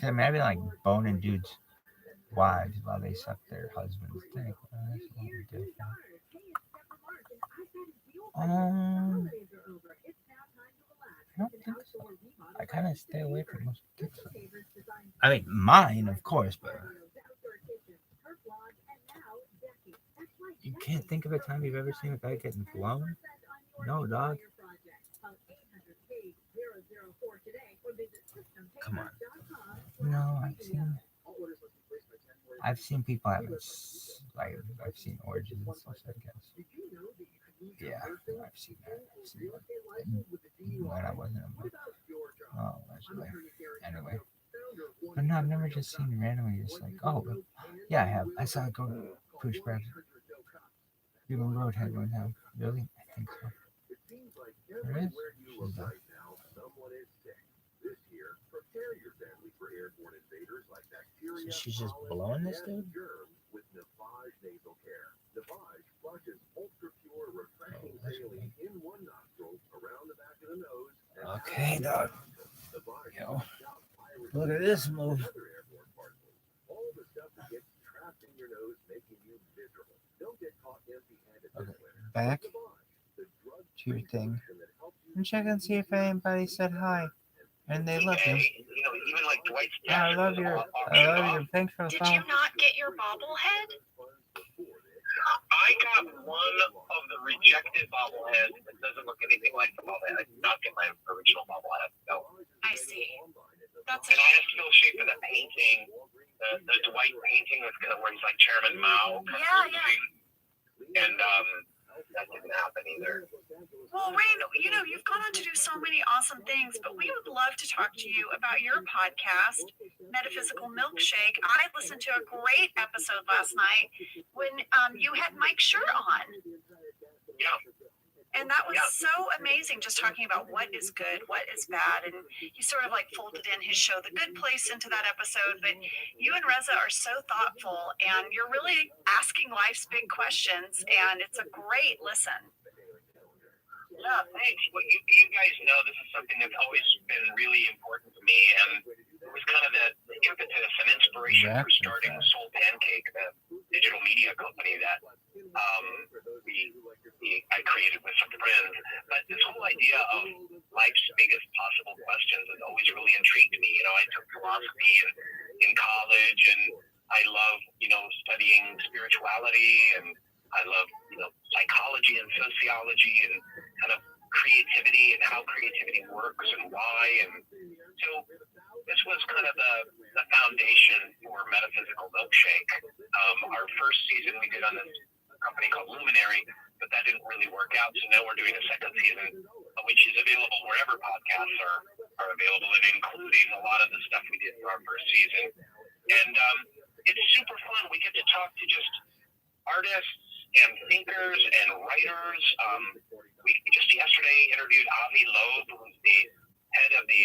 So maybe like boning dudes' wives while they suck their husband's dick. Well, that's a little different. I don't think so. I kind of stay away from most dick sucking. I mean, mine, of course, but you can't think of a time you've ever seen a guy getting blown? No, dog. Come on. No, I've seen people having like I've seen orgies and such. I guess. Yeah, I've seen that. I've seen that. When I wasn't a oh, allegedly. Anyway, but no, I've never just seen randomly just like, oh, yeah, I have. I saw a girl push back. People roadhead one time. Really? I think so. There is. She's done. So she's just blowing this dude? Okay, dog. Yo, look at this move. Okay, back to your thing and check and see if anybody said hi and they love you. Even like Dwight's I love your. Thanks for the Did follow. you not get your bobblehead? I got one of the rejected bobbleheads that doesn't look anything like the bobblehead. I did not get my original bobblehead. No. I see. That's And I asked Phil Schaefer the painting, the Dwight painting with where he's like Chairman Mao. Yeah. And that didn't happen either. Well, Rain, you've gone on to do so many awesome things, but we would love to talk to you about your podcast, Metaphysical Milkshake. I listened to a great episode last night when you had Mike Schur on. Yeah. And that was so amazing, just talking about what is good, what is bad. And he sort of like folded in his show, The Good Place, into that episode. But you and Reza are so thoughtful, and you're really asking life's big questions, and it's a great listen. Yeah, thanks. Well, you guys know this is something that's always been really important to me, and it was kind of the impetus and inspiration for starting Soul Pancake, the digital media company that I created with some friends. But this whole idea of life's biggest possible questions has always really intrigued me. I took philosophy in college, and I love, studying spirituality, and I love, psychology and sociology and kind of creativity and how creativity works and why. And so this was kind of the foundation for Metaphysical Milkshake. Our first season we did on this company called Luminary, but that didn't really work out. So now we're doing a second season, which is available wherever podcasts are available, and including a lot of the stuff we did for our first season. And it's super fun. We get to talk to just artists and thinkers and writers. We just yesterday interviewed Avi Loeb, who's the head of the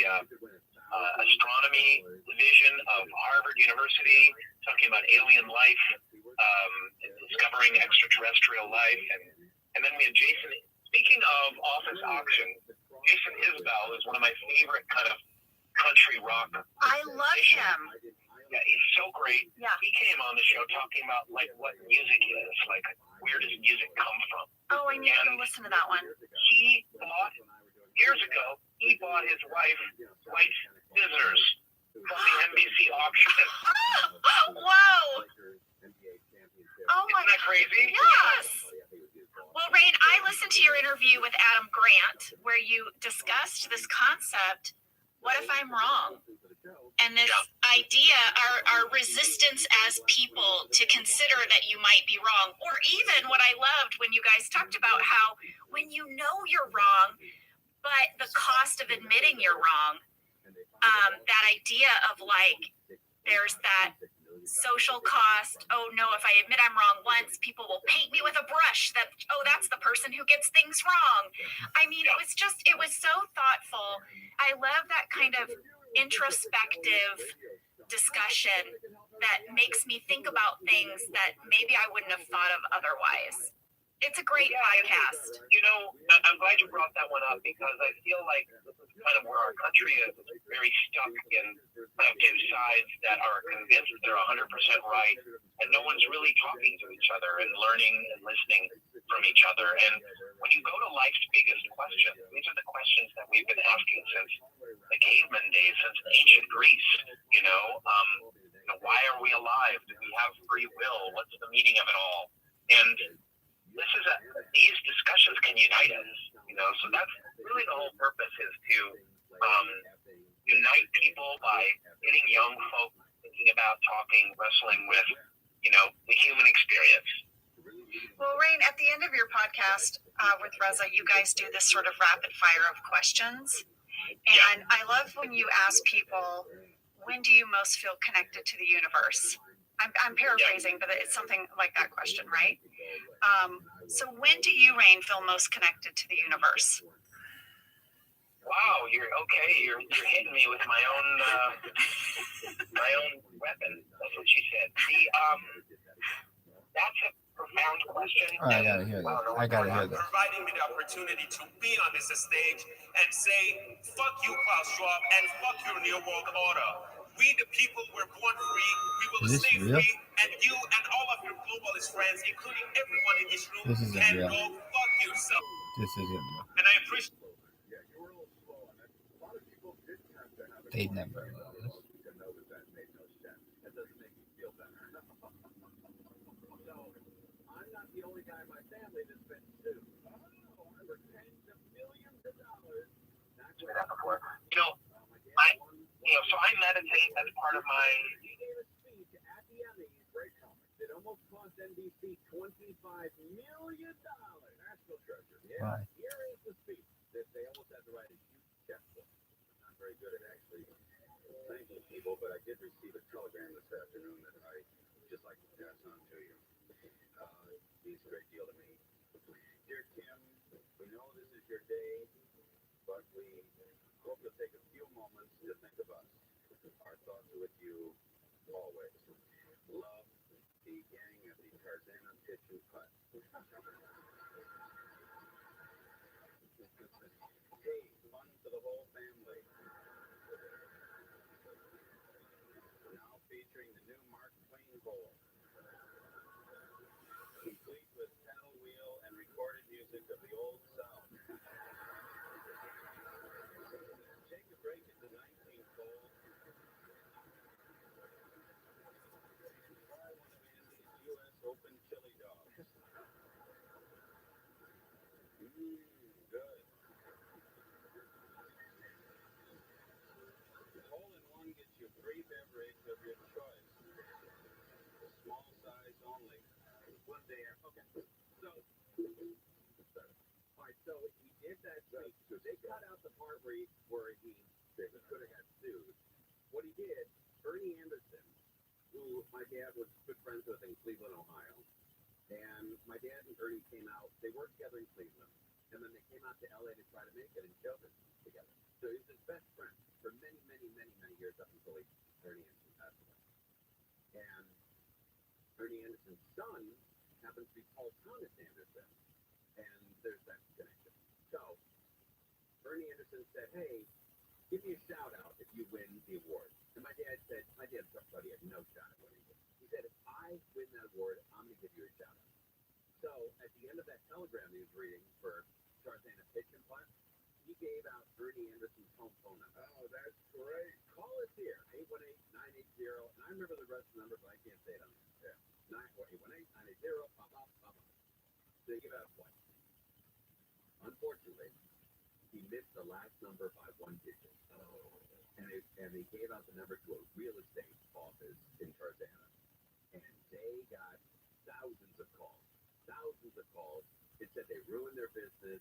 astronomy division of Harvard University, talking about alien life, and discovering extraterrestrial life. And then we had Jason. Speaking of Office Auction, Jason Isbell is one of my favorite kind of country rock. I love him. Yeah, he's so great. Yeah. He came on the show talking about like what music is, like where does music come from. Oh, I need to go listen to that one. He bought years ago. He bought his wife's scissors from the NBC auction. Whoa! Oh my! Isn't that crazy? Yes. Well, Rain, I listened to your interview with Adam Grant where you discussed this concept. What if I'm wrong? And this idea, our resistance as people to consider that you might be wrong, or even what I loved when you guys talked about how when you know you're wrong, but the cost of admitting you're wrong, that idea of like, there's that social cost. Oh no, if I admit I'm wrong once, people will paint me with a brush that, oh, that's the person who gets things wrong. I mean, it was so thoughtful. I love that kind of introspective discussion that makes me think about things that maybe I wouldn't have thought of otherwise. It's a great podcast. You know, I'm glad you brought that one up because I feel like this is kind of where our country is very stuck in two sides that are convinced they're 100% right, and no one's really talking to each other and learning and listening from each other. And when you go to life's biggest questions, these are the questions that we've been asking since the caveman days, since ancient Greece. Why are we alive? Do we have free will? What's the meaning of it all? And these discussions can unite us, so that's really the whole purpose, is to unite people by getting young folk thinking about talking, wrestling with, the human experience. Well, Rain, at the end of your podcast with Reza, you guys do this sort of rapid fire of questions. And I love when you ask people, when do you most feel connected to the universe? I'm paraphrasing, but it's something like that question, right? So when do you, Rain, feel most connected to the universe? Wow, you're hitting me with my own weapon. That's what she said. That's a profound question. Oh, I gotta hear that. Providing me the opportunity to be on this stage and say, fuck you, Klaus Schwab, and fuck your New World Order. We, the people, were born free. We will stay free. And you and all of your globalist friends, including everyone in this room, can go fuck yourself. This isn't real. And I appreciate. They never know this. I'm not the only guy in my family that's been sued. For tens of millions of dollars. That's what happened for. So I meditate as part of my. It almost cost NBC $25 million. National treasure. Right. Here is the speech. They almost had to write a huge checkbook. I'm not very good at actually thanking people, but I did receive a telegram this afternoon that I just like to pass on to you. Means a great deal to me. Dear Kim, we know this is your day, but we hope you'll take a few moments to think of us. Our thoughts are with you always. Love, the gang of the Tarzana Pitch and Putt. Hey, fun to the whole family. Now featuring the new Mark Twain bowl. Complete with pedal wheel and recorded music of the old South. Take a break at the 19th hole. Try one of Andy's U.S. Open chili dogs. Good. Hole-in-one gets you free beverage of your choice. Small size only. One day, okay. So, all right. So he did that speech. So they cut out the part where he could have got sued. What he did, Bernie Anderson, who my dad was good friends with in Cleveland, Ohio, and my dad and Bernie came out. They worked together in Cleveland, and then they came out to LA to try to make it in show business together. So he was his best friend for many, many, many, many years up until Bernie Anderson passed away. And Bernie Anderson's son happens to be Paul Thomas Anderson, and there's that connection. So Bernie Anderson said, "Hey, give me a shout out if you win the award." And my dad thought he had no shot at winning it. He said, "If I win that award, I'm going to give you a shout out." So at the end of that telegram he was reading for Tarzana Pitch and Putt, he gave out Bernie Anderson's home phone number. Oh, that's great. Call us here, 818-980, and I remember the rest of the number, but I can't say it on there. 818-980, blah, blah, blah, blah. So they give out twice. Unfortunately, he missed the last number by one digit. And he gave out the number to a real estate office in Tarzana. And they got thousands of calls. It said they ruined their business.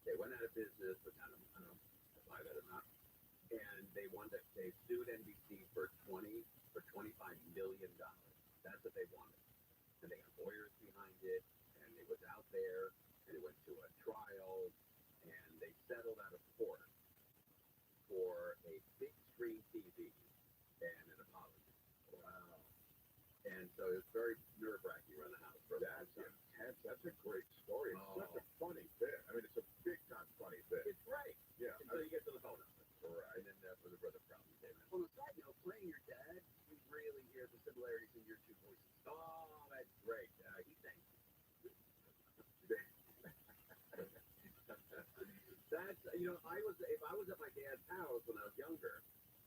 They went out of business, but I don't know why that or not. And they sued NBC for $25 million. That's what they wanted. And they had lawyers behind it, and it was out there, and it went to a trial, and they settled out of court for a big screen TV and an apology. Wow. And so it was very nerve-wracking around the house for that. That's a great story. It's such a funny bit. I mean, it's a big time funny bit. It's great. Yeah. Until you get to the phone number. Right. And then that's where the brother problem came in. On the side note, playing your dad, we really hear the similarities in your two voices. Oh, that's great. He thanks you. That's, you know, if I was at my dad's house when I was younger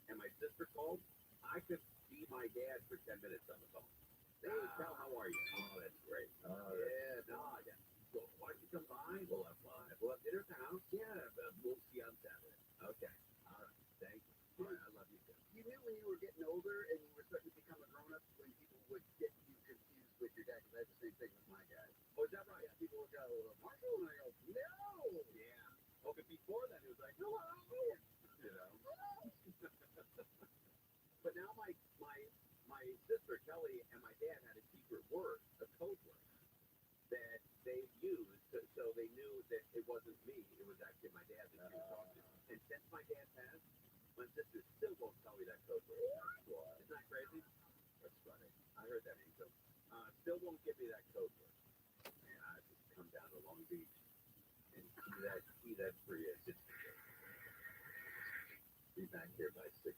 and my sister called, I could be my dad for 10 minutes on the phone. Hey, Cal, how are you? Oh, that's great. Yeah, no, yeah. So why don't you come by? We'll have fun. We'll have dinner at the house. Yeah, we'll see you on Saturday. Okay. All right. Thank you. All right, I love you too. You knew when you were getting older and you were starting to become a grown-up when people would get you confused with your dad, because I had the same thing with my dad. Oh, is that right? Yeah, people would go, Marshall, and I go, no. Yeah. Oh, but before that, it was like, hello. You know? But now my sister Kelly and my dad had a secret word, a code word that they used, so they knew that it wasn't me. It was actually my dad that she was talking to. And since my dad passed, my sister still won't tell me that code word. Isn't that crazy? That's funny. I heard that, Angel. Still won't give me that code word. And I just come down to Long Beach and see that free as it's be back here by 6:30.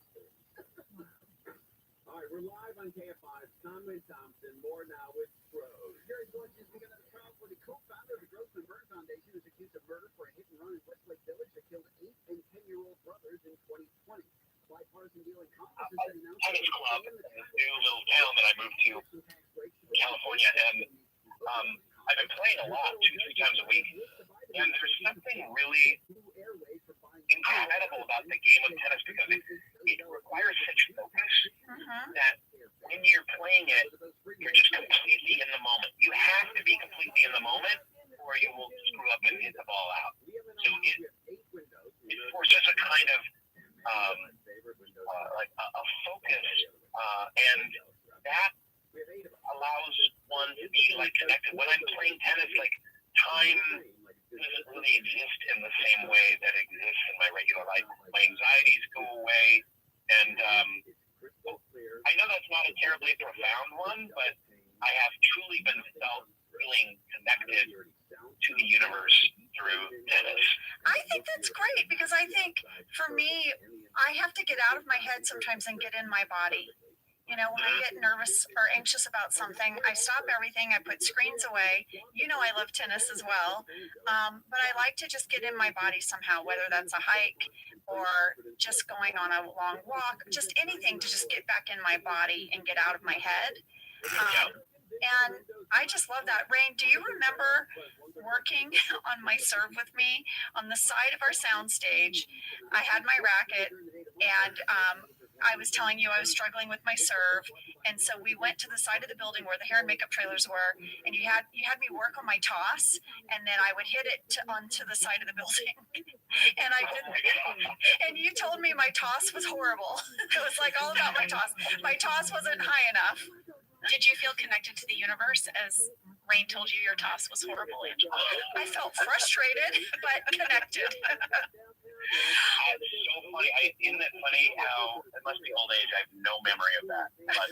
All right, we're live on KFI. Conway Thompson. More now with Rose. Jerry Sanchez, we got a trial for the co-founder of the Grossman Murder Foundation, who's accused of murder for a hit and run in Westlake Village that killed 8 and 10-year-old brothers in 2020. Bipartisan deal in Congress has been announced. Tennis club in this new little town that I moved to, California, and I've been playing a lot, 2-3 times a week. And there's something really incredible about the game of tennis because it requires such focus that when you're playing it, you're just completely in the moment. You have to be completely in the moment or you will screw up and hit the ball out. So it forces a kind of like a focus, and that allows one to be like connected. When I'm playing tennis, like time doesn't really exist in the same way that exists in my regular life. My anxieties go away, and I know that's not a terribly profound one, but I have truly been feeling connected to the universe through tennis. I think that's great because I think for me, I have to get out of my head sometimes and get in my body. You know, when I get nervous or anxious about something, I stop everything. I put screens away. You know, I love tennis as well. But I like to just get in my body somehow, whether that's a hike or just going on a long walk, just anything to just get back in my body and get out of my head. And I just love that. Rain, do you remember working on my serve with me on the side of our sound stage? I had my racket and I was telling you I was struggling with my serve, and so we went to the side of the building where the hair and makeup trailers were, and you had me work on my toss, and then I would hit it onto the side of the building, and I didn't. And you told me my toss was horrible. It was like all about my toss. My toss wasn't high enough. Did you feel connected to the universe as Rain told you your toss was horrible, Angela? I felt frustrated, but connected. It's so funny. Isn't it funny how it must be old age? I have no memory of that. But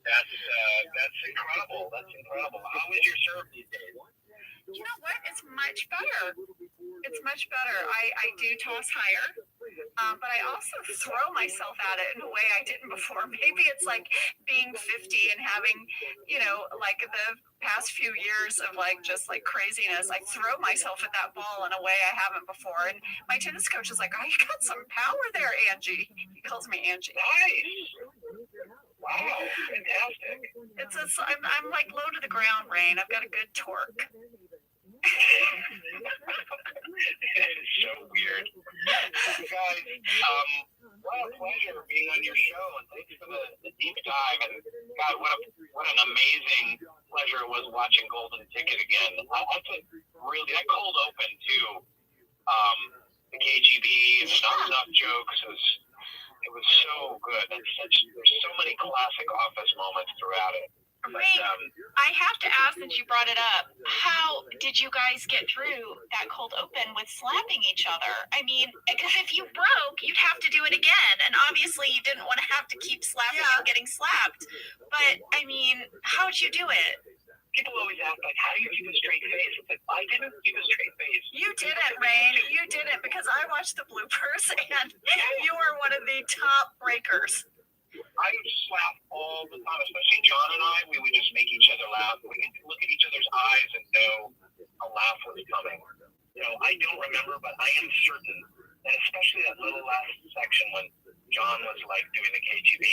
that's incredible. That's incredible. How is your serve these days? You know what? It's much better. It's much better. I do toss higher, but I also throw myself at it in a way I didn't before. Maybe it's like being 50 and having, you know, like the past few years of like just like craziness. I throw myself at that ball in a way I haven't before. And my tennis coach is like, "Oh, you got some power there, Angie." He calls me Angie. Nice. Wow, fantastic. I'm like low to the ground, Rain. I've got a good torque. This is so weird. Guys, what a pleasure being on your show, and thanks for the deep dive. And God, what an amazing pleasure it was watching Golden Ticket again. That cold open too. The KGB and the knock jokes it was so good. There's so many classic Office moments throughout it. Rain, I have to ask, since you brought it up, how did you guys get through that cold open with slapping each other? I mean, because if you broke, you'd have to do it again. And obviously you didn't want to have to keep slapping and getting slapped. But, I mean, how'd you do it? people always ask, like, how do you keep a straight face? It's like, I didn't keep a straight face. You didn't, Rain. You didn't, because I watched the bloopers and you were one of the top breakers. I used to laugh all the time, especially John and I. We would just make each other laugh. We could look at each other's eyes and know a laugh was coming. You know, I don't remember, but I am certain, and especially that little last section when John was like doing the KGB,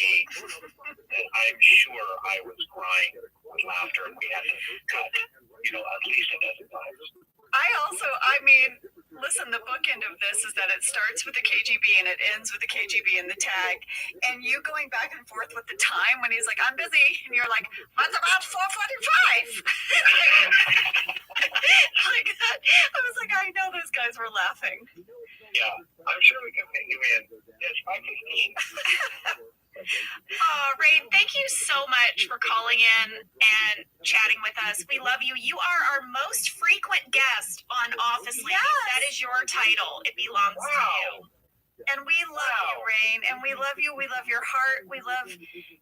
and I'm sure I was crying with laughter, and we had to cut, you know, at least a dozen times. I mean, listen, the bookend of this is that it starts with the KGB and it ends with the KGB and the tag. And you going back and forth with the time when he's like, I'm busy. And you're like, mine's about 4:45. Like that. I was like, I know those guys were laughing. Yeah, I'm sure we can fit you in. It's 5:15. Ray, thank you so much for calling in and chatting with us. We love you. You are our most frequent guest on Office Ladies. Yes. That is your title. It belongs to you. And we love you, Rain. And we love you. We love your heart. We love,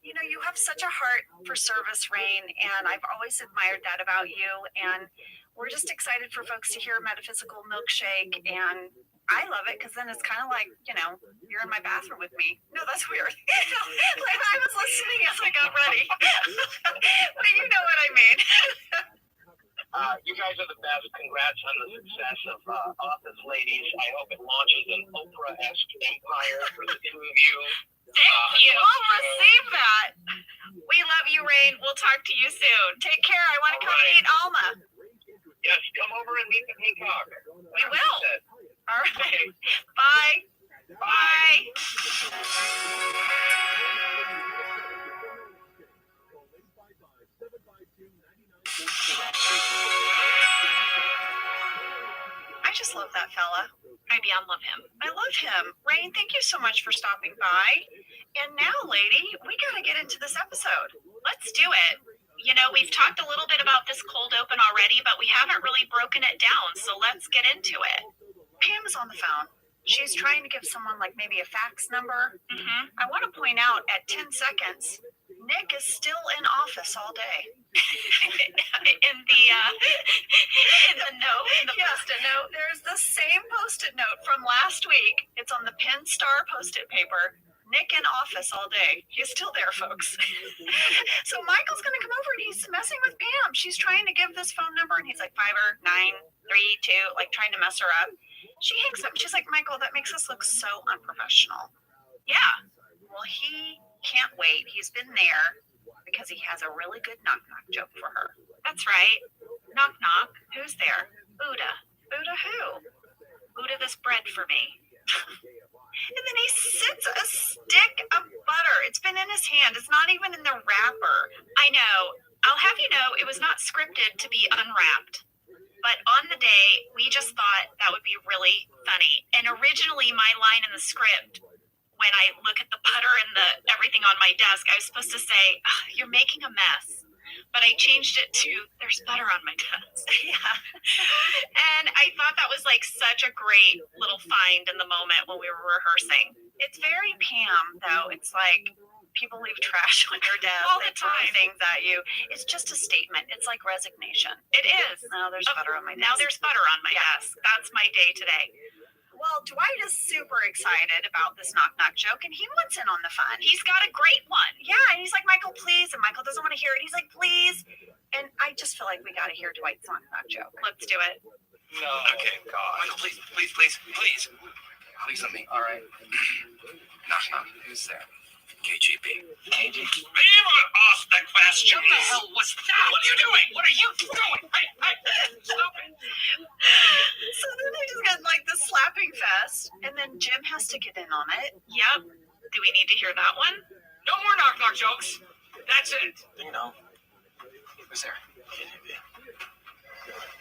you know, you have such a heart for service, Rain. And I've always admired that about you. And we're just excited for folks to hear Metaphysical Milkshake. And I love it because then it's kind of like, you know, you're in my bathroom with me. No, that's weird. Like I was listening as I got ready. But you know what I mean. You guys are the best. Congrats on the success of Office Ladies. I hope it launches an Oprah-esque empire for the two of you. Thank you. We'll receive that. We love you, Rain. We'll talk to you soon. Take care. I want to come meet Alma. Yes, come over and meet the peacock. We will. All right. Bye. Bye. I just love that fella. I love him. I love him. Rain, thank you so much for stopping by. And now, lady, we got to get into this episode. Let's do it. You know, we've talked a little bit about this cold open already, but we haven't really broken it down. So let's get into it. Pam is on the phone. She's trying to give someone like maybe a fax number. Mm-hmm. I want to point out at 10 seconds, Nick is still in office all day. in the note, in the post-it note. There's the same post-it note from last week. It's on the Penn Star post-it paper. Nick in office all day. He's still there, folks. So Michael's going to come over and he's messing with Pam. She's trying to give this phone number and he's like 5-9-3-2, like trying to mess her up. She hangs up. She's like, Michael, that makes us look so unprofessional. Yeah. Well, he can't wait. He's been there because he has a really good knock-knock joke for her. That's right. Knock, knock. Who's there? Buddha. Buddha who? Buddha this bread for me. And then he sits a stick of butter. It's been in his hand. It's not even in the wrapper. I know. I'll have you know it was not scripted to be unwrapped. But on the day, we just thought that would be really funny. And originally, my line in the script, when I look at the butter and everything on my desk, I was supposed to say, oh, "You're making a mess." But I changed it to, "There's butter on my desk." Yeah. And I thought that was like such a great little find in the moment when we were rehearsing. It's very Pam, though. It's like people leave trash on your desk. All the They throw time. things at you. It's just a statement. It's like resignation. It is. No, there's butter on my desk. Now there's butter on my desk. That's my day today. Well, Dwight is super excited about this knock-knock joke, and he wants in on the fun. He's got a great one. Yeah, and he's like, Michael, please. And Michael doesn't want to hear it. He's like, please. And I just feel like we got to hear Dwight's knock-knock joke. Let's do it. No. Okay, Michael, please. Please let me. All right. Knock. Who's there? KGB. You asked the question. What the hell was that? What are you doing? What are you doing? Hey, stop it. So then they just get like the slapping fest, and then Jim has to get in on it. Yep. Do we need to hear that one? No more knock jokes. That's it. You know, Who's there? KGB.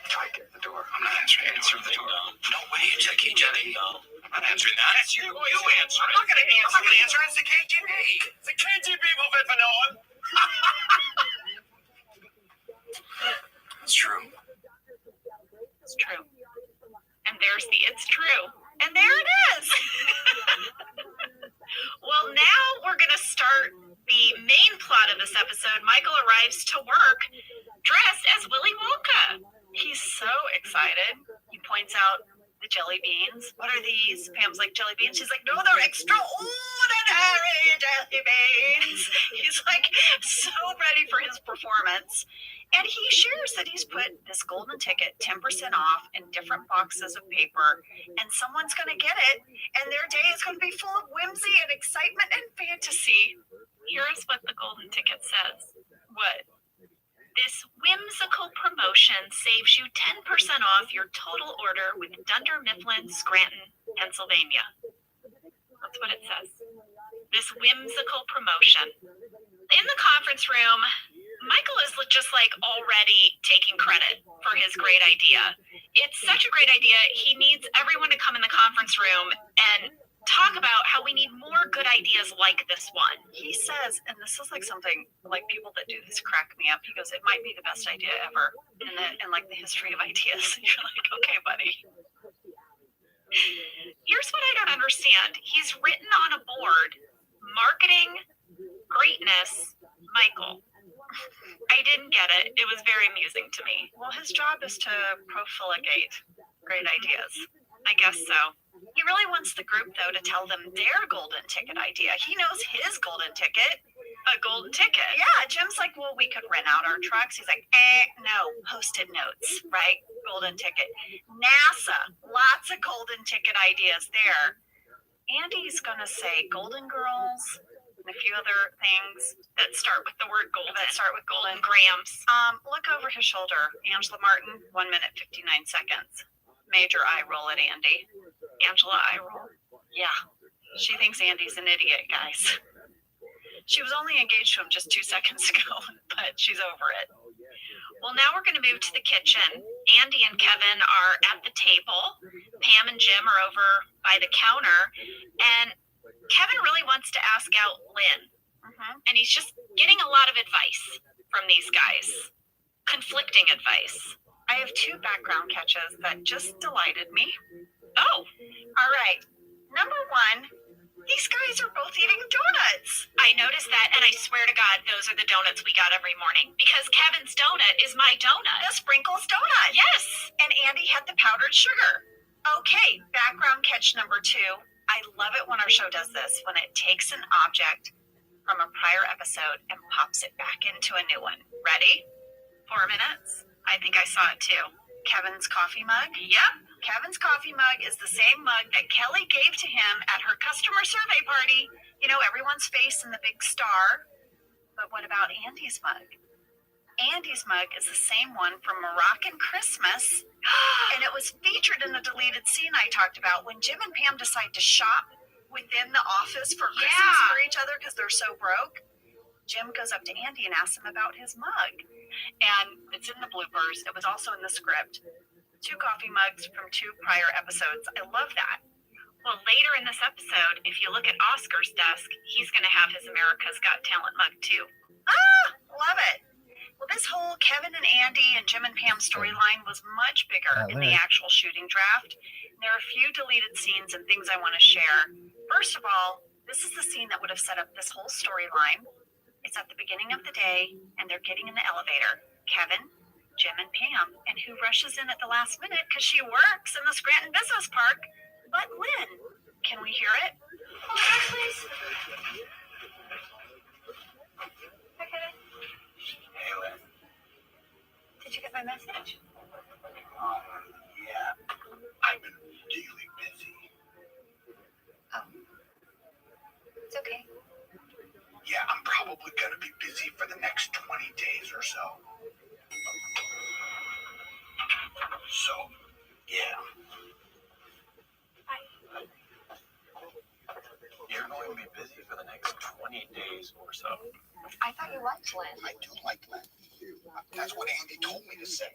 Try to get the door. I'm not answering the door. No way. Check KGB. I'm not answering that. That's you. You answer it. I'm not going to answer. I'm not going to answer. It's the KGB. The KGB will be known. It's true. It's true. And there's the "it's true." And there it is. Well, now we're going to start the main plot of this episode, Michael arrives to work dressed as Willy Wonka. He's so excited. He points out the jelly beans. What are these? Pam's like, jelly beans? She's like, no, they're extraordinary jelly beans. He's like so ready for his performance. And he shares that he's put this golden ticket 10% off in different boxes of paper, and someone's going to get it, and their day is going to be full of whimsy and excitement and fantasy. Here's what the golden ticket says. What? This whimsical promotion saves you 10% off your total order with Dunder Mifflin, Scranton, Pennsylvania. That's what it says. This whimsical promotion. In the conference room, Michael is just like already taking credit for his great idea. It's such a great idea. He needs everyone to come in the conference room and talk about how we need more good ideas like this one. He says, and this is like something like people that do this crack me up. He goes, it might be the best idea ever in like the history of ideas. You're like, okay, buddy. Here's what I don't understand. He's written on a board, marketing greatness, Michael. I didn't get it. It was very amusing to me. Well, his job is to profligate great ideas. I guess so. He really wants the group, though, to tell them their golden ticket idea. He knows his golden ticket. A golden ticket? Yeah, Jim's like, well, we could rent out our trucks. He's like, no, Post-it notes, right? Golden ticket. NASA, lots of golden ticket ideas there. Andy's going to say Golden Girls and a few other things that start with the word golden. That start with golden. Grams. Look over his shoulder. Angela Martin, 1 minute, 59 seconds. Major eye roll at Andy. Angela eye roll. Yeah. She thinks Andy's an idiot, guys. She was only engaged to him just 2 seconds ago, but she's over it. Well, now we're going to move to the kitchen. Andy and Kevin are at the table. Pam and Jim are over by the counter. And Kevin really wants to ask out Lynn. And he's just getting a lot of advice from these guys. Conflicting advice. I have 2 background catches that just delighted me. Oh, all right. Number 1, these guys are both eating donuts. I noticed that, and I swear to God, those are the donuts we got every morning. Because Kevin's donut is my donut. The sprinkles donut. Yes. And Andy had the powdered sugar. Okay, background catch number 2. I love it when our show does this, when it takes an object from a prior episode and pops it back into a new one. Ready? 4 minutes. I think I saw it too. Kevin's coffee mug. Yep. Kevin's coffee mug is the same mug that Kelly gave to him at her customer survey party. You know, everyone's face and the big star. But what about Andy's mug? Andy's mug is the same one from Moroccan Christmas. And it was featured in the deleted scene I talked about when Jim and Pam decide to shop within the office for Christmas for each other because they're so broke. Jim goes up to Andy and asks him about his mug. And it's in the bloopers. It was also in the script. 2 coffee mugs from 2 prior episodes. I love that. Well, later in this episode, if you look at Oscar's desk, he's going to have his America's Got Talent mug too. Love it. Well, this whole Kevin and Andy and Jim and Pam storyline was much bigger in the actual shooting draft. And there are a few deleted scenes and things I want to share. First of all, this is the scene that would have set up this whole storyline. It's at the beginning of the day, and they're getting in the elevator. Kevin, Jim, and Pam. And who rushes in at the last minute because she works in the Scranton Business Park? But Lynn. Can we hear it? Oh, please. Hi, Kevin. Hey, Lynn. Did you get my message? Yeah. I've been really busy. Oh. It's okay. Yeah, I'm probably going to be busy for the next 20 days or so. So, yeah. You're going to be busy for the next 20 days or so. I thought you liked Lynn. I do like Lynn. That's what Andy told me to say.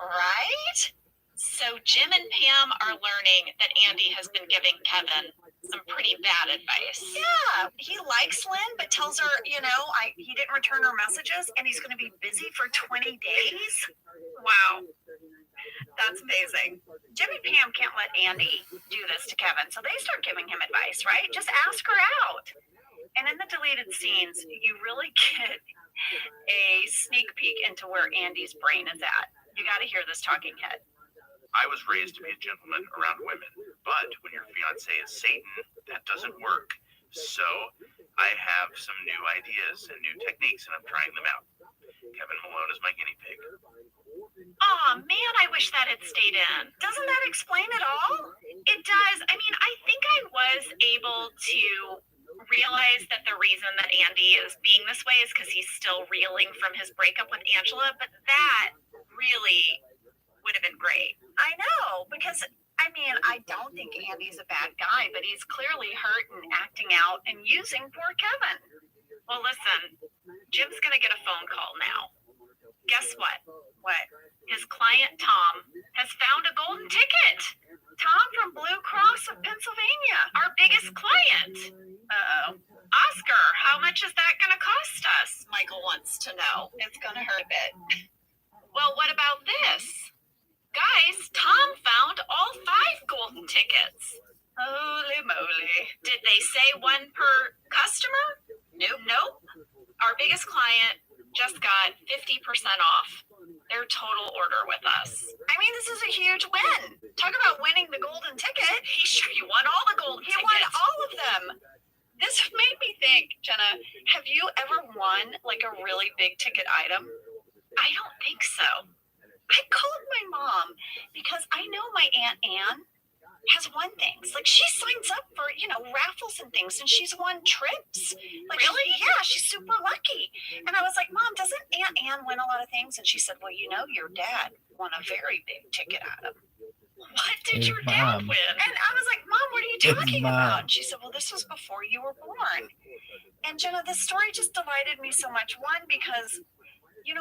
Right? So Jim and Pam are learning that Andy has been giving Kevin some pretty bad advice. Yeah, he likes Lynn, but tells her, he didn't return her messages, and he's going to be busy for 20 days? Wow. That's amazing. Jim and Pam can't let Andy do this to Kevin, so they start giving him advice, right? Just ask her out. And in the deleted scenes, you really get a sneak peek into where Andy's brain is at. You got to hear this talking head. I was raised to be a gentleman around women, but when your fiance is Satan, that doesn't work. So I have some new ideas and new techniques, and I'm trying them out. Kevin Malone is my guinea pig. Aw, man, I wish that had stayed in. Doesn't that explain it all? It does. I mean, I think I was able to realize that the reason that Andy is being this way is because he's still reeling from his breakup with Angela, but that really would have been great. I know, because I mean, I don't think Andy's a bad guy, but he's clearly hurt and acting out and using poor Kevin. Well, listen, Jim's going to get a phone call now. Guess what? What? His client, Tom, has found a golden ticket. Tom from Blue Cross of Pennsylvania, Our biggest client. Uh-oh. Oscar, how much is that going to cost us? Michael wants to know. It's going to hurt a bit. Well, what about this? Guys, Tom found all 5 golden tickets. Holy moly. Did they say one per customer? Nope. Our biggest client just got 50% off their total order with us. I mean, this is a huge win. Talk about winning the golden ticket. He won all the golden He tickets. won all of them. This made me think, Jenna, have you ever won like a really big ticket item? I don't think so. I called my mom because I know my Aunt Anne has won things. Like she signs up for, raffles and things, and she's won trips. Like, Really? Yeah, she's super lucky. And I was like, Mom, doesn't Aunt Anne win a lot of things? And she said, well, your dad won a very big ticket item. What did His your dad mom. win? And I was like, Mom, what are you His talking mom. about? And she said, well, this was before you were born. And Jenna, this story just delighted me so much. One, because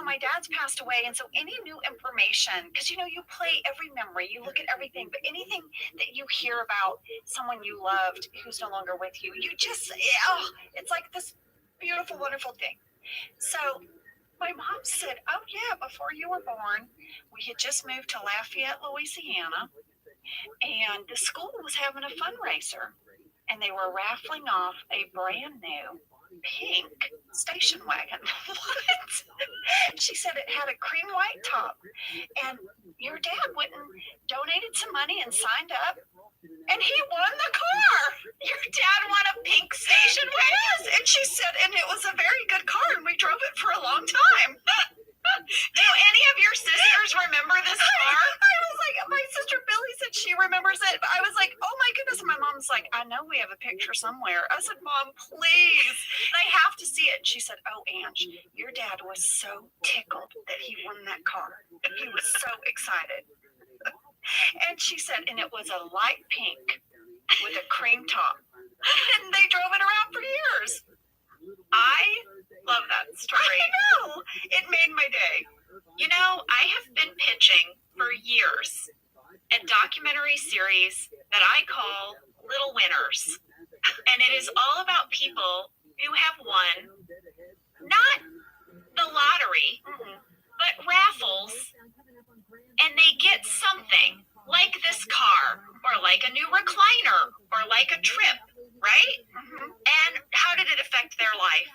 my dad's passed away, and so any new information, because you play every memory, you look at everything, but anything that you hear about someone you loved who's no longer with you, you just, it's like this beautiful, wonderful thing. So my mom said, oh yeah, before you were born, we had just moved to Lafayette, Louisiana, and the school was having a fundraiser, and they were raffling off a brand new pink station wagon. What? She said it had a cream white top, and your dad went and donated some money and signed up, and he won the car. Your dad won a pink station wagon? Yes, and she said, and it was a very good car, and we drove it for a long time. Do any of your sisters remember this car? I was like, my sister Billy said she remembers it. But I was like, oh my goodness. And my mom's like, I know we have a picture somewhere. I said, Mom, please. I have to see it. And she said, oh, Ange, your dad was so tickled that he won that car. He was so excited. And she said, and it was a light pink with a cream top. And they drove it around for years. I love that story. I know. It made my day. I have been pitching for years a documentary series that I call Little Winners. And it is all about people who have won not the lottery, but raffles, and they get something like this car, or like a new recliner, or like a trip, right? And how did it affect their life?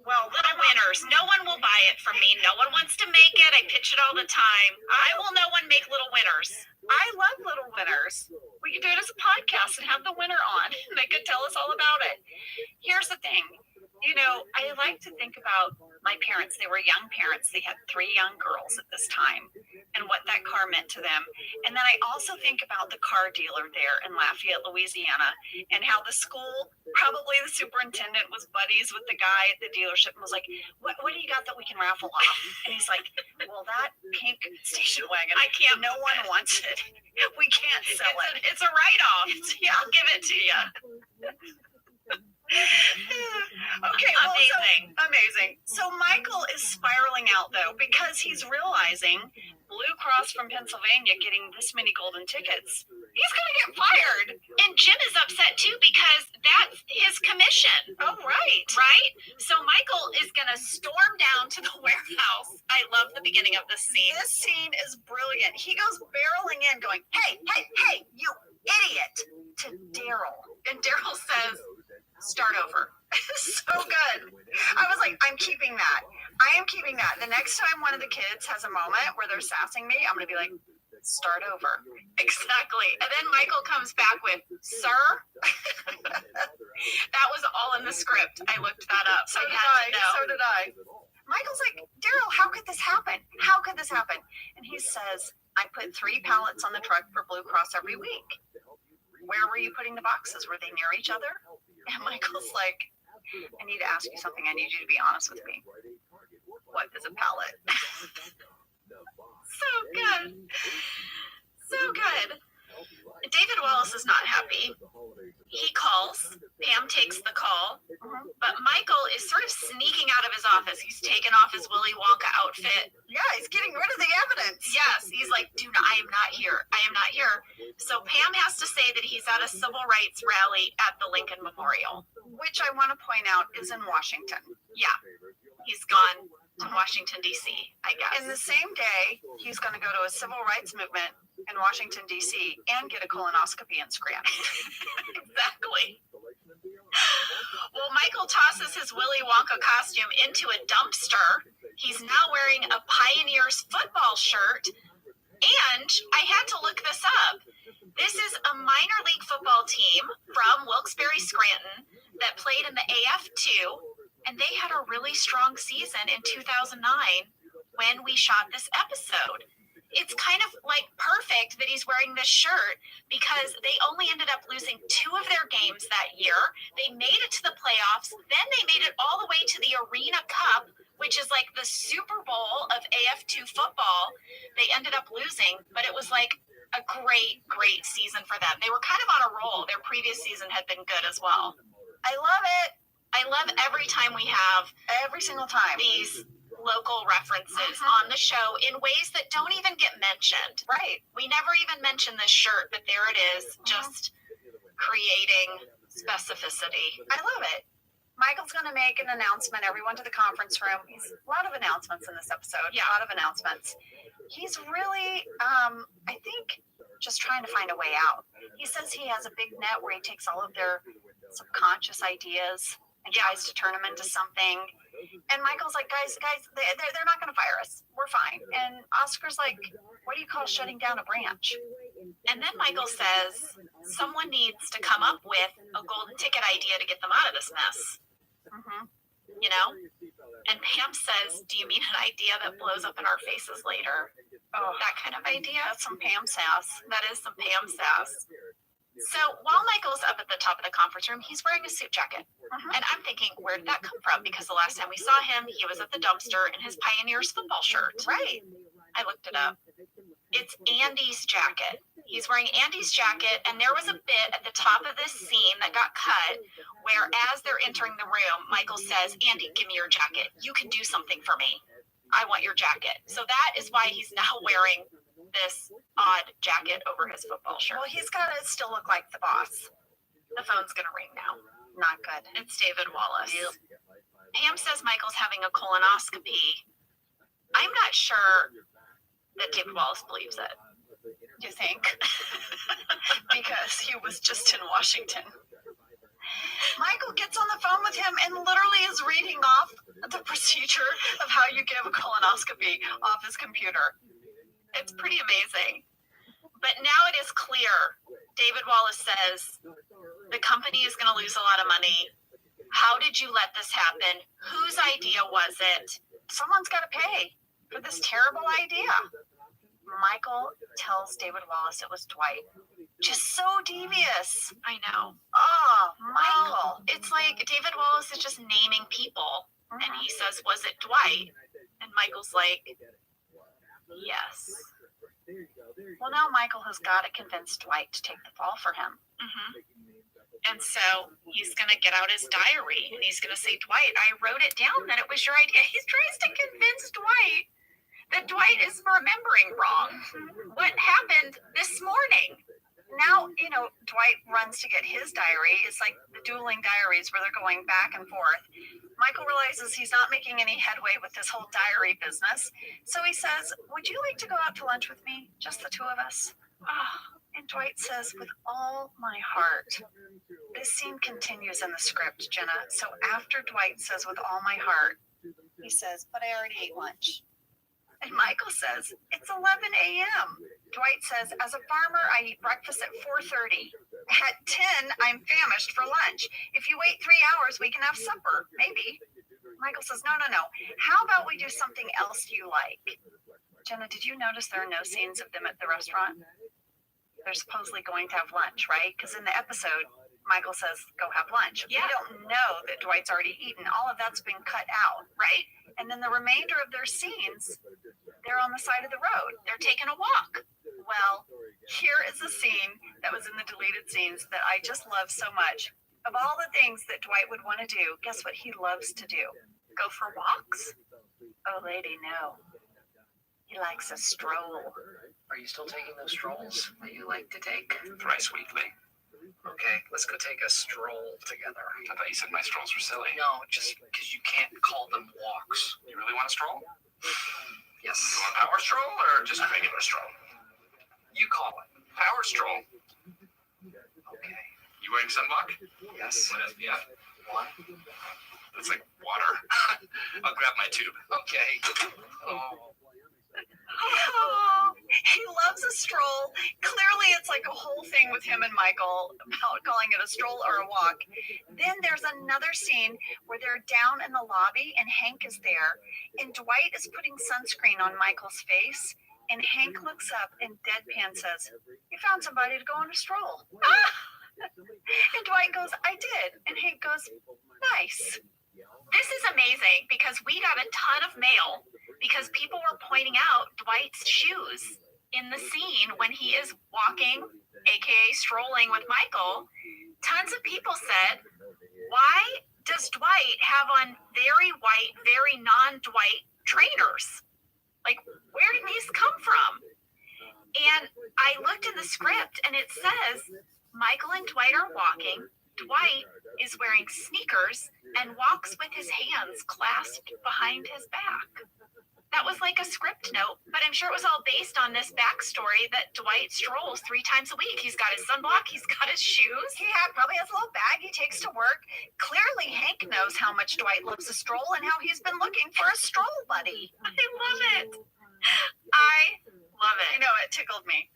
Well, Little Winners. No one will buy it from me. No one wants to make it. I pitch it all the time. Why will no one make Little Winners? I love Little Winners. We could do it as a podcast and have the winner on. They could tell us all about it. Here's the thing. I like to think about my parents. They were young parents. They had 3 young girls at this time, and what that car meant to them. And then I also think about the car dealer there in Lafayette, Louisiana, and how the school, probably the superintendent, was buddies with the guy at the dealership and was like, what do you got that we can raffle off? And he's like, well, that pink station wagon, I can't. no one wants it. We can't sell it. It's a write-off. I'll give it to you. Okay, well, amazing. So Michael is spiraling out though, because he's realizing Blue Cross from Pennsylvania getting this many golden tickets, he's gonna get fired. And Jim is upset too because that's his commission. Oh, right. Right? So Michael is going to storm down to the warehouse. I love the beginning of this scene. This scene is brilliant. He goes barreling in going, hey, you idiot, to Daryl. And Daryl says, start over. So good. I was like, I'm keeping that. I am keeping that. The next time one of the kids has a moment where they're sassing me, I'm going to be like, start over. Exactly. And then Michael comes back with, sir? That was all in the script. I looked that up. So did had to know. So did I. Michael's like, Daryl, how could this happen? How could this happen? And he says, I put 3 pallets on the truck for Blue Cross every week. Where were you putting the boxes? Were they near each other? And Michael's like, I need to ask you something. I need you to be honest with me. What is a pallet? So good. So good. David Wallace is not happy. He calls. Pam takes the call. But Michael is sort of sneaking out of his office. He's taken off his Willy Wonka outfit. Yeah, he's getting rid of the evidence. Yes, he's like, dude, I am not here. I am not here. So Pam has to say that he's at a civil rights rally at the Lincoln Memorial. Which I want to point out is in Washington. Yeah, he's gone to Washington, D.C., I guess. In the same day, he's going to go to a civil rights movement in Washington, D.C. and get a colonoscopy in Scranton. Exactly. Well, Michael tosses his Willy Wonka costume into a dumpster. He's now wearing a Pioneers football shirt. And I had to look this up. This is a minor league football team from Wilkes-Barre, Scranton that played in the AF2. And they had a really strong season in 2009 when we shot this episode. It's kind of like perfect that he's wearing this shirt because they only ended up losing 2 of their games that year. They made it to the playoffs. Then they made it all the way to the Arena Cup, which is like the Super Bowl of AF2 football. They ended up losing, but it was like a great, great season for them. They were kind of on a roll. Their previous season had been good as well. I love it. I love every time we have Every single time. these local references on the show in ways that don't even get mentioned. Right. We never even mention this shirt, but there it is, just creating specificity. I love it. Michael's going to make an announcement. Everyone to the conference room. He's a lot of announcements in this episode. Yeah. A lot of announcements. He's really, I think, just trying to find a way out. He says he has a big net where he takes all of their subconscious ideas and tries to turn them into something. And Michael's like, guys, they're not going to fire us. We're fine. And Oscar's like, what do you call shutting down a branch? And then Michael says someone needs to come up with a golden ticket idea to get them out of this mess. You know? And Pam says, do you mean an idea that blows up in our faces later? Oh, That kind of idea? that's some Pam sass. That is some Pam sass. So while Michael's up at the top of the conference room, he's wearing a suit jacket. And I'm thinking, where did that come from? Because the last time we saw him, he was at the dumpster in his Pioneers football shirt. Right. I looked it up. It's Andy's jacket. He's wearing Andy's jacket, and there was a bit at the top of this scene that got cut where as they're entering the room, Michael says, Andy, give me your jacket. You can do something for me. I want your jacket. So that is why he's now wearing this odd jacket over his football shirt. Well, he's got to still look like the boss. The phone's going to ring now. Not good. It's David Wallace. Pam says Michael's having a colonoscopy. I'm not sure that David Wallace believes it. You think? Because he was just in Washington. Michael gets on the phone with him and literally is reading off the procedure of how you give a colonoscopy off his computer. It's pretty amazing. But now it is clear. David Wallace says the company is going to lose a lot of money. How did you let this happen? Whose idea was it? Someone's got to pay for this terrible idea. Michael tells David Wallace it was Dwight. Just so devious. I know. Oh, Michael. It's like David Wallace is just naming people. And he says, was it Dwight? And Michael's like, yes. Well, now Michael has got to convince Dwight to take the fall for him. And so he's going to get out his diary and he's going to say, Dwight, I wrote it down that it was your idea. He tries to convince Dwight that Dwight is remembering wrong. What happened this morning? Now, Dwight runs to get his diary. It's like the dueling diaries where they're going back and forth. Michael realizes he's not making any headway with this whole diary business. So he says, would you like to go out to lunch with me? Just the 2 of us? Oh, and Dwight says, with all my heart. this scene continues in the script, Jenna. So after Dwight says, with all my heart, he says, but I already ate lunch. And Michael says, it's 11 a.m. Dwight says, as a farmer, I eat breakfast at 4:30. At 10, I'm famished for lunch. If you wait 3 hours, we can have supper, maybe. Michael says, no. How about we do something else you like? Jenna, did you notice there are no scenes of them at the restaurant? They're supposedly going to have lunch, right? Because in the episode, Michael says, go have lunch. Yeah. We don't know that Dwight's already eaten. All of that's been cut out, right? And then the remainder of their scenes, they're on the side of the road. They're taking a walk. Well, here is a scene that was in the deleted scenes that I just love so much. Of all the things that Dwight would want to do, guess what he loves to do? Go for walks? Oh, lady, no. He likes a stroll. Are you still taking those strolls that you like to take? Thrice weekly. Okay, let's go take a stroll together. I thought you said my strolls were silly. No, just because you can't call them walks. You really want a stroll? Yes. You want a power stroll or just a regular stroll? You call it. Power stroll. Okay. You wearing sunblock? Yes. What SPF? One. That's like water. I'll grab my tube. Okay. Oh. Oh, he loves a stroll. Clearly, it's like a whole thing with him and Michael about calling it a stroll or a walk. Then there's another scene where they're down in the lobby and Hank is there. And Dwight is putting sunscreen on Michael's face. And Hank looks up and deadpan says, you found somebody to go on a stroll. Ah! And Dwight goes, I did. And Hank goes, nice. This is amazing because we got a ton of mail because people were pointing out Dwight's shoes in the scene when he is walking, aka strolling with Michael. Tons of people said, why does Dwight have on very white, very non-Dwight trainers? Like, where did these come from? And I looked in the script and it says Michael and Dwight are walking. Dwight is wearing sneakers and walks with his hands clasped behind his back. That was like a script note, but I'm sure it was all based on this backstory that Dwight strolls 3 times a week. He's got his sunblock, he's got his shoes. He probably has a little bag he takes to work. Clearly, Hank knows how much Dwight loves a stroll and how he's been looking for a stroll buddy. I love it. I love it. I know, it tickled me.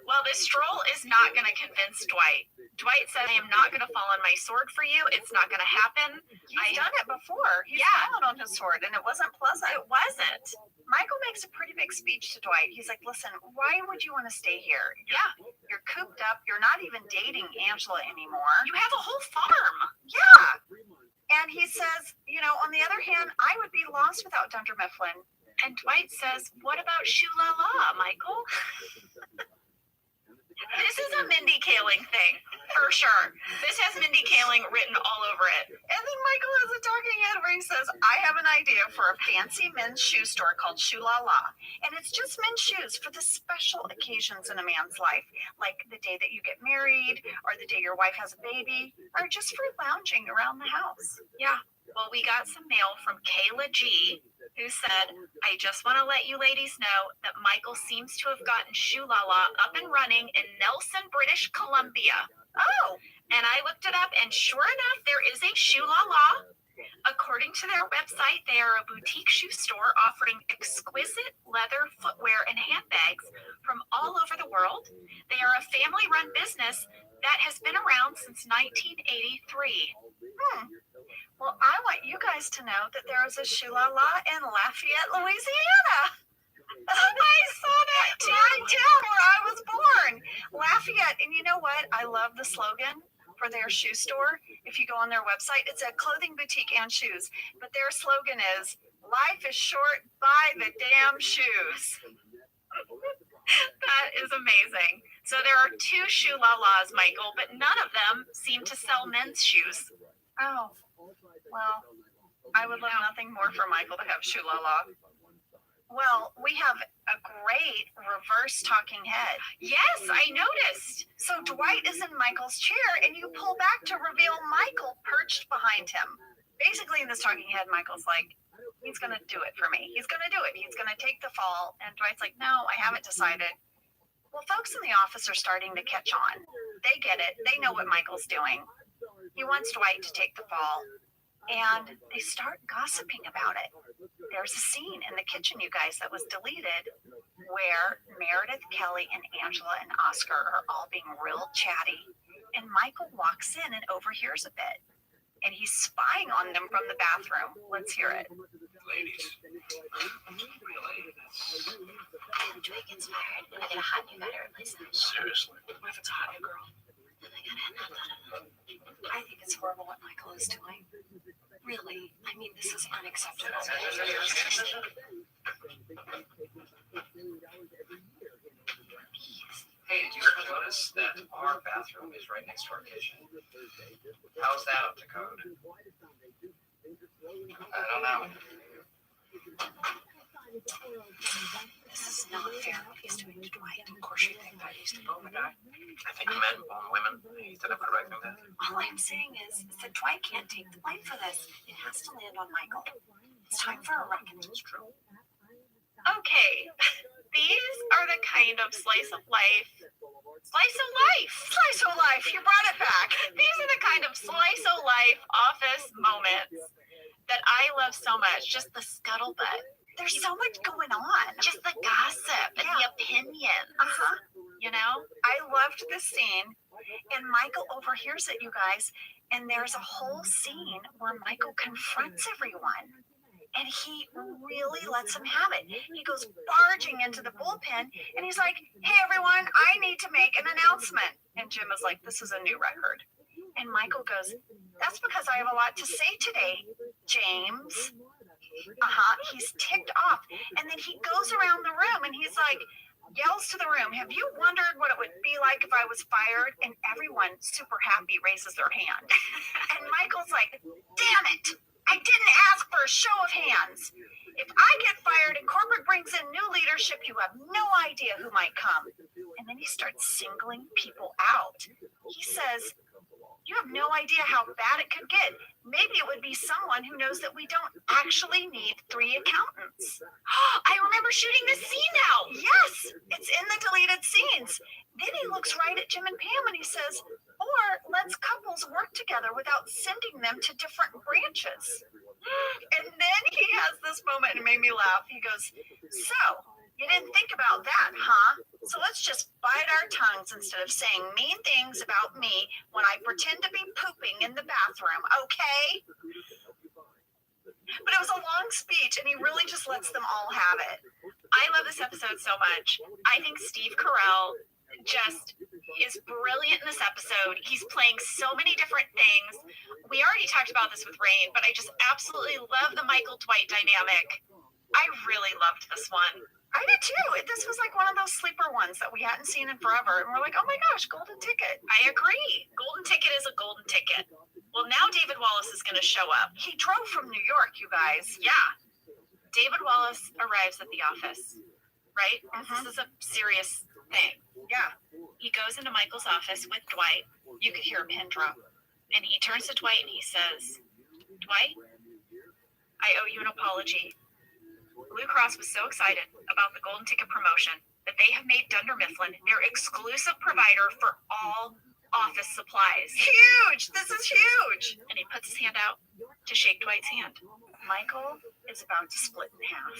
Well, this stroll is not going to convince Dwight. Dwight said, I am not going to fall on my sword for you. It's not going to happen. He's done it before. He's fallen on his sword, and it wasn't pleasant. It wasn't. Michael makes a pretty big speech to Dwight. He's like, listen, why would you want to stay here? You're cooped up. You're not even dating Angela anymore. You have a whole farm. Yeah. And he says, you know, on the other hand, I would be lost without Dunder Mifflin. And Dwight says, what about Shoo-la-la, Michael? This is a Mindy Kaling thing, for sure. This has Mindy Kaling written all over it. And then Michael has a talking head where he says, I have an idea for a fancy men's shoe store called Shoo-la-la. And it's just men's shoes for the special occasions in a man's life, like the day that you get married, or the day your wife has a baby, or just for lounging around the house. Yeah. Well, we got some mail from Kayla G, who said, I just want to let you ladies know that Michael seems to have gotten Shoo-la-la up and running in Nelson, British Columbia. Oh, and I looked it up, and sure enough, there is a Shoo-la-la. According to their website, they are a boutique shoe store offering exquisite leather footwear and handbags from all over the world. They are a family-run business that has been around since 1983. Well, I want you guys to know that there is a Shoo-la-la in Lafayette, Louisiana. I saw that too. My town where I was born. Lafayette. And you know what? I love the slogan for their shoe store. If you go on their website, it's a clothing boutique and shoes. But their slogan is, life is short, buy the damn shoes. That is amazing. So there are 2 Shoo-la-las, Michael, but none of them seem to sell men's shoes. Oh. Well, I would love nothing more for Michael to have Shoo-la-la. Well, we have a great reverse talking head. Yes, I noticed. So Dwight is in Michael's chair, and you pull back to reveal Michael perched behind him. Basically, in this talking head, Michael's like, he's going to do it for me. He's going to do it. He's going to take the fall. And Dwight's like, no, I haven't decided. Well, folks in the office are starting to catch on. They get it. They know what Michael's doing. He wants Dwight to take the fall, and they start gossiping about it. There's a scene in the kitchen, you guys, that was deleted where Meredith, Kelly, and Angela and Oscar are all being real chatty, and Michael walks in and overhears a bit, and he's spying on them from the bathroom. Let's hear it. Ladies, really? Dwight gets fired, and I get a hot new guy to replace that. Seriously? What if it's a hot new girl? Then they gotta end up. I think it's horrible what Michael is doing. Really, I mean, this is unacceptable. Hey, did you ever notice that our bathroom is right next to our kitchen? How's that up to code? I don't know. This is not fair what he's doing to Dwight. Of course you think that he's the boomer guy. I think men own women instead of correcting that. All I'm saying is that Dwight can't take the blame for this. It has to land on Michael. It's time for a reckoning. It's true. Okay, these are the kind of slice of life, you brought it back. These are the kind of slice of life office moments that I love so much. Just the scuttlebutt. There's so much going on. Just the gossip and the opinion. You know? I loved this scene, and Michael overhears it, you guys, and there's a whole scene where Michael confronts everyone. And he really lets him have it. He goes barging into the bullpen, and he's like, hey, everyone, I need to make an announcement. And Jim is like, this is a new record. And Michael goes, that's because I have a lot to say today, James. He's ticked off. And then he goes around the room, and he's like, yells to the room, have you wondered what it would be like if I was fired? And everyone, super happy, raises their hand. And Michael's like, damn it. I didn't ask for a show of hands. If I get fired and corporate brings in new leadership, you have no idea who might come. And then he starts singling people out. He says, you have no idea how bad it could get. Maybe it would be someone who knows that we don't actually need 3 accountants. I remember shooting this scene now. Yes, it's in the deleted scenes. Then he looks right at Jim and Pam and he says, or let's couples work together without sending them to different branches. And then he has this moment and it made me laugh. He goes, so you didn't think about that, huh? So let's just bite our tongues instead of saying mean things about me when I pretend to be pooping in the bathroom, okay? But it was a long speech and he really just lets them all have it. I love this episode so much. I think Steve Carell just is brilliant in this episode. He's playing so many different things. We already talked about this with Rain, but I just absolutely love the Michael Dwight dynamic. I really loved this one. I did too. This was like one of those sleeper ones that we hadn't seen in forever. And we're like, oh my gosh, golden ticket. I agree. Golden ticket is a golden ticket. Well, now David Wallace is going to show up. He drove from New York, you guys. Yeah. David Wallace arrives at the office, right? This is a serious thing. Yeah. He goes into Michael's office with Dwight. You could hear a pin drop. And he turns to Dwight and he says, Dwight, I owe you an apology. Blue Cross was so excited about the Golden Ticket promotion that they have made Dunder Mifflin their exclusive provider for all office supplies. Huge! This is huge! And he puts his hand out to shake Dwight's hand. Michael is about to split in half.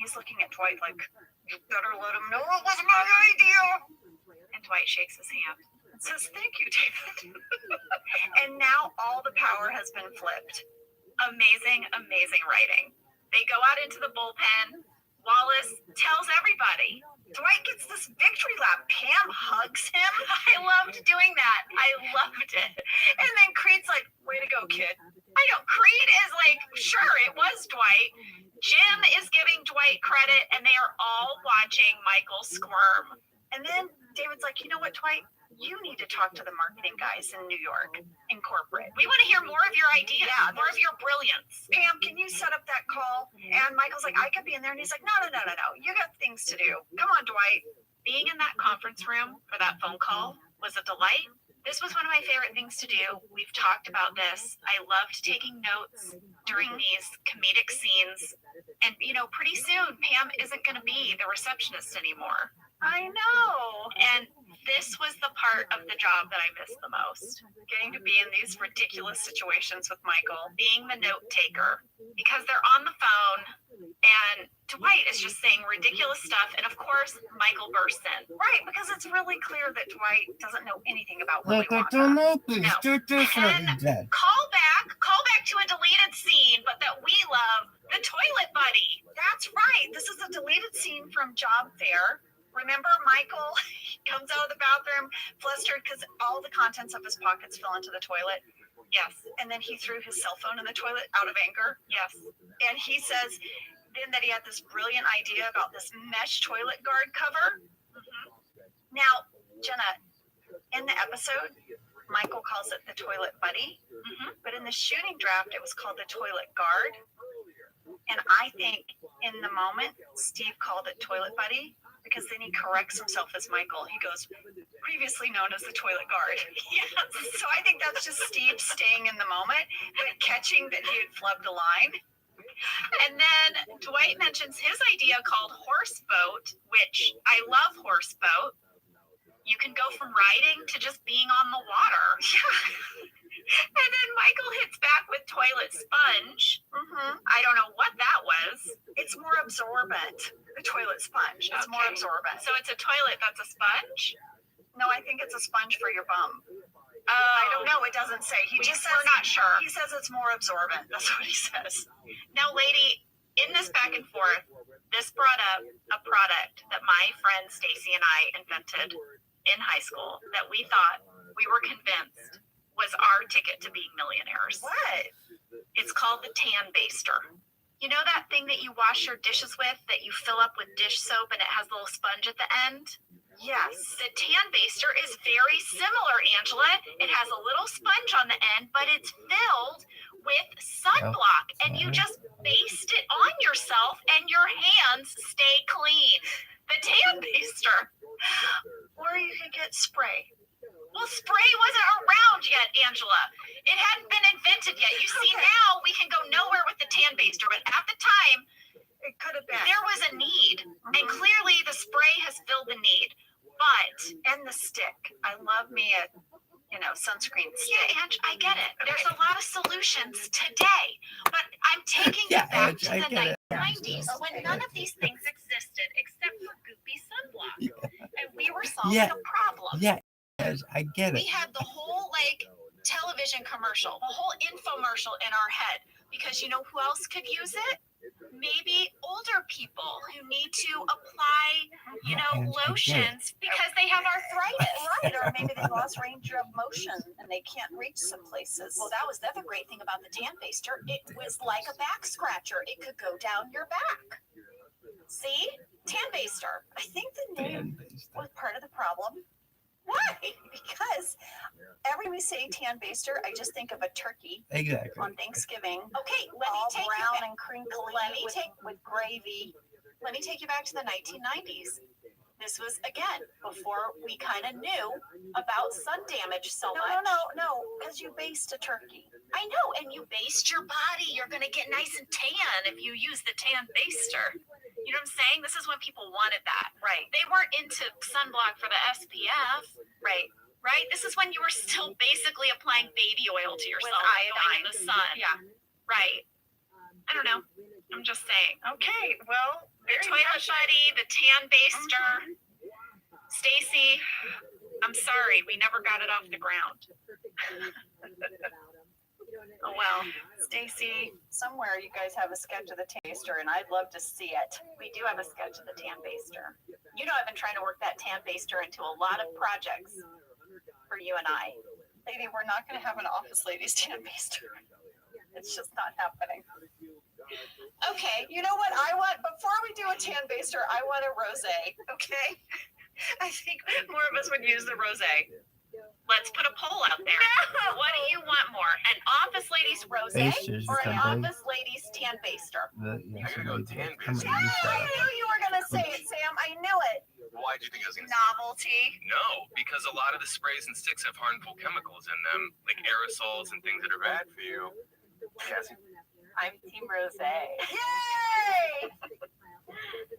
He's looking at Dwight like, you better let him know it was my idea. And Dwight shakes his hand and says, thank you, David. And now all the power has been flipped. Amazing, amazing writing. They go out into the bullpen. Wallace tells everybody. Dwight gets this victory lap. Pam hugs him. I loved doing that. I loved it. And then Creed's like, way to go, kid. I know. Creed is like, sure, it was Dwight. Jim is giving Dwight credit, and they are all watching Michael squirm. And then David's like, you know what, Dwight? You need to talk to the marketing guys in New York, in corporate. We want to hear more of your ideas, more of your brilliance. Pam, can you set up that call? And Michael's like, I could be in there. And he's like, no. You got things to do. Come on, Dwight. Being in that conference room for that phone call was a delight. This was one of my favorite things to do. We've talked about this. I loved taking notes during these comedic scenes. And, pretty soon Pam isn't going to be the receptionist anymore. I know. And this was the part of the job that I missed the most. Getting to be in these ridiculous situations with Michael, being the note taker, because they're on the phone and Dwight is just saying ridiculous stuff. And of course, Michael bursts in. Right, because it's really clear that Dwight doesn't know anything about Willy Wonka. No. And call back to a deleted scene, but that we love, the toilet buddy. That's right. This is a deleted scene from Job Fair. Remember, Michael comes out of the bathroom flustered because all the contents of his pockets fell into the toilet. Yes. And then he threw his cell phone in the toilet out of anger. Yes. And he says then that he had this brilliant idea about this mesh toilet guard cover. Mm-hmm. Now, Jenna, in the episode, Michael calls it the toilet buddy. Mm-hmm. But in the shooting draft, it was called the toilet guard. And I think in the moment, Steve called it toilet buddy. Because then he corrects himself as Michael. He goes, previously known as the toilet guard. Yes. So I think that's just Steve staying in the moment, but catching that he had flubbed a line. And then Dwight mentions his idea called horse boat, which I love horse boat. You can go from riding to just being on the water. And then Michael hits back with toilet sponge. Mm-hmm. I don't know what that was. It's more absorbent. The toilet sponge. It's more absorbent. So it's a toilet that's a sponge? No, I think it's a sponge for your bum. I don't know. It doesn't say. He just says, we're not sure. He says it's more absorbent. That's what he says. Now, lady, in this back and forth, this brought up a product that my friend Stacy and I invented in high school that we thought, we were convinced was our ticket to being millionaires. What? It's called the tan baster. You know that thing that you wash your dishes with that you fill up with dish soap and it has a little sponge at the end? Yes. The tan baster is very similar, Angela. It has a little sponge on the end, but it's filled with sunblock. And you just baste it on yourself and your hands stay clean. The tan baster. Or you could get spray. Well, spray wasn't around yet, Angela. It hadn't been invented yet. You see, now we can go nowhere with the tan baster, but at the time, it could have been. There was a need, and clearly the spray has filled the need. But, and the stick. I love me a, sunscreen stick. Yeah, Ange, I get it. There's a lot of solutions today, but I'm taking it back to the 1990s when none of these things existed except for goopy sunblock. Yeah. And we were solving a problem. Yeah. I get it. We had the whole television commercial, the whole infomercial in our head because you know who else could use it? Maybe older people who need to apply, lotions because they have arthritis. Right, or maybe they lost range of motion and they can't reach some places. Well, that was the other great thing about the tan baster. It was like a back scratcher. It could go down your back. See? Tan baster. I think the name was part of the problem. Why? Because every time we say tan baster, I just think of a turkey. Exactly. On Thanksgiving. Okay, let me take brown and crinkly. With gravy. Let me take you back to the 1990s. This was, again, before we kind of knew about sun damage so much. No, because you baste a turkey. I know, and you baste your body. You're going to get nice and tan if you use the tan baster. You know what I'm saying? This is when people wanted that. Right. They weren't into sunblock for the SPF. Right. This is when you were still basically applying baby oil to yourself in the sun. Yeah. Right. I don't know. I'm just saying. Okay, well, the toilet buddy, the tan baster. Stacy, I'm sorry, we never got it off the ground. Oh well, Stacy, somewhere you guys have a sketch of the tan baster, and I'd love to see it. We do have a sketch of the tan baster. I've been trying to work that tan baster into a lot of projects for you and I. Lady, we're not going to have an office ladies tan baster. It's just not happening. Okay, you know what I want? Before we do a tan baster, I want a rosé, okay? I think more of us would use the rosé. Let's put a poll out there. No. What do you want more? An office ladies rosé or an office ladies tan baster? I'm gonna go tan baster. I knew you were going to say it, Sam. I knew it. Why do you think I was going to Novelty. No, because a lot of the sprays and sticks have harmful chemicals in them, like aerosols and things that are bad for you. Cassie? I'm Team Rose. Yay!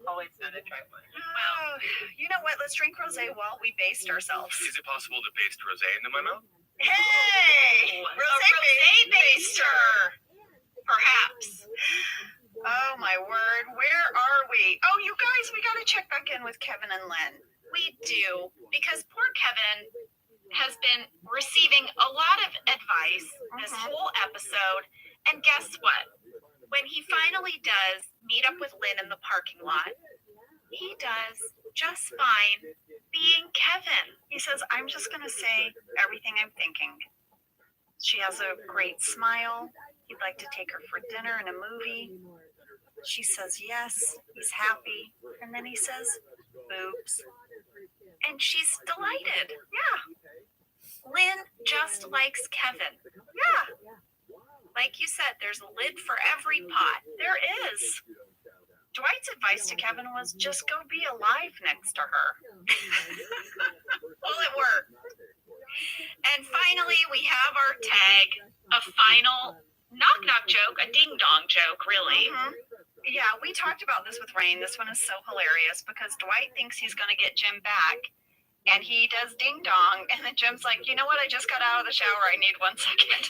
Always done a try one. Oh, you know what? Let's drink rosé while we baste ourselves. Is it possible to baste rosé into my mouth? Hey! A rosé baster. Perhaps. Oh my word, where are we? Oh, you guys, we got to check back in with Kevin and Lynn. We do, because poor Kevin has been receiving a lot of advice this whole episode. And guess what? When he finally does meet up with Lynn in the parking lot, he does just fine being Kevin. He says, I'm just going to say everything I'm thinking. She has a great smile. He'd like to take her for dinner and a movie. She says yes. He's happy. And then he says, boobs. And she's delighted. Yeah. Lynn just likes Kevin. Yeah. Like you said, there's a lid for every pot. There is. Dwight's advice to Kevin was just go be alive next to her. Well, it worked. And finally, we have our tag, a final knock-knock joke, a ding-dong joke, really. Yeah, we talked about this with Rain. This one is so hilarious because Dwight thinks he's going to get Jim back. And he does ding dong, and then Jim's like, you know what? I just got out of the shower. I need 1 second.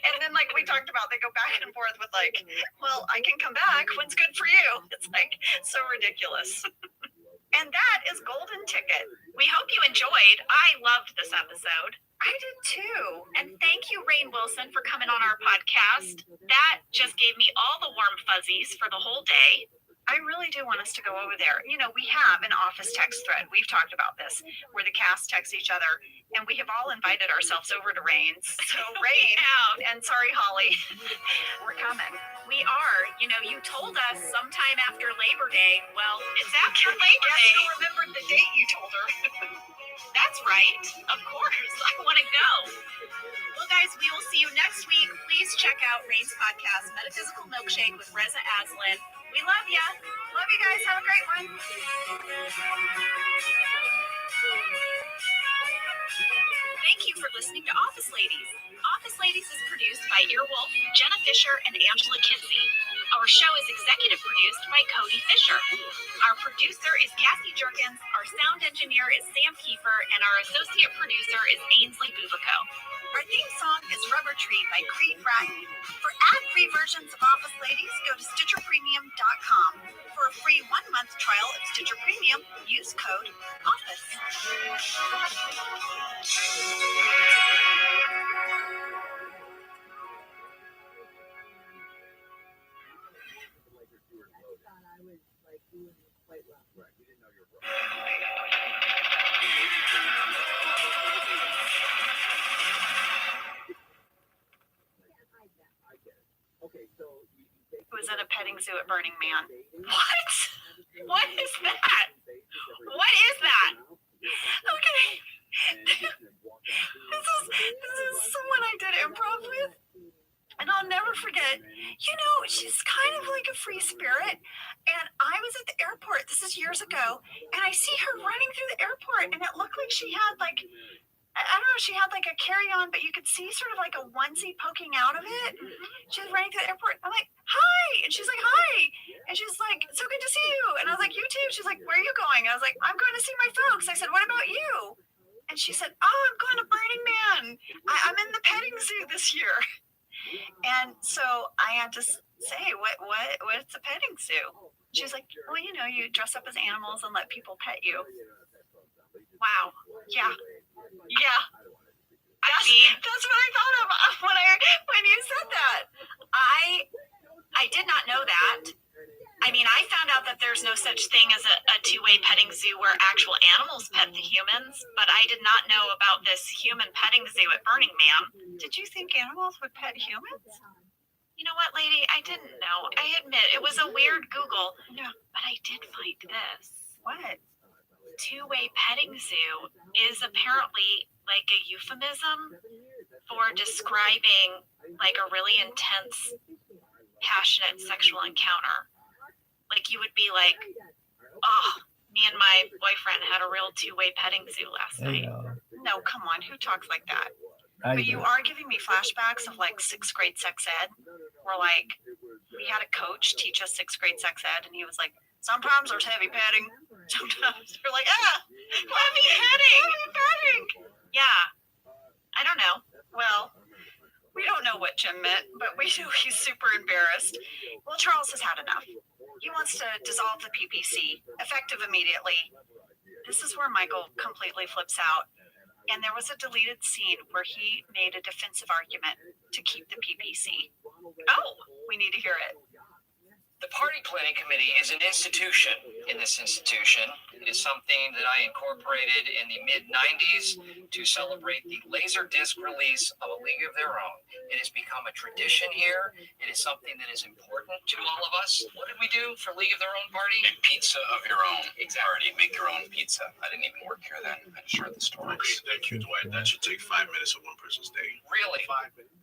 And then, like we talked about, they go back and forth with like, well, I can come back. When's good for you? It's like so ridiculous. And that is Golden Ticket. We hope you enjoyed. I loved this episode. I did too. And thank you, Rain Wilson, for coming on our podcast. That just gave me all the warm fuzzies for the whole day. I really do want us to go over there. You know, we have an office text thread. We've talked about this, where the cast texts each other, and we have all invited ourselves over to Rain's. So Rain, and sorry, Holly, we're coming. We are. You know, you told us sometime after Labor Day. Well, it's after Labor Day. You remembered the date you told her. That's right. Of course. I want to go. Well, guys, we will see you next week. Please check out Rain's podcast, Metaphysical Milkshake with Reza Aslan. We love ya. Love you guys. Have a great one. Thank you for listening to Office Ladies. Office Ladies is produced by Earwolf, Jenna Fisher, and Angela Kinsey. Our show is executive produced by Cody Fisher. Our producer is Cassie Jerkins, our sound engineer is Sam Kiefer, and our associate producer is Ainsley Bubico. Our theme song is Rubber Tree by Creed Bratton. For ad-free versions of Office Ladies, go to StitcherPremium.com. For a free 1-month trial of Stitcher Premium, use code OFFICE. It was at a petting zoo at Burning Man. What? What is that? What is that? Okay. This is someone I did improv with. And I'll never forget, you know, she's kind of like a free spirit. And I was at the airport, this is years ago, and I see her running through the airport, and it looked like she had like, I don't know, she had like a carry-on, but you could see sort of like a onesie poking out of it. She was running through the airport. I'm like, hi. And she's like, hi. And she's like, so good to see you. And I was like, you too. She's like, where are you going? I was like, I'm going to see my folks. I said, what about you? And she said, oh, I'm going to Burning Man. I'm in the petting zoo this year. And so I had to say, what's a petting zoo? She's like, well, you know, you dress up as animals and let people pet you. Wow. Yeah. Yeah. That's what I thought of when you said that. I did not know that. I mean, I found out that there's no such thing as a two-way petting zoo where actual animals pet the humans, but I did not know about this human petting zoo at Burning Man. Did you think animals would pet humans? You know what, lady? I didn't know. I admit, it was a weird Google. Yeah. But I did find this. What? Two-way petting zoo is apparently like a euphemism for describing like a really intense, passionate sexual encounter. Like you would be like, oh, me and my boyfriend had a real two-way petting zoo last night. No, come on. Who talks like that? But you are giving me flashbacks of like 6th grade sex ed, where like we had a coach teach us 6th grade sex ed, and he was like, sometimes there's heavy petting, sometimes they're like, heavy petting. Yeah, I don't know. Well, we don't know what Jim meant, but we know he's super embarrassed. Well, Charles has had enough. He wants to dissolve the PPC, effective immediately. This is where Michael completely flips out. And there was a deleted scene where he made a defensive argument to keep the PPC. Oh, we need to hear it. The party planning committee is an institution. In this institution, it is something that I incorporated in the mid-90s to celebrate the Laserdisc release of A League of Their Own. It has become a tradition here. It is something that is important to all of us. What did we do for League of Their Own party? Make pizza of your own. Exactly. Make your own pizza. I didn't even work here then. I just heard the story. Okay, thank you, Dwight. That should take 5 minutes of one person's day. Really? 5 minutes.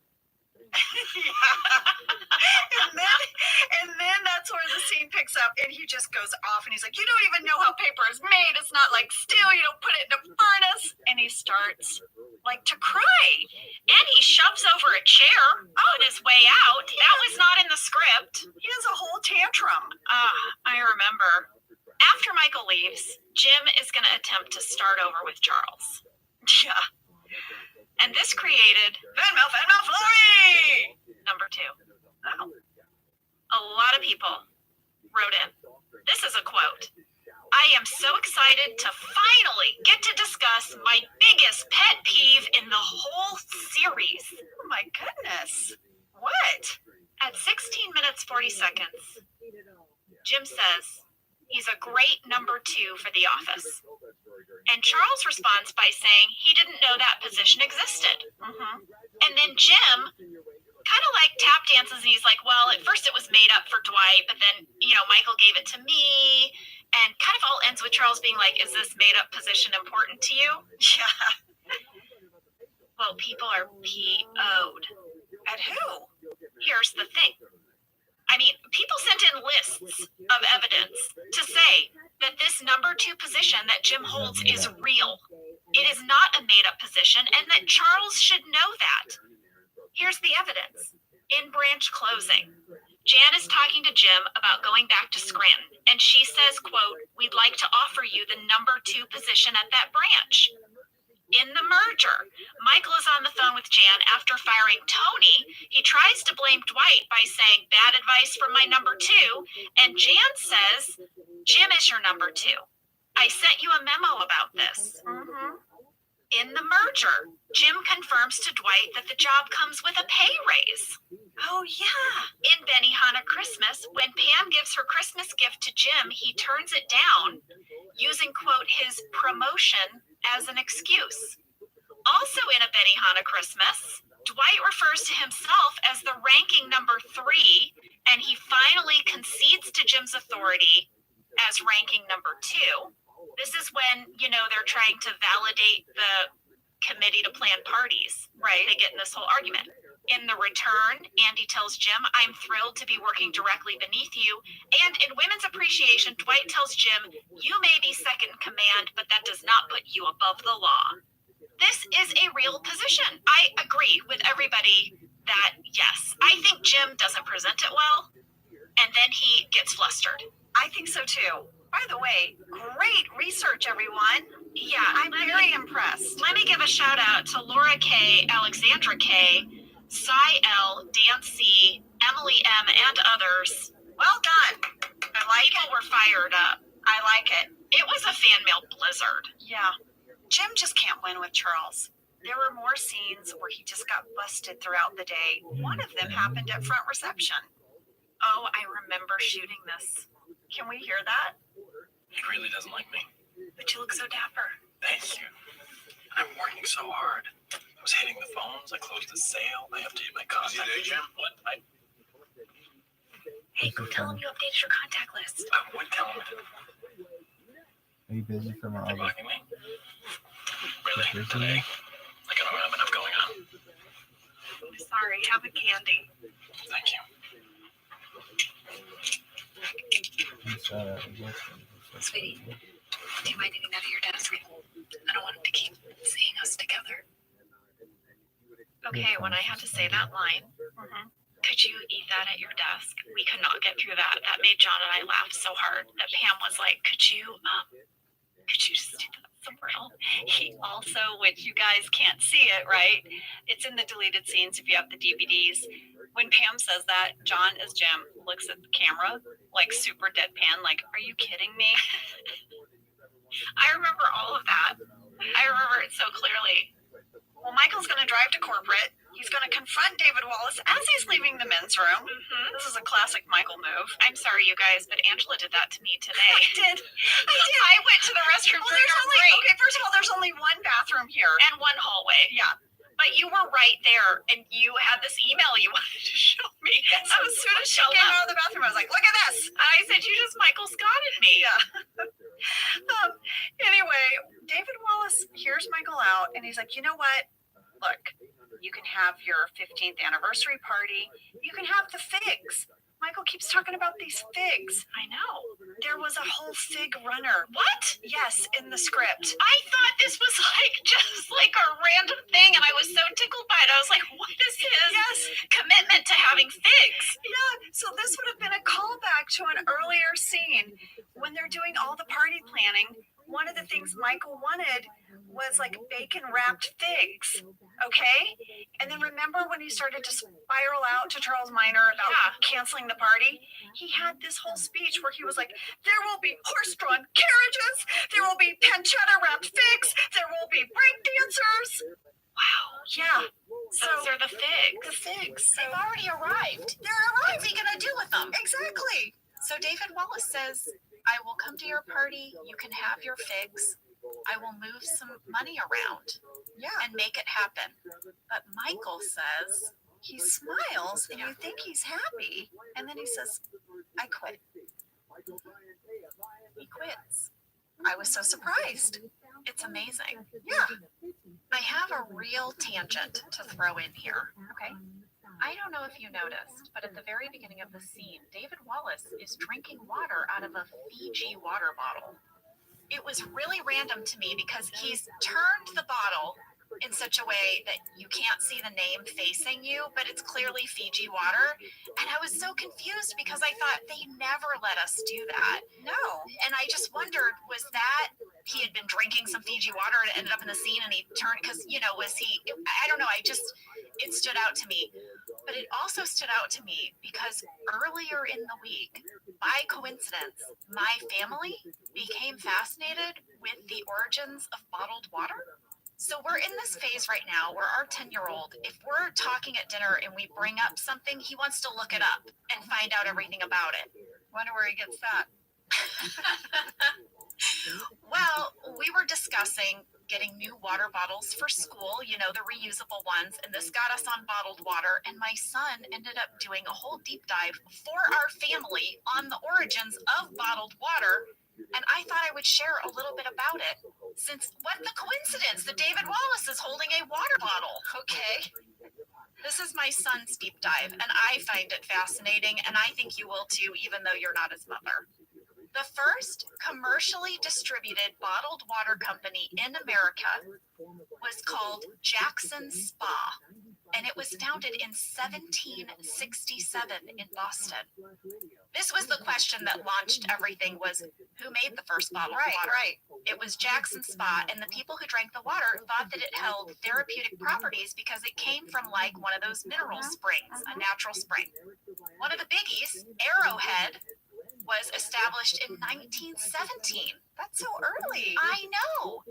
and then that's where the scene picks up, and he just goes off, and he's like, you don't even know how paper is made. It's not like steel. You don't put it in a furnace. And he starts like to cry, and he shoves over a chair on his way out. That was not in the script. He has a whole tantrum. I remember. After Michael leaves, Jim is going to attempt to start over with Charles. Yeah. And this created Venmo Flurry! Number 2. Wow. A lot of people wrote in. This is a quote. I am so excited to finally get to discuss my biggest pet peeve in the whole series. Oh my goodness. What? At 16 minutes 40 seconds, Jim says he's a great number 2 for The Office. And Charles responds by saying he didn't know that position existed. And then Jim kind of like tap dances, and he's like, well, at first it was made up for Dwight, but then, Michael gave it to me. And kind of all ends with Charles being like, is this made up position important to you? Yeah. Well, people are PO'd. At who? Here's the thing. I mean, people sent in lists of evidence to say that this number 2 position that Jim holds is real. It is not a made-up position, and that Charles should know that. Here's the evidence. In branch closing, Jan is talking to Jim about going back to Scranton, and she says, quote, we'd like to offer you the number 2 position at that branch. In the merger, Michael is on the phone with Jan after firing Tony. He tries to blame Dwight by saying bad advice from my number 2, and Jan says, Jim is your number 2. I sent you a memo about this. In the merger, Jim confirms to Dwight that the job comes with a pay raise. Oh, yeah. In Benihana Christmas, when Pam gives her Christmas gift to Jim, he turns it down, using, quote, his promotion as an excuse. Also in A Benihana Christmas, Dwight refers to himself as the ranking number 3, and he finally concedes to Jim's authority as ranking number 2. This is when, they're trying to validate the committee to plan parties, right? They get in this whole argument. In the return, Andy tells Jim, I'm thrilled to be working directly beneath you. And in Women's Appreciation, Dwight tells Jim, you may be second in command, but that does not put you above the law. This is a real position. I agree with everybody that, yes, I think Jim doesn't present it well, and then he gets flustered. I think so too. By the way, great research, everyone. Yeah, I'm very impressed. Let me give a shout out to Laura K, Alexandra K, Cy L, Dan C, Emily M, and others. Well done. I like it. People were fired up. I like it. It was a fan mail blizzard. Yeah. Jim just can't win with Charles. There were more scenes where he just got busted throughout the day. One of them happened at front reception. Oh, I remember shooting this. Can we hear that? He really doesn't like me. But you look so dapper. Thank you. I'm working so hard. I was hitting the phones. I closed the sale. I updated my contact. Jim? What? Hey, go tell him you updated your contact list. I would tell him. Are you busy from all You're the bugging me? Really? Today? Like I don't have enough going on. Sorry, have a candy. Thank you. Sweetie, do you mind getting out of your desk? I don't want him to keep seeing us together. Okay, when I had to say that line, could you eat that at your desk? We could not get through that. That made John and I laugh so hard that Pam was like, could you just do that somewhere else? He also, which you guys can't see it, right? It's in the deleted scenes if you have the DVDs. When Pam says that, John as Jim looks at the camera like super deadpan, like, are you kidding me? I remember all of that. I remember it so clearly. Well, Michael's going to drive to corporate. He's going to confront David Wallace as he's leaving the men's room. This is a classic Michael move. I'm sorry, you guys, but Angela did that to me today. I did. I went to the restroom. Well, okay, first of all, there's only one bathroom here. And one hallway. Yeah. But you were right there, and you had this email you wanted to show me. So as soon as she came out of the bathroom, I was like, look at this. And I said, you just Michael Scotted me. Yeah. Anyway, David Wallace hears Michael out, and he's like, you know what? Look, you can have your 15th anniversary party. You can have the figs. Michael keeps talking about these figs. I know. There was a whole fig runner. What? Yes, in the script. I thought this was just like a random thing, and I was so tickled by it. I was like, what is his commitment to having figs? Yeah, so this would have been a callback to an earlier scene when they're doing all the party planning. One of the things Michael wanted was like bacon wrapped figs. Okay? And then remember when he started to spiral out to Charles Minor about canceling the party? He had this whole speech where he was like, there will be horse-drawn carriages, there will be pancetta wrapped figs, there will be break dancers. Wow. Yeah. So those are the figs. The figs. They've already arrived. They're arrived. What's he gonna do with them? Exactly. So David Wallace says, I will come to your party, you can have your figs. I will move some money around and make it happen. But Michael says, he smiles and you think he's happy. And then he says, I quit. He quits. I was so surprised. It's amazing. Yeah. I have a real tangent to throw in here. Okay. I don't know if you noticed, but at the very beginning of the scene, David Wallace is drinking water out of a Fiji water bottle. It was really random to me because he's turned the bottle in such a way that you can't see the name facing you, but it's clearly Fiji water. And I was so confused because I thought they never let us do that. No. And I just wondered, was that he had been drinking some Fiji water and ended up in the scene and he turned, because, was he, I don't know, it stood out to me. But it also stood out to me because earlier in the week, by coincidence, my family became fascinated with the origins of bottled water. So we're in this phase right now where our 10-year-old, if we're talking at dinner and we bring up something, he wants to look it up and find out everything about it. Wonder where he gets that. Well, we were discussing getting new water bottles for school, the reusable ones, and this got us on bottled water, and my son ended up doing a whole deep dive for our family on the origins of bottled water, and I thought I would share a little bit about it, since what the coincidence that David Wallace is holding a water bottle, okay? This is my son's deep dive, and I find it fascinating, and I think you will too, even though you're not his mother. The first commercially distributed bottled water company in America was called Jackson Spa, and it was founded in 1767 in Boston. This was the question that launched everything, was who made the first bottled water? Right. It was Jackson Spa, and the people who drank the water thought that it held therapeutic properties because it came from like one of those mineral springs, a natural spring. One of the biggies, Arrowhead, was established in 1917. That's so early. I know.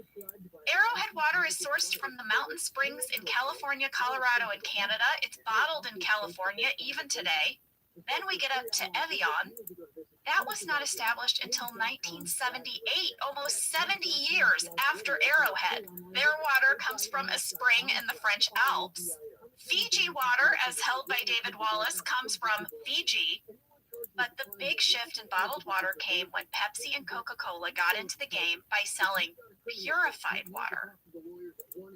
Arrowhead water is sourced from the mountain springs in California, Colorado, and Canada. It's bottled in California even today. Then we get up to Evian. That was not established until 1978, almost 70 years after Arrowhead. Their water comes from a spring in the French Alps. Fiji water, as held by David Wallace, comes from Fiji. But the big shift in bottled water came when Pepsi and Coca-Cola got into the game by selling purified water.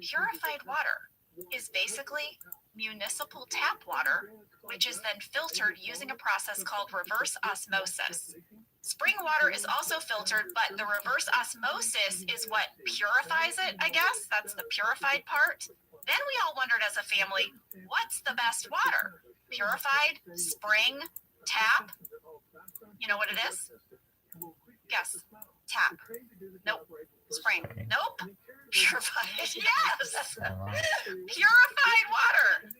Purified water is basically municipal tap water, which is then filtered using a process called reverse osmosis. Spring water is also filtered, but the reverse osmosis is what purifies it, I guess. That's the purified part. Then we all wondered as a family, what's the best water? Purified, spring, tap? You know what it is? Guess. Tap. Nope. Spring. Nope. Purified. Yes. Purified water.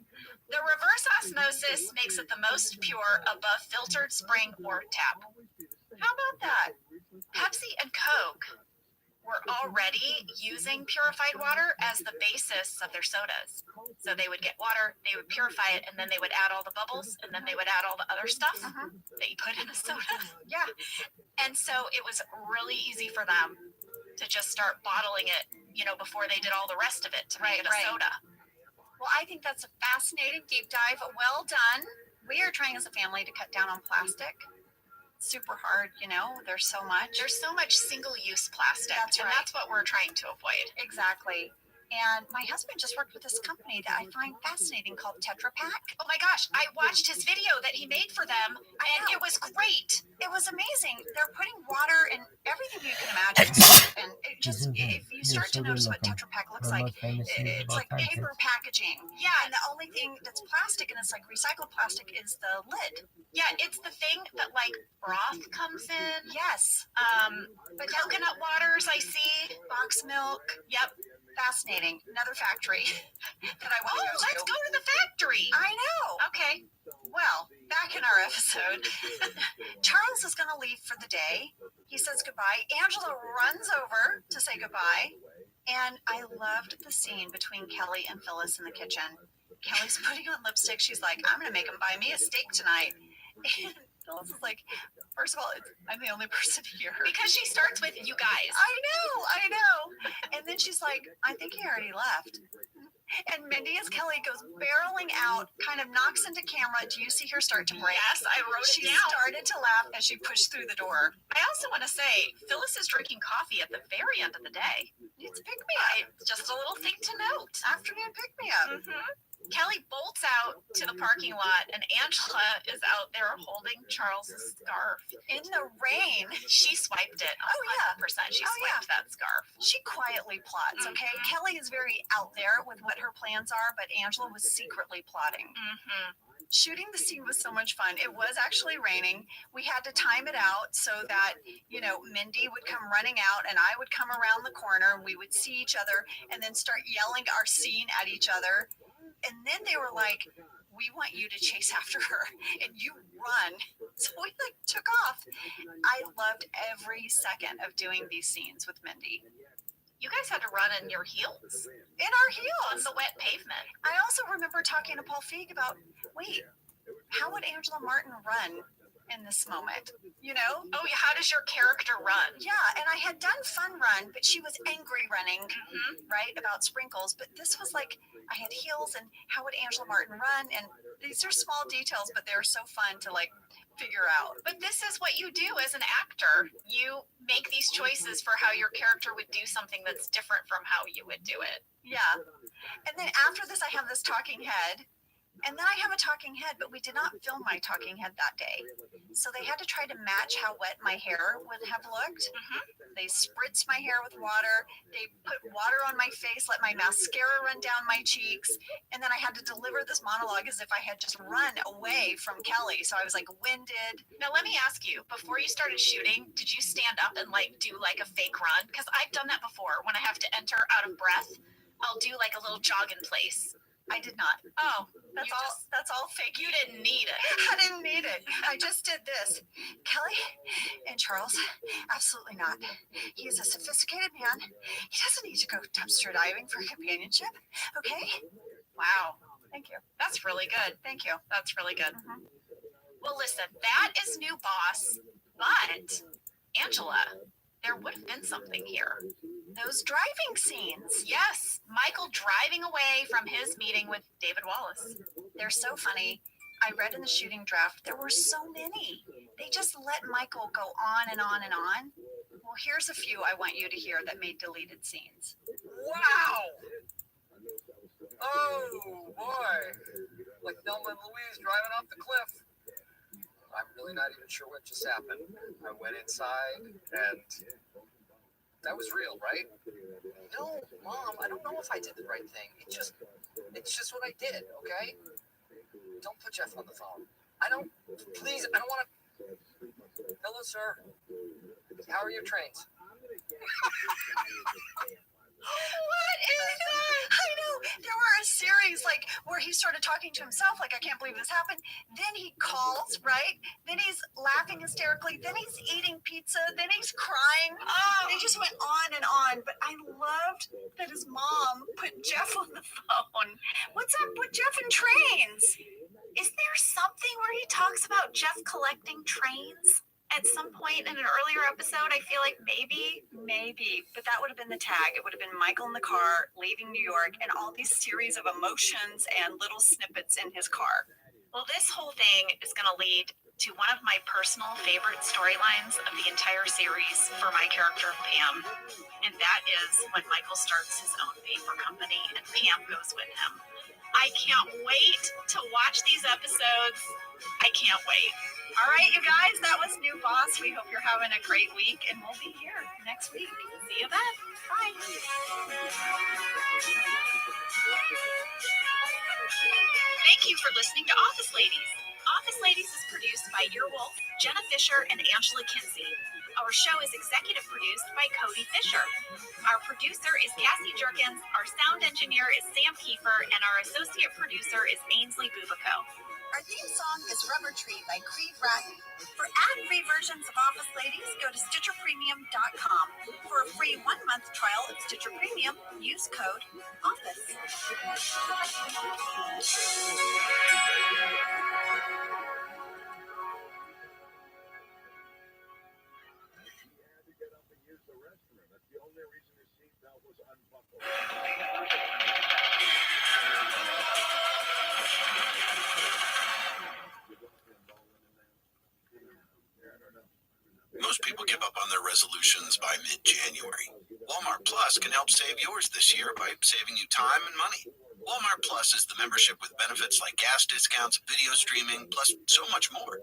The reverse osmosis makes it the most pure above filtered spring or tap. How about that? Pepsi and Coke were already using purified water as the basis of their sodas. So they would get water, they would purify it, and then they would add all the bubbles, and then they would add all the other stuff that you put in a soda. Yeah. And so it was really easy for them to just start bottling it, before they did all the rest of it to make it a soda. Well, I think that's a fascinating deep dive. Well done. We are trying as a family to cut down on plastic. Super hard, there's so much. There's so much single-use plastic, That's right. That's what we're trying to avoid. Exactly. And my husband just worked with this company that I find fascinating called Tetra Pak. Oh my gosh, I watched his video that he made for them, and it was great. It was amazing. They're putting water in everything you can imagine. And it just, if you start to notice what Tetra Pak looks like, it's like paper packaging. Yeah, And the only thing that's plastic, and it's like recycled plastic, is the lid. Yeah, it's the thing that like broth comes in. Yes. But coconut waters, I see. Box milk. Yep. Fascinating. Another factory that I want to go to. Let's go to the factory. I know. Okay. Well, back in our episode, Charles is going to leave for the day. He says goodbye. Angela runs over to say goodbye. And I loved the scene between Kelly and Phyllis in the kitchen. Kelly's putting on lipstick. She's like, I'm going to make him buy me a steak tonight. And Phyllis is like, first of all, I'm the only person here. Because she starts with you guys. I know. And then she's like, I think he already left. And Mindy, as Kelly goes barreling out, kind of knocks into camera. Do you see her start to break? Yes, I wrote She it down. started to laugh as she pushed through the door. I also want to say, Phyllis is drinking coffee at the very end of the day. It's pick-me-up. Just a little thing to note. Afternoon pick-me-up. Kelly bolts out to the parking lot, and Angela is out there holding Charles's scarf. In the rain. She swiped it. 100%. She swiped that scarf. She quietly plots, okay? Kelly is very out there with what her plans are, but Angela was secretly plotting. Shooting the scene was so much fun. It was actually raining. We had to time it out so that, Mindy would come running out and I would come around the corner and we would see each other and then start yelling our scene at each other. And then they were like, we want you to chase after her and you run. So we took off. I loved every second of doing these scenes with Mindy. You guys had to run in your heels. In our heels. On the wet pavement. I also remember talking to Paul Feig about, wait, how would Angela Martin run in this moment? Oh, how does your character run? Yeah, and I had done Fun Run, but she was angry running, right, about sprinkles. But this was like, I had heels, and how would Angela Martin run? And these are small details, but they're so fun to figure out. But this is what you do as an actor. You make these choices for how your character would do something that's different from how you would do it. Yeah. And then after this, I have this talking head. And then I have a talking head, but we did not film my talking head that day. So they had to try to match how wet my hair would have looked. They spritzed my hair with water. They put water on my face, let my mascara run down my cheeks. And then I had to deliver this monologue as if I had just run away from Kelly. So I was winded. Now, let me ask you, before you started shooting, did you stand up and do a fake run? Because I've done that before. When I have to enter out of breath, I'll do a little jog in place. I did not. Oh, That's all fake. You didn't need it. I didn't need it. I just did this. Kelly and Charles, absolutely not. He is a sophisticated man. He doesn't need to go dumpster diving for companionship. Okay? Wow. Thank you. That's really good. Thank you. That's really good. Well, listen, that is new boss, but Angela, there would have been something here. Those driving scenes. Yes, Michael driving away from his meeting with David Wallace. They're so funny. I read in the shooting draft, there were so many. They just let Michael go on and on and on. Well, here's a few I want you to hear that made deleted scenes. Wow! Oh, boy. Like Thelma and Louise driving off the cliff. I'm really not even sure what just happened. I went inside and That was real, right? No, Mom, I don't know if I did the right thing. It's just what I did, okay? Don't put Jeff on the phone. Please, I don't want to. Hello, sir. How are your trains? What is that? I know. There were a series like where he started talking to himself, like, I can't believe this happened. Then he calls, right? Then he's laughing hysterically. Then he's eating pizza. Then he's crying. Oh, they just went on and on. But I loved that his mom put Jeff on the phone. What's up with Jeff and trains? Is there something where he talks about Jeff collecting trains? At some point in an earlier episode, I feel like maybe, but that would have been the tag. It would have been Michael in the car leaving New York and all these series of emotions and little snippets in his car. Well, this whole thing is going to lead to one of my personal favorite storylines of the entire series for my character, Pam. And that is when Michael starts his own paper company and Pam goes with him. I can't wait to watch these episodes. I can't wait. All right, you guys, that was New Boss. We hope you're having a great week, and we'll be here next week. See you then. Bye. Thank you for listening to Office Ladies. Office Ladies is produced by Earwolf, Jenna Fisher, and Angela Kinsey. Our show is executive produced by Cody Fisher. Our producer is Cassie Jerkins, our sound engineer is Sam Kiefer, and our associate producer is Ainsley Bubico. Our theme song is Rubber Tree by ROTHSCHILD. For ad-free versions of Office Ladies, go to StitcherPremium.com. For a free 1-month trial of Stitcher Premium, use code OFFICE. Most people give up on their resolutions by mid-January. Walmart Plus can help save yours this year by saving you time and money. Walmart Plus is the membership with benefits like gas discounts, video streaming, plus so much more.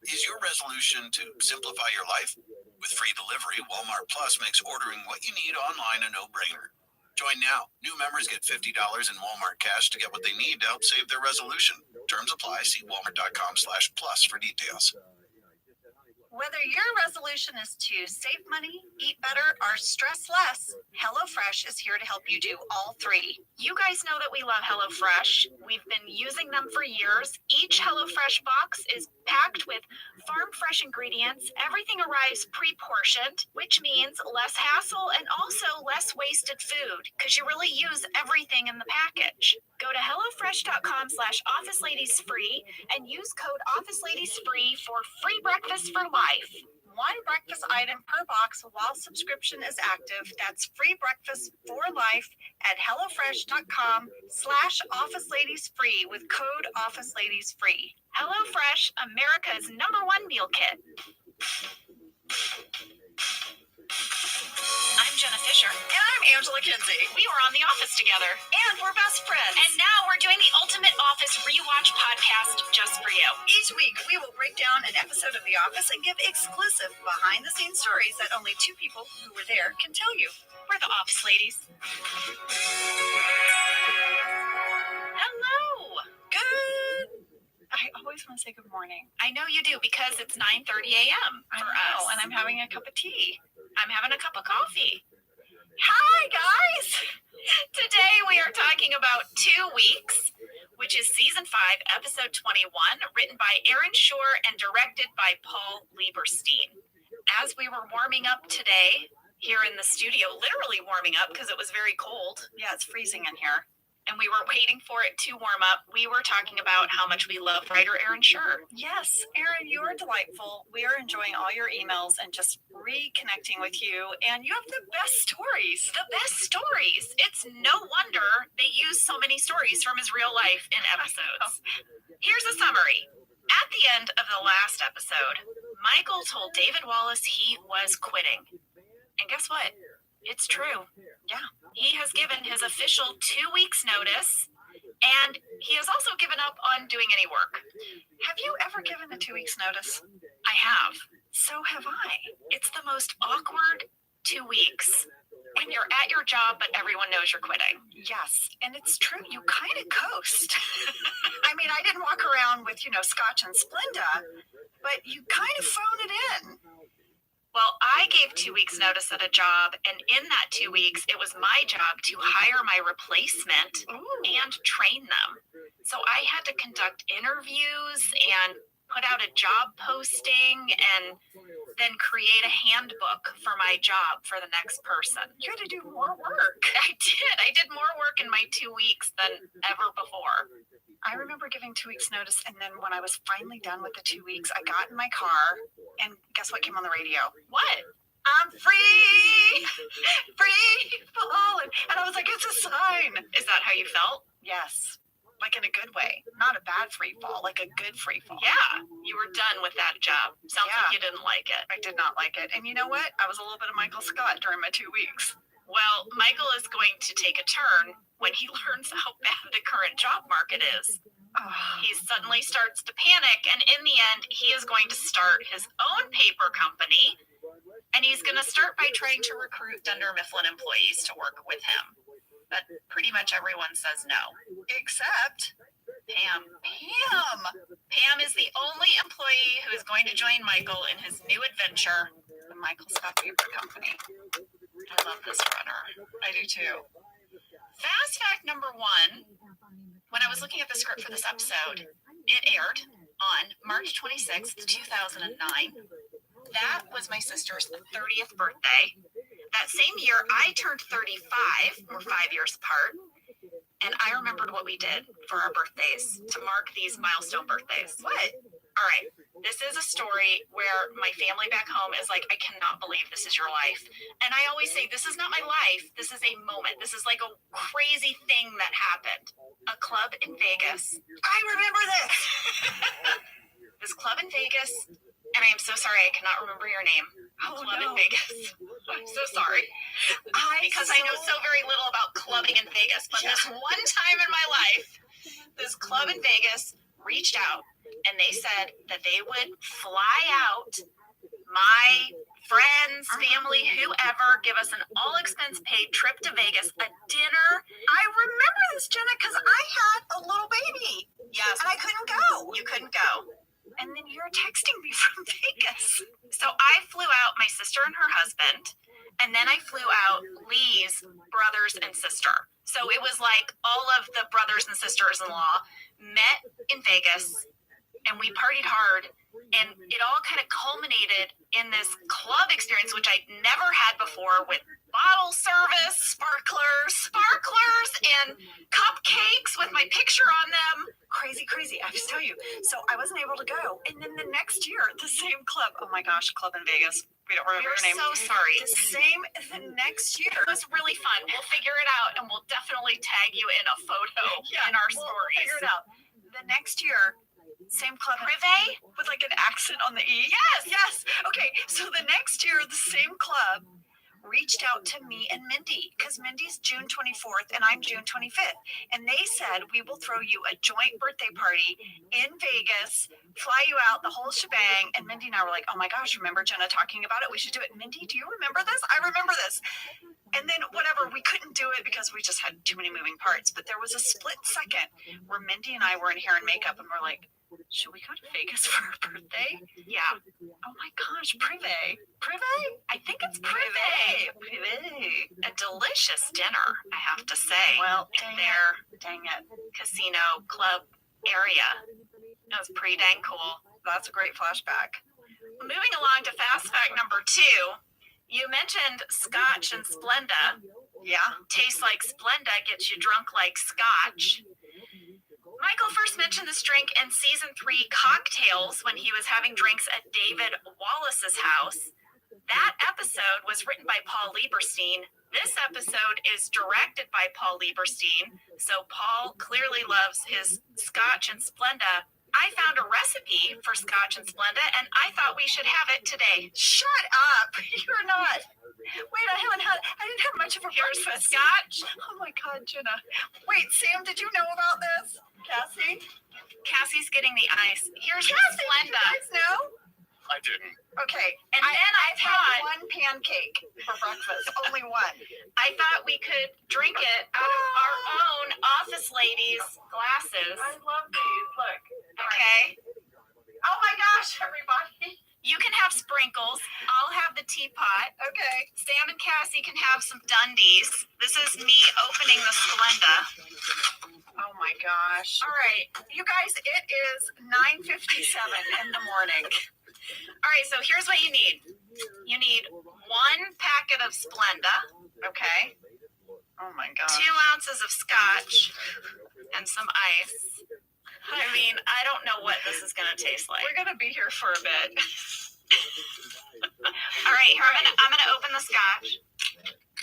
Is your resolution to simplify your life? With free delivery, Walmart Plus makes ordering what you need online a no-brainer. Join now. New members get $50 in Walmart cash to get what they need to help save their resolution. Terms apply. See walmart.com/plus for details. Whether your resolution is to save money, eat better, or stress less, HelloFresh is here to help you do all three. You guys know that we love HelloFresh. We've been using them for years. Each HelloFresh box is packed with farm fresh ingredients. Everything arrives pre-portioned, which means less hassle and also less wasted food because you really use everything in the package. Go to HelloFresh.com/OfficeLadiesFree and use code OfficeLadiesFree for free breakfast for life. One breakfast item per box while subscription is active. That's free breakfast for life at HelloFresh.com/OfficeLadiesFree with code OfficeLadiesFree. HelloFresh, America's #1 meal kit. I'm Jenna Fisher. And I'm Angela Kinsey. We were on The Office together. And we're best friends. And now we're doing the Ultimate Office Rewatch podcast just for you. Each week, we will break down an episode of The Office and give exclusive behind-the-scenes stories that only two people who were there can tell you. We're the Office Ladies. Hello. Good. I always want to say good morning. I know you do because it's 9:30 a.m. for us. And I'm having a cup of tea. I'm having a cup of coffee. Hi, guys. Today we are talking about 2 Weeks, which is season 5, episode 21, written by Aaron Shore and directed by Paul Lieberstein. As we were warming up today here in the studio, literally warming up because it was very cold. Yeah, it's freezing in here. And we were waiting for it to warm up. We were talking about how much we love writer Aaron Shore. Yes, Aaron, you are delightful. We are enjoying all your emails and just reconnecting with you. And you have the best stories. The best stories. It's no wonder they use so many stories from his real life in episodes. Here's a summary. At the end of the last episode, Michael told David Wallace he was quitting. And guess what? It's true. Yeah. He has given his official 2 weeks notice, and he has also given up on doing any work. Have you ever given a 2 weeks notice? I have. So have I. It's the most awkward 2 weeks when you're at your job, but everyone knows you're quitting. Yes, and it's true. You kind of coast. I mean, I didn't walk around with, Scotch and Splenda, but you kind of phone it in. Well, I gave 2 weeks notice at a job, and in that 2 weeks, it was my job to hire my replacement and train them. So I had to conduct interviews and put out a job posting and then create a handbook for my job for the next person. You had to do more work. I did. I did more work in my 2 weeks than ever before. I remember giving 2 weeks notice, and then when I was finally done with the 2 weeks, I got in my car, and guess what came on the radio? What? I'm free! Free falling! And I was like, it's a sign! Is that how you felt? Yes. Like in a good way. Not a bad free fall, like a good free fall. Yeah, you were done with that job. Sounds like you didn't like it. I did not like it. And you know what? I was a little bit of Michael Scott during my 2 weeks. Well, Michael is going to take a turn when he learns how bad the current job market is. He suddenly starts to panic, and in the end, he is going to start his own paper company, and he's going to start by trying to recruit Dunder Mifflin employees to work with him. But pretty much everyone says no. Except Pam. Pam is the only employee who is going to join Michael in his new adventure, the Michael Scott Paper Company. I love this runner. I do too. Fast fact number 1, when I was looking at the script for this episode, it aired on March 26th, 2009. That was my sister's 30th birthday. That same year, I turned 35. We're 5 years apart. And I remembered what we did for our birthdays to mark these milestone birthdays. What? All right. This is a story where my family back home is like, I cannot believe this is your life. And I always say, this is not my life. This is a moment. This is like a crazy thing that happened. A club in Vegas. I remember this. This club in Vegas. And I am so sorry, I cannot remember your name. In Vegas. I'm so sorry. Because I know so very little about clubbing in Vegas. But this one time in my life, this club in Vegas reached out and they said that they would fly out my friends, family, whoever, give us an all expense paid trip to Vegas, a dinner. I remember this, Jenna, because I had a little baby. Yes. And I couldn't go. You couldn't go. And then you're texting me from Vegas. So I flew out my sister and her husband, and then I flew out Lee's brothers and sister. So it was like all of the brothers and sisters-in-law met in Vegas, and we partied hard, and it all kind of culminated in this club experience, which I'd never had before, with bottle service, sparklers, and cupcakes with my picture on them. Crazy. I have to tell you. So I wasn't able to go. And then the next year, the same club. Oh my gosh, club in Vegas. We don't remember your name. We're so sorry. The next year. It was really fun. We'll figure it out, and we'll definitely tag you in a photo in our stories. We'll figure it out. The next year, same club. Privé? With like an accent on the E? Yes. Okay, so the next year, the same club reached out to me and Mindy, because Mindy's June 24th and I'm June 25th. And they said, we will throw you a joint birthday party in Vegas, fly you out, the whole shebang. And Mindy and I were like, oh my gosh, remember Jenna talking about it? We should do it. Mindy, do you remember this? I remember this. And then whatever, we couldn't do it because we just had too many moving parts. But there was a split second where Mindy and I were in hair and makeup and we're like, should we go to Vegas for our birthday? Yeah. Oh my gosh, privé. I think it's privé. A delicious dinner, I have to say. Well, dang it. Casino club area. It was pretty dang cool. That's a great flashback. Moving along to fast fact number 2. You mentioned Scotch and Splenda. Yeah. Tastes like Splenda, gets you drunk like Scotch. Michael first mentioned this drink in season 3 Cocktails when he was having drinks at David Wallace's house. That episode was written by Paul Lieberstein. This episode is directed by Paul Lieberstein. So Paul clearly loves his Scotch and Splenda. I found a recipe for Scotch and Splenda, and I thought we should have it today. Shut up! You're not. Wait, I didn't have much of a breakfast. Scotch. Oh my God, Jenna. Wait, Sam, did you know about this? Cassie? Cassie's getting the ice. Here's Cassie, Splenda. did you guys know? I didn't. Okay, And then I've had had one pancake for breakfast, only one. I thought we could drink it out of our own office ladies' glasses. I love these. Look. Okay. Oh my gosh, everybody. You can have sprinkles. I'll have the teapot. Okay. Sam and Cassie can have some Dundies. This is me opening the Splenda. Oh my gosh. All right, you guys, it is 9:57 in the morning. All right, so here's what you need. You need 1 packet of Splenda, Okay. Oh my gosh. 2 ounces of scotch, and some ice. I mean, I don't know what this is going to taste like. We're gonna be here for a bit. All right, here, I'm gonna open the scotch.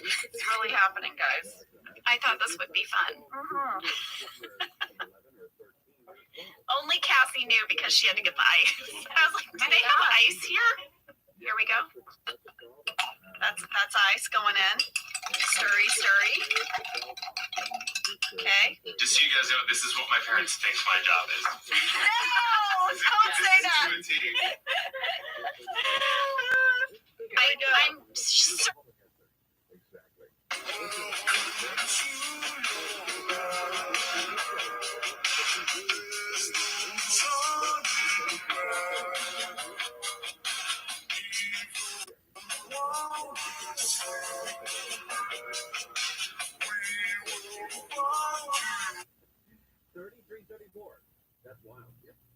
It's really happening, guys. I thought this would be fun. Mm-hmm. Only Cassie knew because she had to get the ice. I was like, do they have ice here? Here we go. That's ice going in. Stirry, stirry. Okay. Just so you guys know, this is what my parents think my job is. No! Don't say that. To a T. I'm so That's wild.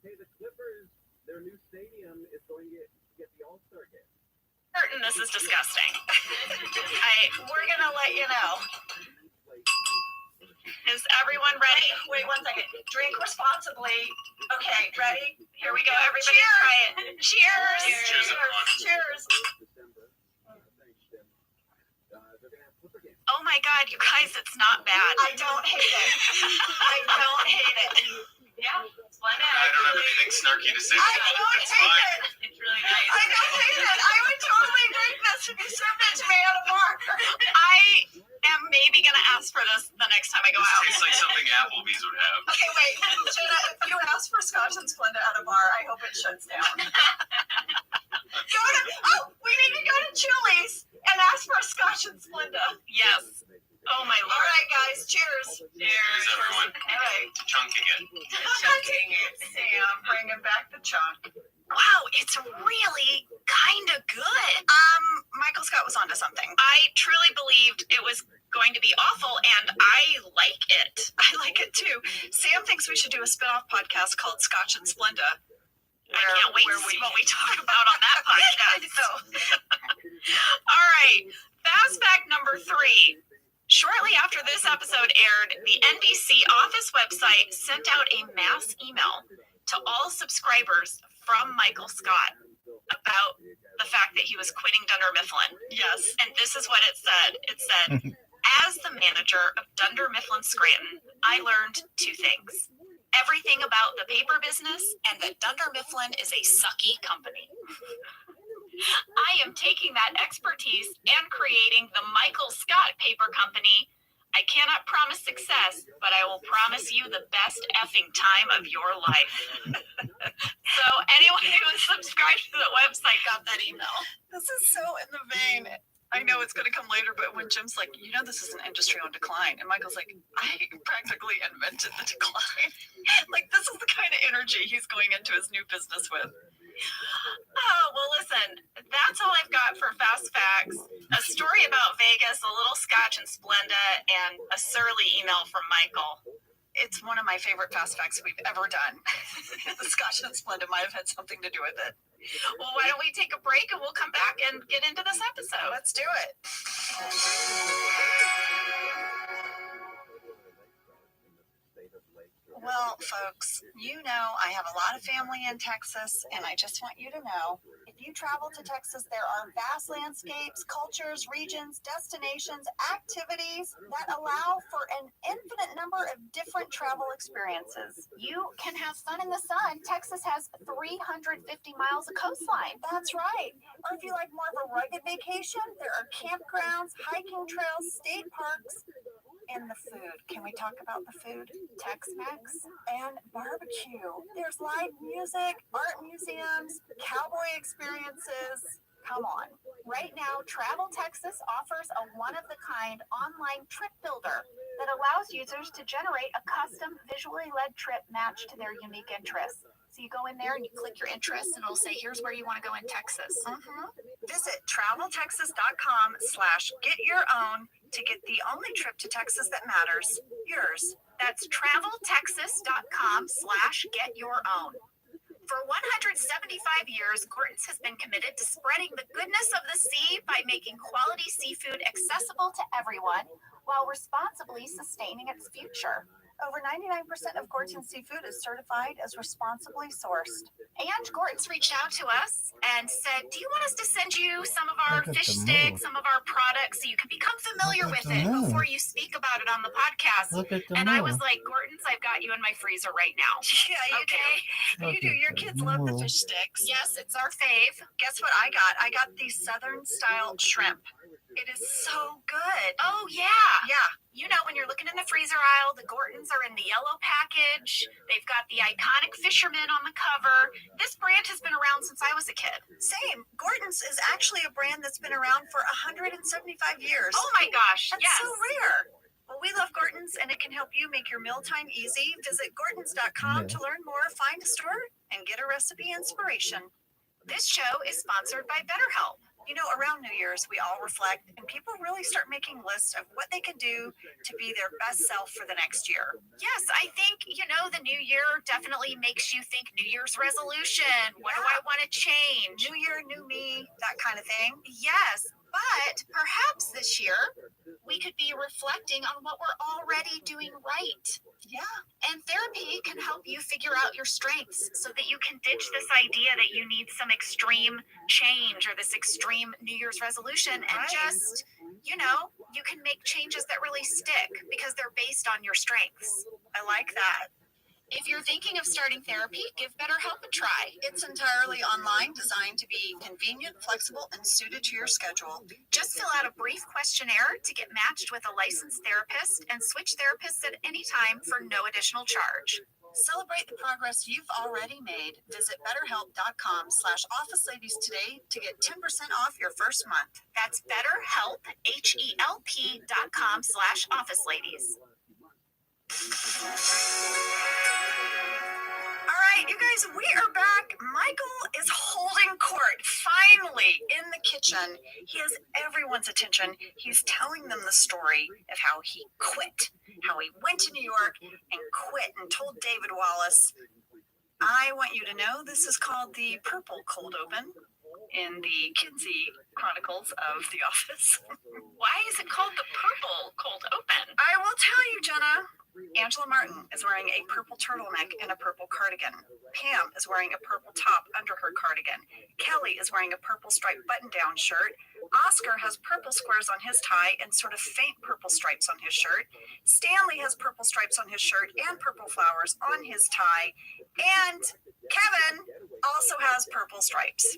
Hey, the Clippers, their new stadium is going to get the All-Star game. certain this is disgusting. We're gonna let you know. Is everyone ready? Wait 1 second. Drink responsibly. Okay, ready? Here we go. Everybody Cheers. try it. Cheers. Cheers, everyone. Cheers. Oh my God, you guys, it's not bad. I don't hate it. I don't hate it. Yeah. Splenda. I don't have anything snarky to say. I about don't it. It's hate fine. it. It's really nice. I don't hate it. I would totally drink this if you served it to me at a bar. I am maybe gonna ask for this the next time I go This out. tastes like something Applebee's would have. Okay, wait. Jenna, if you ask for Scotch and Splenda at a bar, I hope it shuts down. We need to go to Chili's and ask for a Scotch and Splenda. Yes. Oh my All Lord. right, guys. Cheers. Cheers, everyone. All right. Chunking it. Chunking it. Sam, bringing back the chunk. Wow, it's really kind of good. Michael Scott was onto something. I truly believed it was going to be awful, and I like it. I like it too. Sam thinks we should do a spin-off podcast called Scotch and Splenda. I can't wait to see what we talk about on that I podcast. know. All right, fast fact number 3. Shortly after this episode aired, the NBC Office website sent out a mass email to all subscribers from Michael Scott about the fact that he was quitting Dunder Mifflin. Yes. And this is what it said. It said, as the manager of Dunder Mifflin Scranton, I learned 2 things. Everything about the paper business and that Dunder Mifflin is a sucky company. I am taking that expertise and creating the Michael Scott Paper Company. I cannot promise success, but I will promise you the best effing time of your life. So anyone who subscribed to the website got that email. This is so in the vein. I know it's going to come later, but when Jim's like, this is an industry on decline, and Michael's like, I practically invented the decline. Like, this is the kind of energy he's going into his new business with. Oh, well, listen, that's all I've got for Fast Facts. A story about Vegas, a little Scotch and Splenda, and a surly email from Michael. It's one of my favorite fast facts we've ever done. The Scotch and Splenda might have had something to do with it. Well, why don't we take a break and we'll come back and get into this episode? Let's do it. Well, folks, I have a lot of family in Texas, and I just want you to know, if you travel to Texas, there are vast landscapes, cultures, regions, destinations, activities that allow for an infinite number of different travel experiences. You can have fun in the sun. Texas has 350 miles of coastline. That's right. Or if you like more of a rugged vacation, there are campgrounds, hiking trails, state parks, in the food. Can we talk about the food? Tex-Mex and barbecue. There's live music, art museums, cowboy experiences. Come on. Right now, Travel Texas offers a one-of-the-kind online trip builder that allows users to generate a custom visually led trip matched to their unique interests. So you go in there and you click your interests and it'll say, here's where you want to go in Texas. Visit traveltexas.com/get-your-own to get the only trip to Texas that matters, yours. That's traveltexas.com/get-your-own. For 175 years, Gorton's has been committed to spreading the goodness of the sea by making quality seafood accessible to everyone while responsibly sustaining its future. Over 99% of Gorton's seafood is certified as responsibly sourced. And Gorton's reached out to us and said, do you want us to send you some of our fish sticks, some of our products, so you can become familiar with it before you speak about it on the podcast? And I was like, Gorton's, I've got you in my freezer right now. Yeah, you do. You do. Your kids love the fish sticks. Yes, it's our fave. Guess what I got? I got the Southern style shrimp. It is so good. Oh, yeah. Yeah. You know, when you're looking in the freezer aisle, the Gortons are in the yellow package. They've got the iconic fisherman on the cover. This brand has been around since I was a kid. Same. Gorton's is actually a brand that's been around for 175 years. Oh, my gosh. That's so rare. Well, we love Gorton's, and it can help you make your mealtime easy. Visit Gortons.com to learn more, find a store, and get a recipe inspiration. This show is sponsored by BetterHelp. You know, around New Year's, we all reflect, and people really start making lists of what they can do to be their best self for the next year. Yes, I think, you know, the new year definitely makes you think New Year's resolution. What do I want to change? New year, new me, that kind of thing. Yes, but perhaps this year we could be reflecting on what we're already doing right. Yeah. And therapy can help you figure out your strengths so that you can ditch this idea that you need some extreme change or this extreme New Year's resolution and just, you know, you can make changes that really stick because they're based on your strengths. I like that. If you're thinking of starting therapy, give BetterHelp a try. It's entirely online, designed to be convenient, flexible, and suited to your schedule. Just fill out a brief questionnaire to get matched with a licensed therapist and switch therapists at any time for no additional charge. Celebrate the progress you've already made. Visit BetterHelp.com/OfficeLadies today to get 10% off your first month. That's BetterHelp, HELP.com/OfficeLadies. All right, you guys, we are back. Michael is holding court, finally, in the kitchen. He has everyone's attention. He's telling them the story of how he quit, how he went to New York and quit and told David Wallace, I want you to know this is called the Purple Cold Open in the Kinsey Chronicles of The Office. Why is it called the Purple Cold Open? I will tell you, Jenna. Angela Martin is wearing a purple turtleneck and a purple cardigan. Pam is wearing a purple top under her cardigan. Kelly is wearing a purple striped button-down shirt. Oscar has purple squares on his tie and sort of faint purple stripes on his shirt. Stanley has purple stripes on his shirt and purple flowers on his tie. And Kevin also has purple stripes.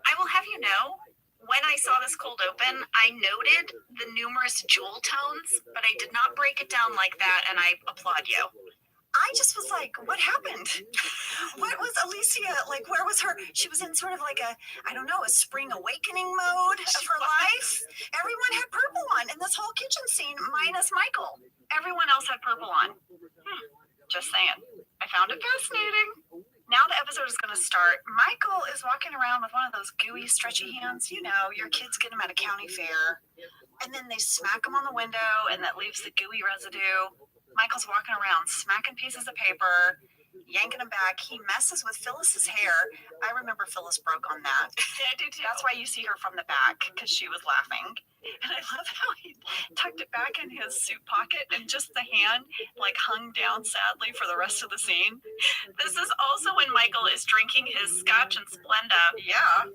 I will have you know, when I saw this cold open, I noted the numerous jewel tones, but I did not break it down like that, and I applaud you. I just was like, what happened? What was Alicia, like, where was her? She was in sort of like a, I don't know, a spring awakening mode of her life. Everyone had purple on in this whole kitchen scene, minus Michael. Everyone else had purple on. Just saying. I found it fascinating. Now the episode is going to start. Michael is walking around with one of those gooey, stretchy hands. You know, your kids get them at a county fair. And then they smack them on the window, and that leaves the gooey residue. Michael's walking around, smacking pieces of paper, yanking them back. He messes with Phyllis's hair. I remember Phyllis broke on that. I do too. That's why you see her from the back, because she was laughing. And I love how he tucked it back in his suit pocket and just the hand like hung down sadly for the rest of the scene. This is also when Michael is drinking his scotch and Splenda. Yeah.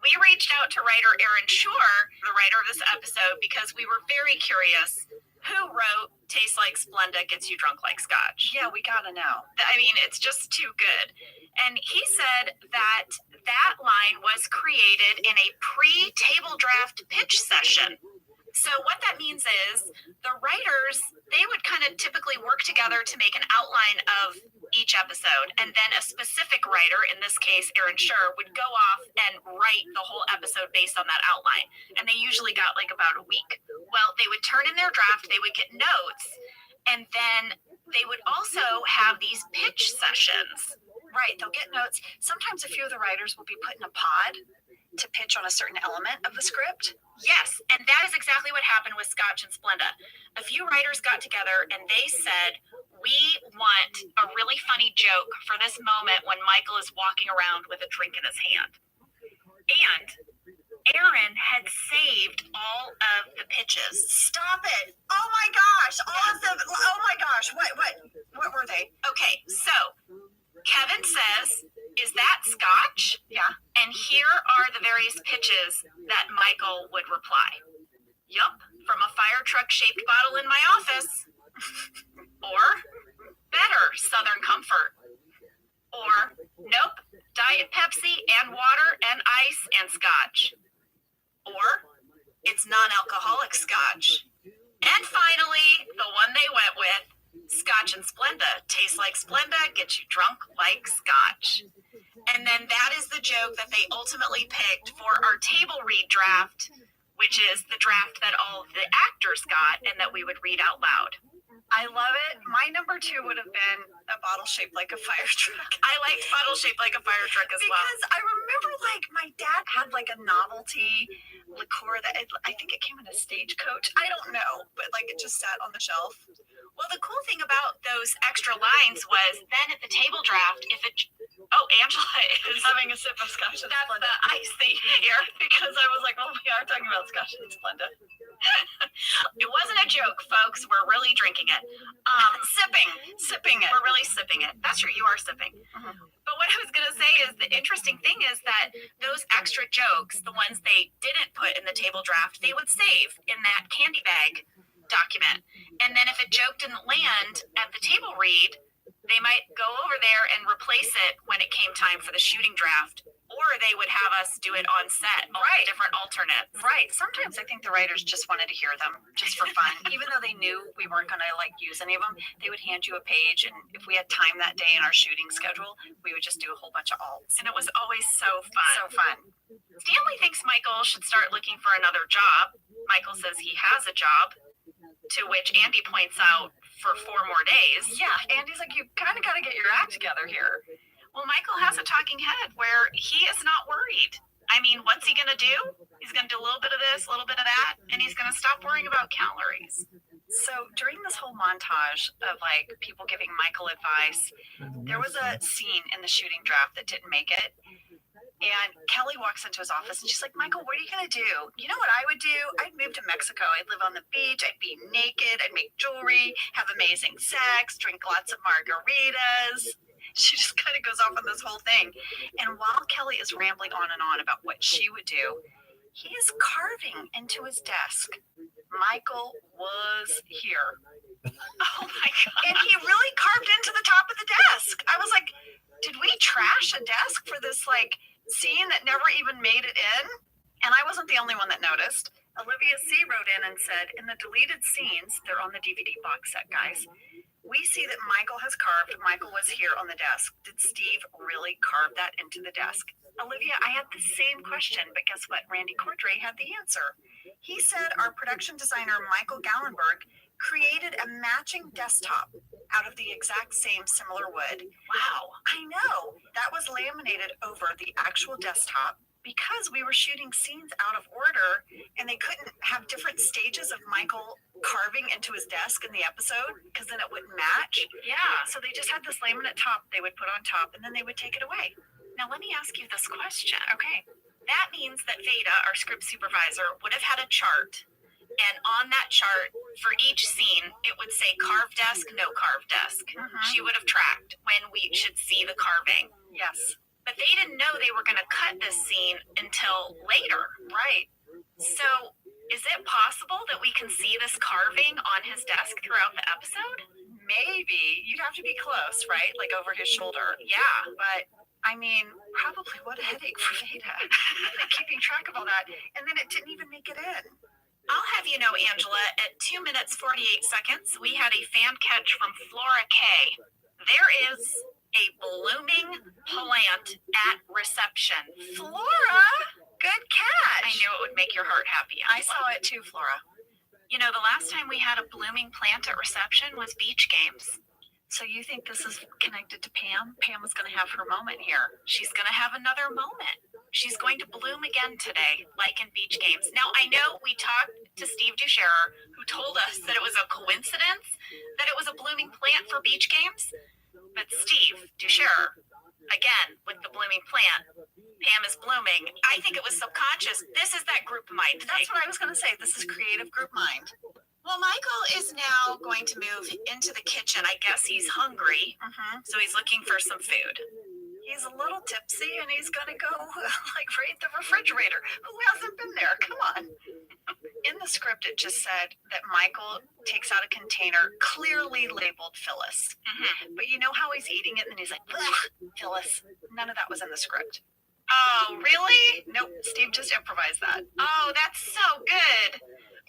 We reached out to writer Erin Shore, the writer of this episode, because we were very curious who wrote Tastes Like Splenda, Gets You Drunk Like Scotch. Yeah, we gotta know. I mean, it's just too good. And he said that that line was created in a pre-table draft pitch session. So what that means is the writers, they would kind of typically work together to make an outline of each episode. And then a specific writer, in this case, Aaron Schur, would go off and write the whole episode based on that outline. And they usually got like about a week. Well, they would turn in their draft, they would get notes, and then they would also have these pitch sessions. Right, they'll get notes. Sometimes a few of the writers will be put in a pod to pitch on a certain element of the script. Yes, and that is exactly what happened with Scotch and Splenda. A few writers got together and they said, we want a really funny joke for this moment when Michael is walking around with a drink in his hand. And Aaron had saved all of the pitches. Stop it! Oh my gosh! All of them! Oh my gosh! What were they? Okay, so Kevin says, is that Scotch? Yeah. And here are the various pitches that Michael would reply. Yup, from a fire truck shaped bottle in my office. Or, better, Southern Comfort. Or, nope, Diet Pepsi and water and ice and Scotch. Or, it's non-alcoholic Scotch. And finally, the one they went with, Scotch and Splenda. Tastes like Splenda, gets you drunk like Scotch. And then that is the joke that they ultimately picked for our table read draft, which is the draft that all of the actors got and that we would read out loud. I love it. My number 2 would have been a bottle shaped like a fire truck. I liked bottle shaped like a fire truck as well. Because I remember, like, my dad had, like, a novelty liqueur that I think it came in a Stagecoach. I don't know, but, like, it just sat on the shelf. Well, the cool thing about those extra lines was then at the table draft, if it... Oh, Angela is having a sip of Scotch and That's Splenda. the ice thing here, because I was like, well, we are talking about Scotch and Splenda. It wasn't a joke, folks. We're really drinking it. Sipping it. We're really sipping it. That's true. You are sipping. Mhm. But what I was going to say is the interesting thing is that those extra jokes, the ones they didn't put in the table draft, they would save in that candy bag document. And then if a joke didn't land at the table read, they might go over there and replace it when it came time for the shooting draft, or they would have us do it on set, all the different alternates. Right. Sometimes I think the writers just wanted to hear them just for fun. Even though they knew we weren't going to, like, use any of them, they would hand you a page, and if we had time that day in our shooting schedule, we would just do a whole bunch of alts. And it was always so fun. So fun. Stanley thinks Michael should start looking for another job. Michael says he has a job, to which Andy points out for 4 more days. Yeah, Andy's like, you kind of got to get your act together here. Well, Michael has a talking head where he is not worried. I mean, what's he going to do? He's going to do a little bit of this, a little bit of that, and he's going to stop worrying about calories. So during this whole montage of, like, people giving Michael advice, there was a scene in the shooting draft that didn't make it. And Kelly walks into his office and she's like, Michael, what are you going to do? You know what I would do? I'd move to Mexico. I'd live on the beach. I'd be naked. I'd make jewelry, have amazing sex, drink lots of margaritas. She just kind of goes off on this whole thing. And while Kelly is rambling on and on about what she would do, he is carving into his desk. Michael was here. Oh my God. And he really carved into the top of the desk. I was like, did we trash a desk for this, like, scene that never even made it in? And I wasn't the only one that noticed. Olivia C. wrote in and said, in the deleted scenes, they're on the DVD box set, guys, we see that Michael has carved, Michael was here on the desk. Did Steve really carve that into the desk? Olivia, I had the same question, but guess what? Randy Cordray had the answer. He said our production designer, Michael Gallenberg, created a matching desktop out of the exact same similar wood. Wow. I know. That was laminated over the actual desktop because we were shooting scenes out of order and they couldn't have different stages of Michael carving into his desk in the episode because then it wouldn't match. Yeah. So they just had this laminate top they would put on top and then they would take it away. Now let me ask you this question. Okay. That means that Veda, our script supervisor, would have had a chart. And on that chart, for each scene, it would say carved desk, no carved desk. Mhm. She would have tracked when we should see the carving. Yes. But they didn't know they were going to cut this scene until later. Right. So is it possible that we can see this carving on his desk throughout the episode? Maybe. You'd have to be close, right? Like over his shoulder. Yeah. But I mean, probably what a headache for Veda. Like keeping track of all that. And then it didn't even make it in. I'll have you know, Angela, at 2 minutes 48 seconds, we had a fan catch from Flora K. There is a blooming plant at reception. Flora, good catch. I knew it would make your heart happy. I saw it too, Flora. You know, the last time we had a blooming plant at reception was beach games. So you think this is connected to Pam? Pam was going to have her moment here. She's going to have another moment. She's going to bloom again today, like in beach games. Now, I know we talked to Steve Ducherer, who told us that it was a coincidence that it was a blooming plant for beach games. But Steve Ducherer, again, with the blooming plant, Pam is blooming. I think it was subconscious. This is that group mind thing. That's what I was going to say. This is creative group mind. Well, Michael is now going to move into the kitchen. I guess he's hungry, so he's looking for some food. He's a little tipsy and he's going to go like raid the refrigerator. Who hasn't been there? Come on. In the script, it just said that Michael takes out a container clearly labeled Phyllis. But you know how he's eating it and then he's like, Phyllis. None of that was in the script. Oh, really? Nope. Steve just improvised that. Oh, that's so good.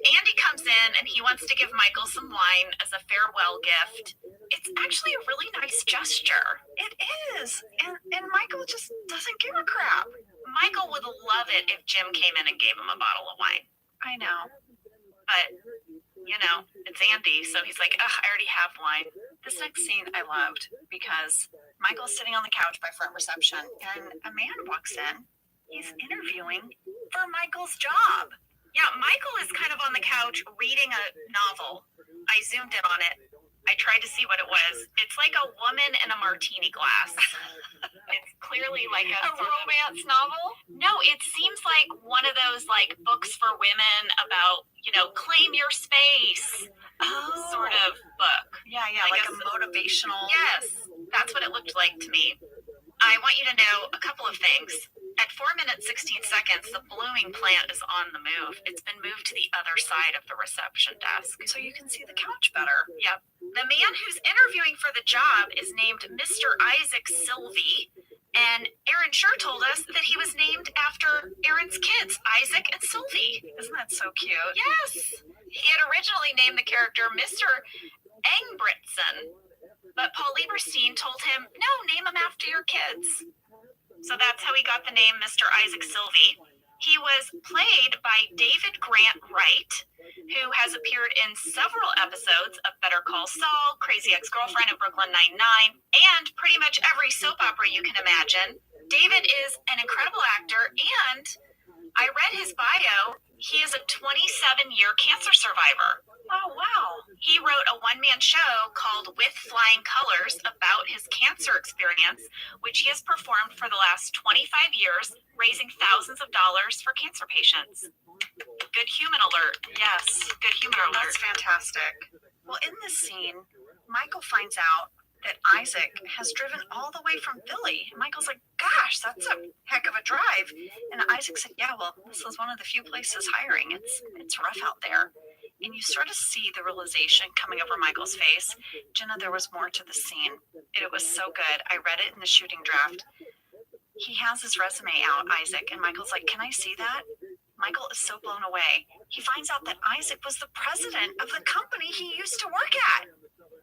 Andy comes in and he wants to give Michael some wine as a farewell gift. It's actually a really nice gesture. It is. And Michael just doesn't give a crap. Michael would love it if Jim came in and gave him a bottle of wine. I know. But, you know, it's Andy, so he's like, ugh, I already have wine. This next scene I loved because Michael's sitting on the couch by front reception and a man walks in. He's interviewing for Michael's job. Yeah, Michael is kind of on the couch reading a novel. I zoomed in on it. I tried to see what it was. It's like a woman in a martini glass. It's clearly like a romance novel? No, it seems like one of those like books for women about, you know, claim your space sort of book. Yeah, like a motivational. Yes, that's what it looked like to me. I want you to know a couple of things. At 4 minutes, 16 seconds, the blooming plant is on the move. It's been moved to the other side of the reception desk. So you can see the couch better. Yep. The man who's interviewing for the job is named Mr. Isaac Sylvie. And Aaron Schur told us that he was named after Aaron's kids, Isaac and Sylvie. Isn't that so cute? Yes. He had originally named the character Mr. Engbritson. But Paul Lieberstein told him, no, name him after your kids. So that's how he got the name Mr. Isaac Sylvie. He was played by David Grant Wright, who has appeared in several episodes of Better Call Saul, Crazy Ex-Girlfriend, and Brooklyn Nine-Nine, and pretty much every soap opera you can imagine. David is an incredible actor, and I read his bio. He is a 27-year cancer survivor. Oh, wow. He wrote a one-man show called With Flying Colors about his cancer experience, which he has performed for the last 25 years, raising thousands of dollars for cancer patients. Good human alert. Yes, good human alert. That's fantastic. Well, in this scene, Michael finds out that Isaac has driven all the way from Philly. Michael's like, gosh, that's a heck of a drive. And Isaac said, yeah, well, this is one of the few places hiring. It's rough out there. And you sort of see the realization coming over Michael's face. Jenna, there was more to the scene. It was so good. I read it in the shooting draft. He has his resume out, Isaac, and Michael's like, can I see that? Michael is so blown away. He finds out that Isaac was the president of the company he used to work at.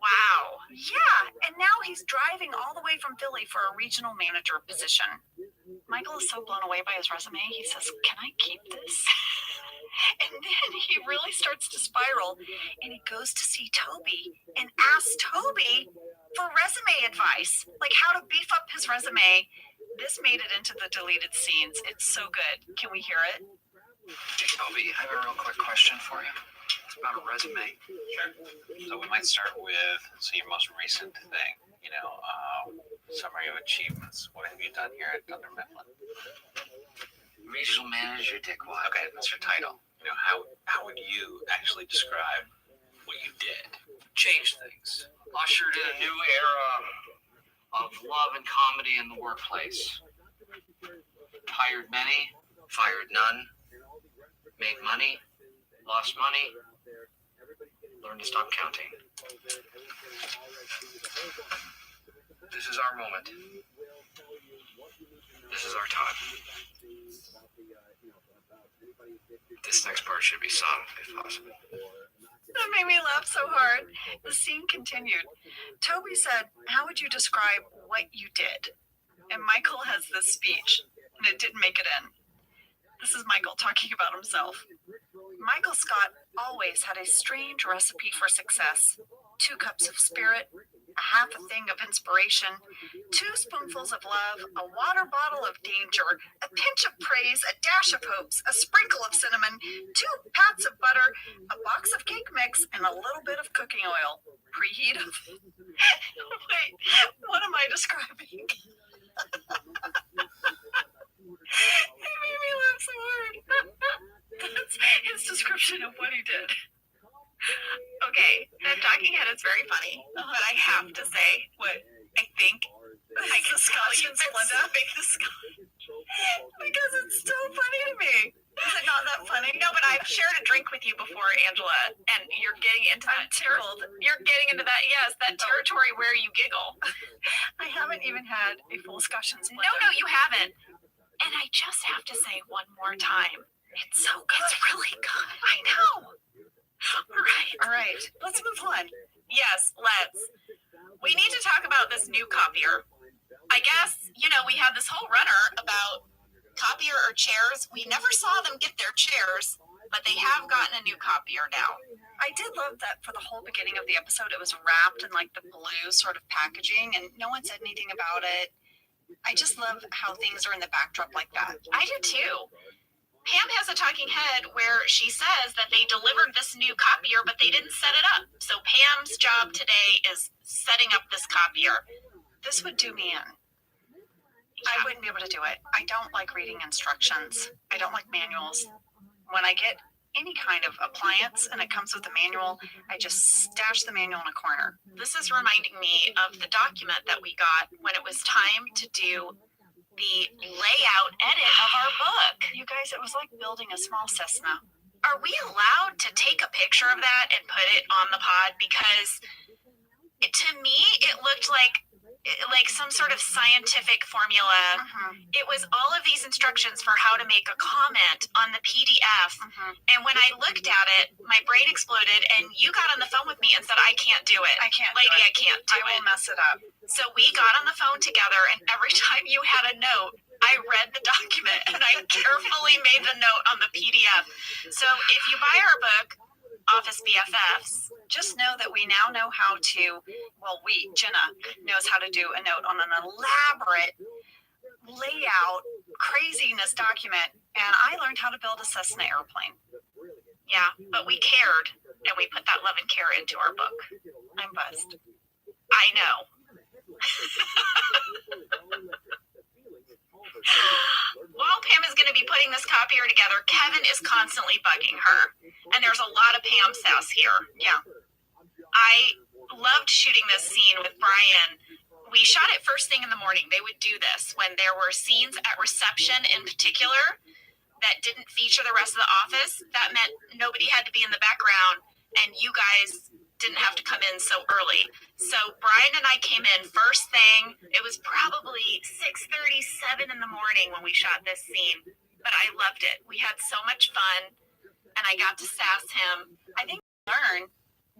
Wow. Yeah, and now he's driving all the way from Philly for a regional manager position. Michael is so blown away by his resume, he says, can I keep this? And then he really starts to spiral, and he goes to see Toby and asks Toby for resume advice, like how to beef up his resume. This made it into the deleted scenes. It's so good. Can we hear it? Hey, Toby, I have a real quick question for you. It's about a resume. Sure. So we might start with your most recent thing. Summary of achievements. What have you done here at Dunder Mifflin? Regional manager, dickwad. Okay, that's your title. How would you actually describe what you did? Change things. Ushered in a new era of love and comedy in the workplace. Hired many, fired none. Made money, lost money. Learned to stop counting. This is our moment. This is our time. This next part should be sung, if possible. That made me laugh so hard. The scene continued. Toby said, "How would you describe what you did?" And Michael has this speech, and it didn't make it in. This is Michael talking about himself. Michael Scott always had a strange recipe for success. 2 cups of spirit, a half a thing of inspiration, 2 spoonfuls of love, a water bottle of danger, a pinch of praise, a dash of hopes, a sprinkle of cinnamon, 2 pats of butter, a box of cake mix, and a little bit of cooking oil. Preheat of... Wait, what am I describing? It made me laugh so hard. That's his description of what he did. Okay, the talking head is very funny, but I have to say what I think I can Scotch and Splenda. Because it's so funny to me. Is it not that funny? No, but I've shared a drink with you before, Angela, and you're getting into that You're getting into that, yes, that territory where you giggle. I haven't even had a full Scotch and Splenda. No, you haven't. And I just have to say one more time, it's so good. It's really good. I know. All right. Let's move on. Yes, let's. We need to talk about this new copier. I guess, we had this whole runner about copier or chairs. We never saw them get their chairs, but they have gotten a new copier now. I did love that for the whole beginning of the episode, it was wrapped in like the blue sort of packaging, and no one said anything about it. I just love how things are in the backdrop like that. I do too. Pam has a talking head where she says that they delivered this new copier, but they didn't set it up. So Pam's job today is setting up this copier. This would do me in. Yeah. I wouldn't be able to do it. I don't like reading instructions. I don't like manuals. When I get any kind of appliance and it comes with a manual, I just stash the manual in a corner. This is reminding me of the document that we got when it was time to do the layout edit of our book. You guys, it was like building a small Cessna. Are we allowed to take a picture of that and put it on the pod? Because to me, it looked like some sort of scientific formula. Mm-hmm. It was all of these instructions for how to make a comment on the PDF. Mm-hmm. And when I looked at it, my brain exploded, and you got on the phone with me and said, "I can't do it. I can't Lady, do it. I can't do I will it." mess it up. So we got on the phone together, and every time you had a note, I read the document, and I carefully made the note on the PDF. So if you buy our book, Office BFFs, just know that we now know how to, Jenna knows how to do a note on an elaborate layout, craziness document, and I learned how to build a Cessna airplane. Yeah, but we cared, and we put that love and care into our book. I'm buzzed. I know. While Pam is going to be putting this copier together, Kevin is constantly bugging her, and there's a lot of Pam sass here. Yeah. I loved shooting this scene with Brian. We shot it first thing in the morning. They would do this when there were scenes at reception in particular that didn't feature the rest of the office. That meant nobody had to be in the background, and you guys didn't have to come in so early. So Brian and I came in first thing. It was probably 6:37 in the morning when we shot this scene, but I loved it. We had so much fun, and I got to sass him. I think we learned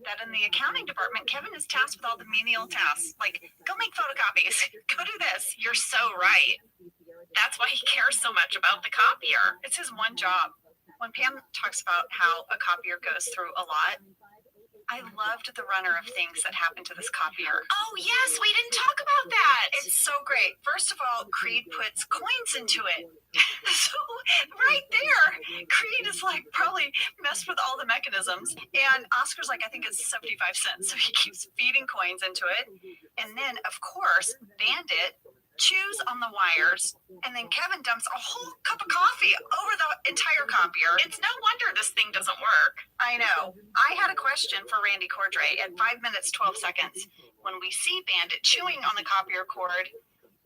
that in the accounting department, Kevin is tasked with all the menial tasks, like go make photocopies, go do this. You're so right. That's why he cares so much about the copier. It's his one job. When Pam talks about how a copier goes through a lot, I loved the runner of things that happened to this copier. Oh, yes, we didn't talk about that. It's so great. First of all, Creed puts coins into it. So right there, Creed is like probably messed with all the mechanisms. And Oscar's like, I think it's 75 cents. So he keeps feeding coins into it. And then, of course, Bandit chews on the wires, and then Kevin dumps a whole cup of coffee over the entire copier. It's no wonder this thing doesn't work. I know. I had a question for Randy Cordray at 5 minutes, 12 seconds. When we see Bandit chewing on the copier cord,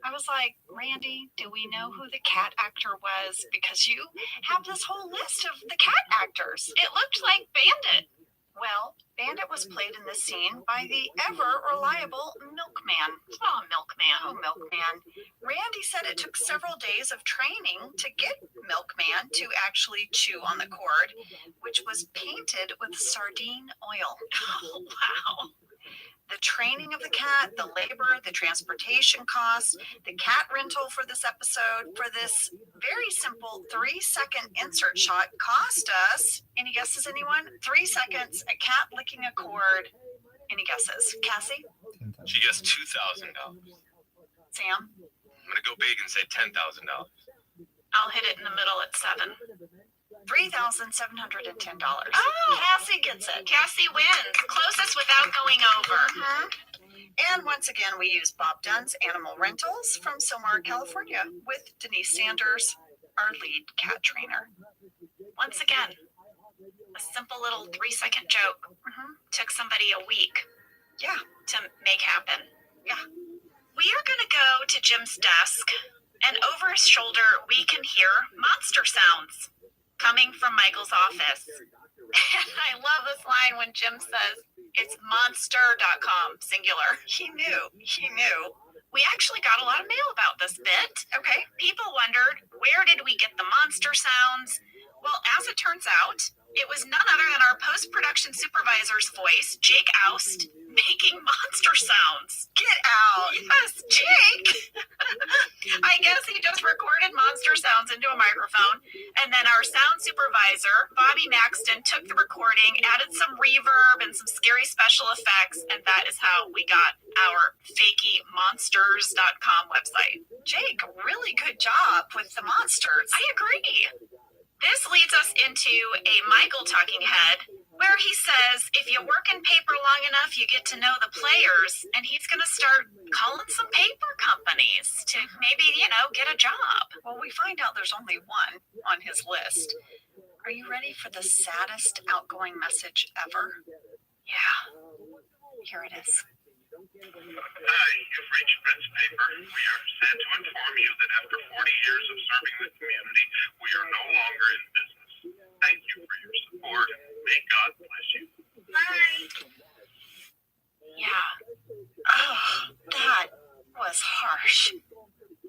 I was like, Randy, do we know who the cat actor was? Because you have this whole list of the cat actors. It looked like Bandit. Well, Bandit was played in this scene by the ever-reliable Milkman. Oh, Milkman. Oh, Milkman. Randy said it took several days of training to get Milkman to actually chew on the cord, which was painted with sardine oil. Oh, wow. The training of the cat, the labor, the transportation costs, the cat rental for this episode, for this very simple 3-second insert shot cost us, any guesses, anyone? 3 seconds, a cat licking a cord. Any guesses? Cassie? She gets $2,000. Sam? I'm gonna go big and say $10,000. I'll hit it in the middle at 7. $3,710. Oh, Cassie gets it. Cassie wins. Closest without going over. Mhm. And once again, we use Bob Dunn's Animal Rentals from Silmar, California, with Denise Sanders, our lead cat trainer. Once again, a simple little 3-second joke took somebody a week to make happen. Yeah. We are going to go to Jim's desk, and over his shoulder, we can hear monster sounds coming from Michael's office. I love this line when Jim says, it's monster.com, singular. He knew. We actually got a lot of mail about this bit. Okay. People wondered, where did we get the monster sounds? Well, as it turns out, it was none other than our post-production supervisor's voice, Jake Oust, making monster sounds. Get out. Yes, Jake. I guess he just recorded monster sounds into a microphone, and then our sound supervisor, Bobby Maxton, took the recording, added some reverb and some scary special effects, and that is how we got our fakey monsters.com website. Jake, really good job with the monsters. I agree. This leads us into a Michael talking head where he says, if you work in paper long enough, you get to know the players, and he's going to start calling some paper companies to maybe, get a job. Well, we find out there's only one on his list. Are you ready for the saddest outgoing message ever? Yeah. Here it is. Hi, you've reached Prince Paper. We are sad to inform you that after 40 years of serving the community, we are no longer in business. Thank you for your support. May God bless you. Bye. Yeah. Oh, that was harsh.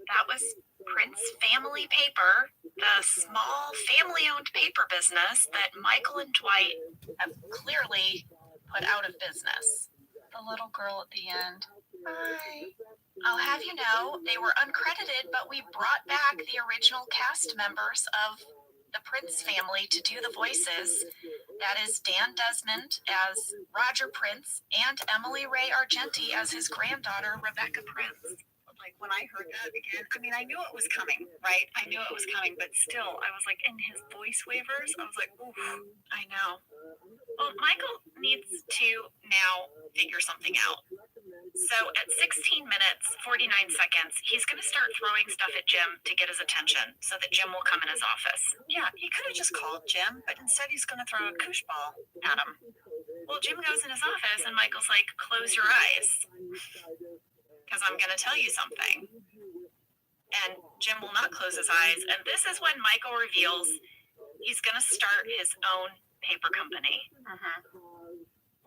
That was Prince Family Paper, the small family-owned paper business that Michael and Dwight have clearly put out of business. The little girl at the end. Hi. I'll have you know, they were uncredited, but we brought back the original cast members of the Prince family to do the voices. That is Dan Desmond as Roger Prince and Emily Ray Argenti as his granddaughter, Rebecca Prince. Like when I heard that again, I knew it was coming, right? I knew it was coming, but still, I was like, in his voice waivers, I was like, oof. I know. Well, Michael needs to now figure something out. So at 16 minutes, 49 seconds, he's going to start throwing stuff at Jim to get his attention so that Jim will come in his office. Yeah, he could have just called Jim, but instead he's going to throw a koosh ball at him. Well, Jim goes in his office and Michael's like, close your eyes, because I'm going to tell you something. And Jim will not close his eyes. And this is when Michael reveals he's going to start his own paper company.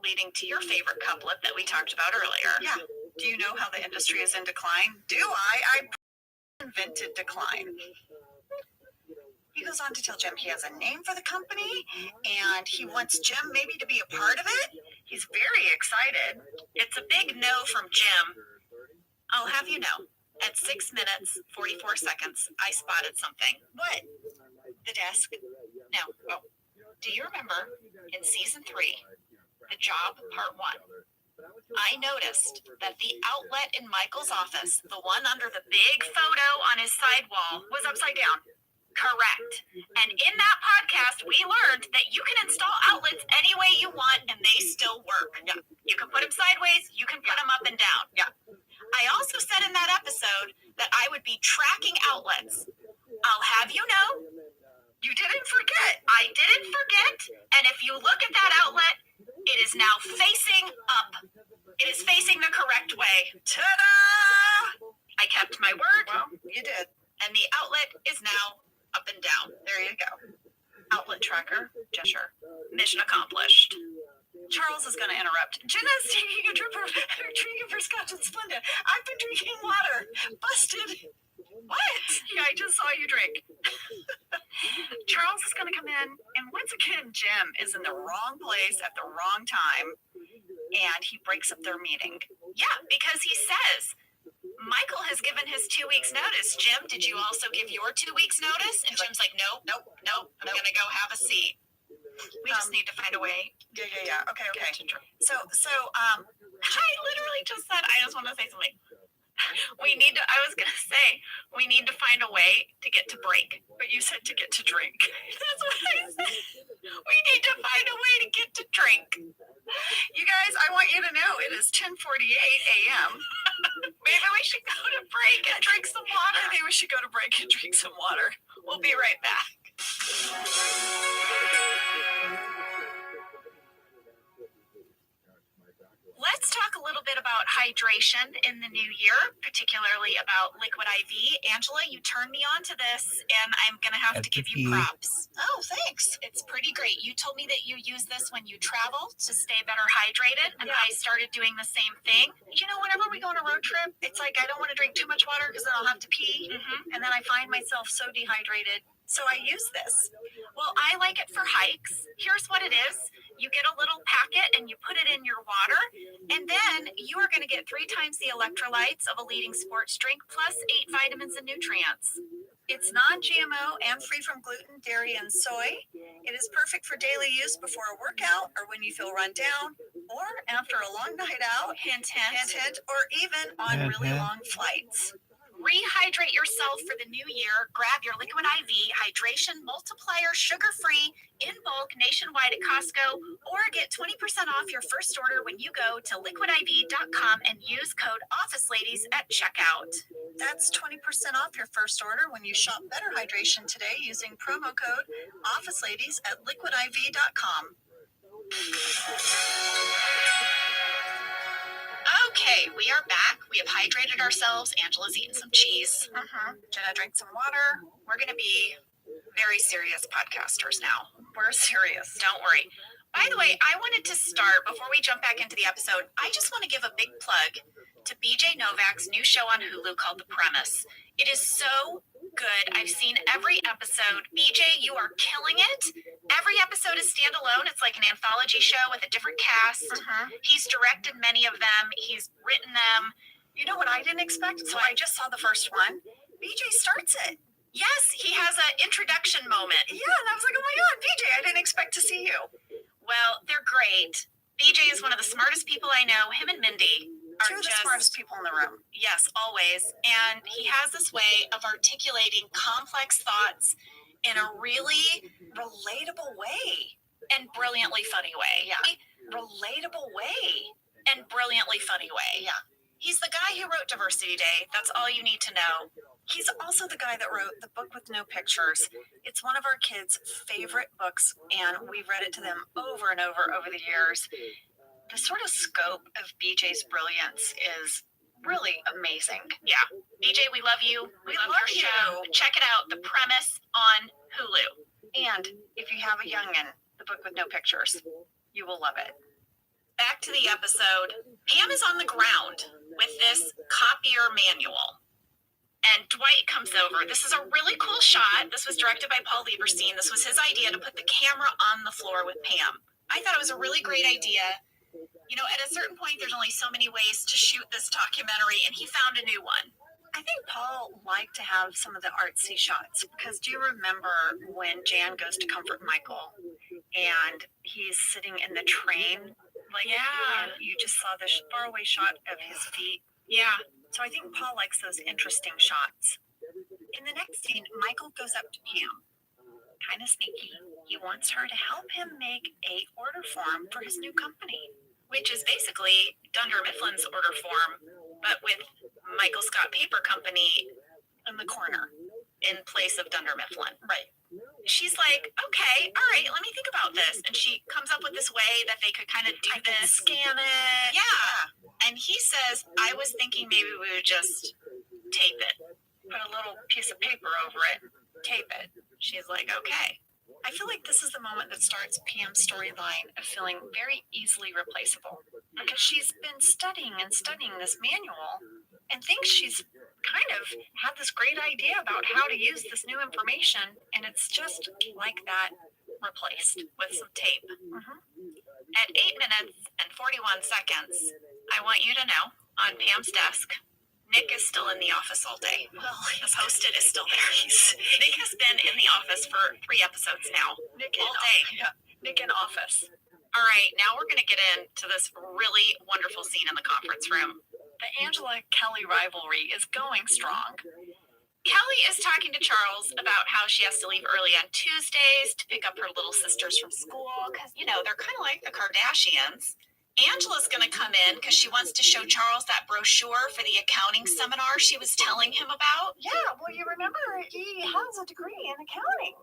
Leading to your favorite couplet that we talked about earlier. Yeah. Do you know how the industry is in decline? Do I invented decline. He goes on to tell Jim he has a name for the company and he wants Jim maybe to be a part of it. He's very excited. It's a big no from Jim. I'll have you know, at 6 minutes, 44 seconds, I spotted something. What? The desk? No. Oh. Do you remember in season 3, The Job Part 1, I noticed that the outlet in Michael's office, the one under the big photo on his sidewall, was upside down. Correct. And in that podcast, we learned that you can install outlets any way you want and they still work. Yeah. You can put them sideways, you can put them up and down. Yeah. I also said in that episode that I would be tracking outlets. I'll have you know, you didn't forget. I didn't forget. And if you look at that outlet, it is now facing up. It is facing the correct way. Ta-da! I kept my word. Well, you did. And the outlet is now up and down. There you go. Outlet tracker, gesture. Mission accomplished. Charles is going to interrupt. Jenna's taking a drink of her Scotch and Splenda. I've been drinking water. Busted. What? Yeah, I just saw you drink. Charles is going to come in, and once again, Jim is in the wrong place at the wrong time, and he breaks up their meeting. Yeah, because he says, Michael has given his 2 weeks notice. Jim, did you also give your 2 weeks notice? And Jim's like, nope. I'm going to go have a seat. We just need to find a way. Yeah. Okay. So, I literally just said, I just want to say something. I was going to say, we need to find a way to get to break. but you said to get to drink. That's what I said. We need to find a way to get to drink. You guys, I want you to know it is 10:48 a.m. Maybe we should go to break and drink some water. Maybe we should go to break and drink some water. We'll be right back. Let's talk a little bit about hydration in the new year, particularly about Liquid IV. Angela, you turned me on to this, and I'm going to have to give you props. Oh, thanks. It's pretty great. You told me that you use this when you travel to stay better hydrated, and I started doing the same thing. You know, whenever we go on a road trip, it's like I don't want to drink too much water because then I'll have to pee, and then I find myself so dehydrated. So I use this. Well, I like it for hikes. Here's what it is. You get a little packet and you put it in your water, and then you are going to get 3 times the electrolytes of a leading sports drink, plus 8 vitamins and nutrients. It's non-GMO and free from gluten, dairy, and soy. It is perfect for daily use before a workout or when you feel run down or after a long night out, hint, hint, or even on really long flights. Rehydrate yourself for the new year. Grab your Liquid IV Hydration Multiplier sugar-free in bulk nationwide at Costco, or get 20% off your first order when you go to liquidiv.com and use code OfficeLadies at checkout. That's 20% off your first order when you shop Better Hydration today using promo code OfficeLadies at liquidiv.com. Okay, we are back. We have hydrated ourselves. Angela's eaten some cheese. Jenna drank some water. We're going to be very serious podcasters now. We're serious. Don't worry. By the way, I wanted to start, before we jump back into the episode, I just want to give a big plug to BJ Novak's new show on Hulu called The Premise. It is so good. I've seen every episode. BJ, you are killing it. Every episode is standalone. It's like an anthology show with a different cast. He's directed many of them. He's written them. You know what I didn't expect? So I just saw the first one. BJ starts it. Yes, he has an introduction moment. Yeah, and I was like, oh my God, BJ, I didn't expect to see you. Well, they're great. BJ is one of the smartest people I know. Him and Mindy are two of the smartest people in the room. Yes, always. And he has this way of articulating complex thoughts in a really relatable way. And brilliantly funny way. Yeah. Relatable way. And brilliantly funny way. Yeah. He's the guy who wrote Diversity Day. That's all you need to know. He's also the guy that wrote The Book with No Pictures. It's one of our kids' favorite books, and we've read it to them over and over the years. The sort of scope of BJ's brilliance is really amazing. Yeah. BJ, we love you. We love your show. Check it out. The Premise on Hulu. And if you have a youngin', The Book with No Pictures, you will love it. Back to the episode. Pam is on the ground with this copier manual. And Dwight comes over. This is a really cool shot. This was directed by Paul Lieberstein. This was his idea to put the camera on the floor with Pam. I thought it was a really great idea. You know, at a certain point, there's only so many ways to shoot this documentary, and he found a new one. I think Paul liked to have some of the artsy shots, because do you remember when Jan goes to comfort Michael and he's sitting in the train? And you just saw this faraway shot of his feet. Yeah. So I think Paul likes those interesting shots. In the next scene, Michael goes up to Pam, kind of sneaky. He wants her to help him make a order form for his new company, which is basically Dunder Mifflin's order form, but with Michael Scott Paper Company in the corner in place of Dunder Mifflin. Right. She's like, okay, all right, let me think about this. And she comes up with this way that they could kind of do this. Scan it. Yeah. And he says, I was thinking maybe we would just tape it. Put a little piece of paper over it. Tape it. She's like, okay. I feel like this is the moment that starts Pam's storyline of feeling very easily replaceable, because she's been studying and studying this manual and thinks she's kind of had this great idea about how to use this new information, and it's just like that, replaced with some tape. At 8 minutes and 41 seconds, I want you to know, on Pam's desk, Nick is still in the office all day. Well, the post-it is still there. Nick has been in the office for 3 episodes now. Nick all day. Yeah, Nick in office. All right, now we're going to get into this really wonderful scene in the conference room. The Angela-Kelly rivalry is going strong. Kelly is talking to Charles about how she has to leave early on Tuesdays to pick up her little sisters from school because, you know, they're kind of like the Kardashians. Angela's going to come in because she wants to show Charles that brochure for the accounting seminar she was telling him about. Yeah, well, you remember he has a degree in accounting.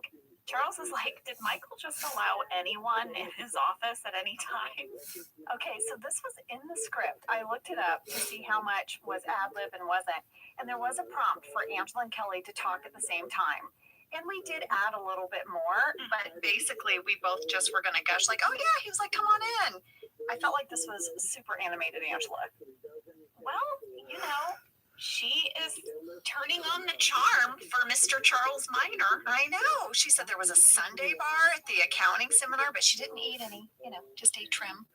Charles is like, did Michael just allow anyone in his office at any time? Okay, so this was in the script. I looked it up to see how much was ad-lib and wasn't. And there was a prompt for Angela and Kelly to talk at the same time. And we did add a little bit more, but basically we both just were going to gush like, oh yeah, he was like, come on in. I felt like this was super animated Angela. Well, you know, she is turning on the charm for Mr. Charles Minor. I know. She said there was a Sunday bar at the accounting seminar, but she didn't eat any, you know, just ate trim.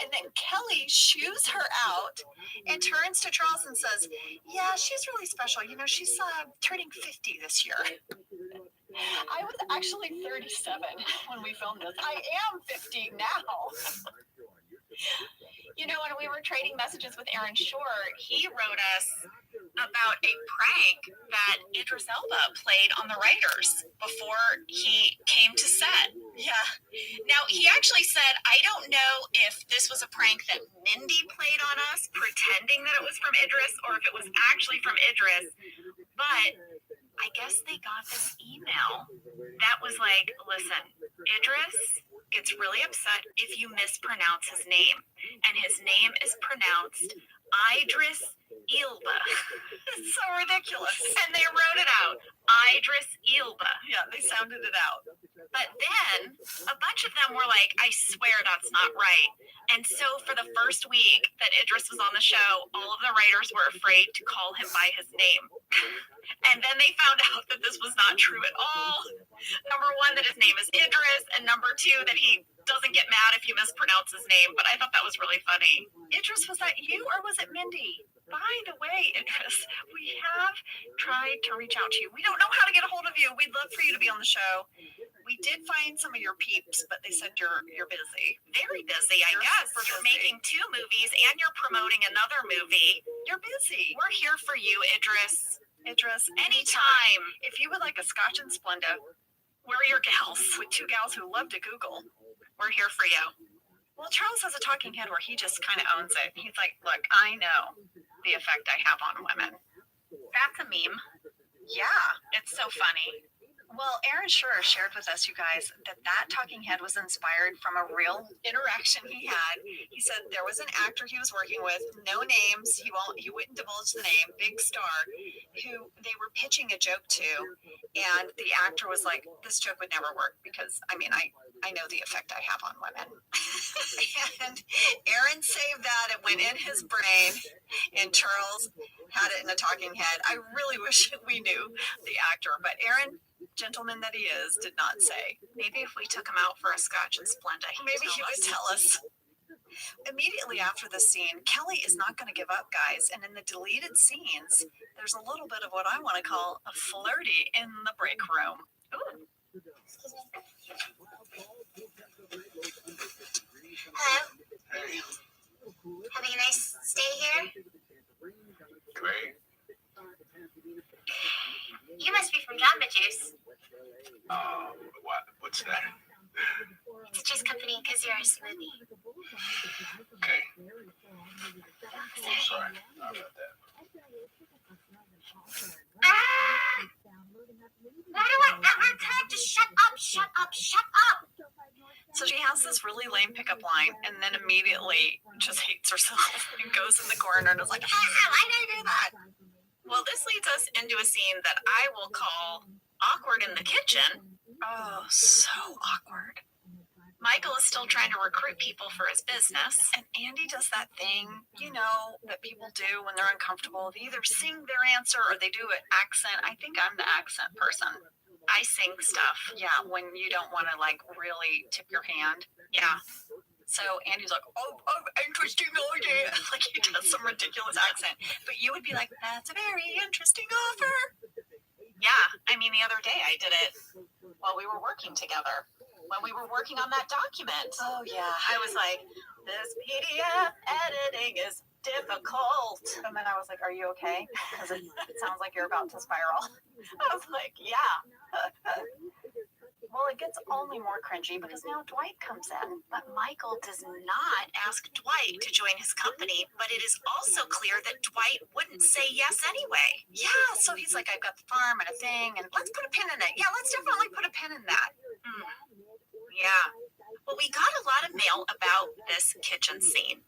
And then Kelly shoos her out and turns to Charles and says, yeah, she's really special. You know, she's turning 50 this year. I was actually 37 when we filmed this. I am 50 now. You know, when we were trading messages with Aaron Shore, he wrote us about a prank that Idris Elba played on the writers before he came to set. Yeah. Now, he actually said, I don't know if this was a prank that Mindy played on us, pretending that it was from Idris, or if it was actually from Idris, but I guess they got this email that was like, listen, Idris gets really upset if you mispronounce his name. And his name is pronounced Idris Elba. It's so ridiculous. And they wrote it out. Idris Elba. Yeah, they sounded it out. But then a bunch of them were like, I swear that's not right. And so for the first week that Idris was on the show, all of the writers were afraid to call him by his name. And then they found out that this was not true at all. Number one, that his name is Idris, and number two, that he doesn't get mad if you mispronounce his name. But I thought that was really funny. Idris, was that you or was it Mindy? By the way, Idris, we have tried to reach out to you. We don't know how to get a hold of you. We'd love for you to be on the show. We did find some of your peeps, but they said you're busy. Very busy, I guess. You're making 2 movies and you're promoting another movie. You're busy. We're here for you, Idris. Idris, anytime. If you would like a Scotch and Splenda, we're your gals. With 2 gals who love to Google. We're here for you. Well, Charles has a talking head where he just kind of owns it. He's like, look, I know the effect I have on women. That's a meme. Yeah, it's so funny. Well, Aaron Shore shared with us, you guys, that talking head was inspired from a real interaction he had. He said there was an actor he was working with, no names, he wouldn't divulge the name, big star, who they were pitching a joke to, and the actor was like, this joke would never work because, I mean, I know the effect I have on women. And Aaron saved that, it went in his brain, and Charles had it in a talking head. I really wish we knew the actor, but Aaron, gentleman that he is, did not say. Maybe if we took him out for a Scotch and Splenda, maybe he would tell us. Immediately after the scene, Kelly is not going to give up, guys. And in the deleted scenes, there's a little bit of what I want to call a flirty in the break room. Ooh. Hello. Hey. Having a nice stay here? Great. You must be from Jamba Juice. What's that? It's a juice company because you're a smoothie. Okay. Sorry about that. Ah! Why do I ever tell you to shut up, shut up, shut up? So she has this really lame pickup line and then immediately just hates herself and goes in the corner and is like, why did I do that? Well, this leads us into a scene that I will call awkward in the kitchen. Oh, so awkward. Michael is still trying to recruit people for his business. And Andy does that thing, that people do when they're uncomfortable. They either sing their answer or they do an accent. I think I'm the accent person. I sing stuff. Yeah, when you don't want to really tip your hand. Yeah. So Andy's like, oh, interesting idea. Like he does some ridiculous accent. But you would be like, that's a very interesting offer. Yeah. I mean, the other day I did it while we were working together. When we were working on that document. Oh, yeah. I was like, this PDF editing is difficult. And then I was like, are you okay? Because it sounds like you're about to spiral. I was like, yeah. Well, it gets only more cringy because now Dwight comes in. But Michael does not ask Dwight to join his company, but it is also clear that Dwight wouldn't say yes anyway. Yeah, so he's like, I've got the farm and a thing, and let's put a pin in it. Yeah, let's definitely put a pin in that. Yeah. Well, we got a lot of mail about this kitchen scene.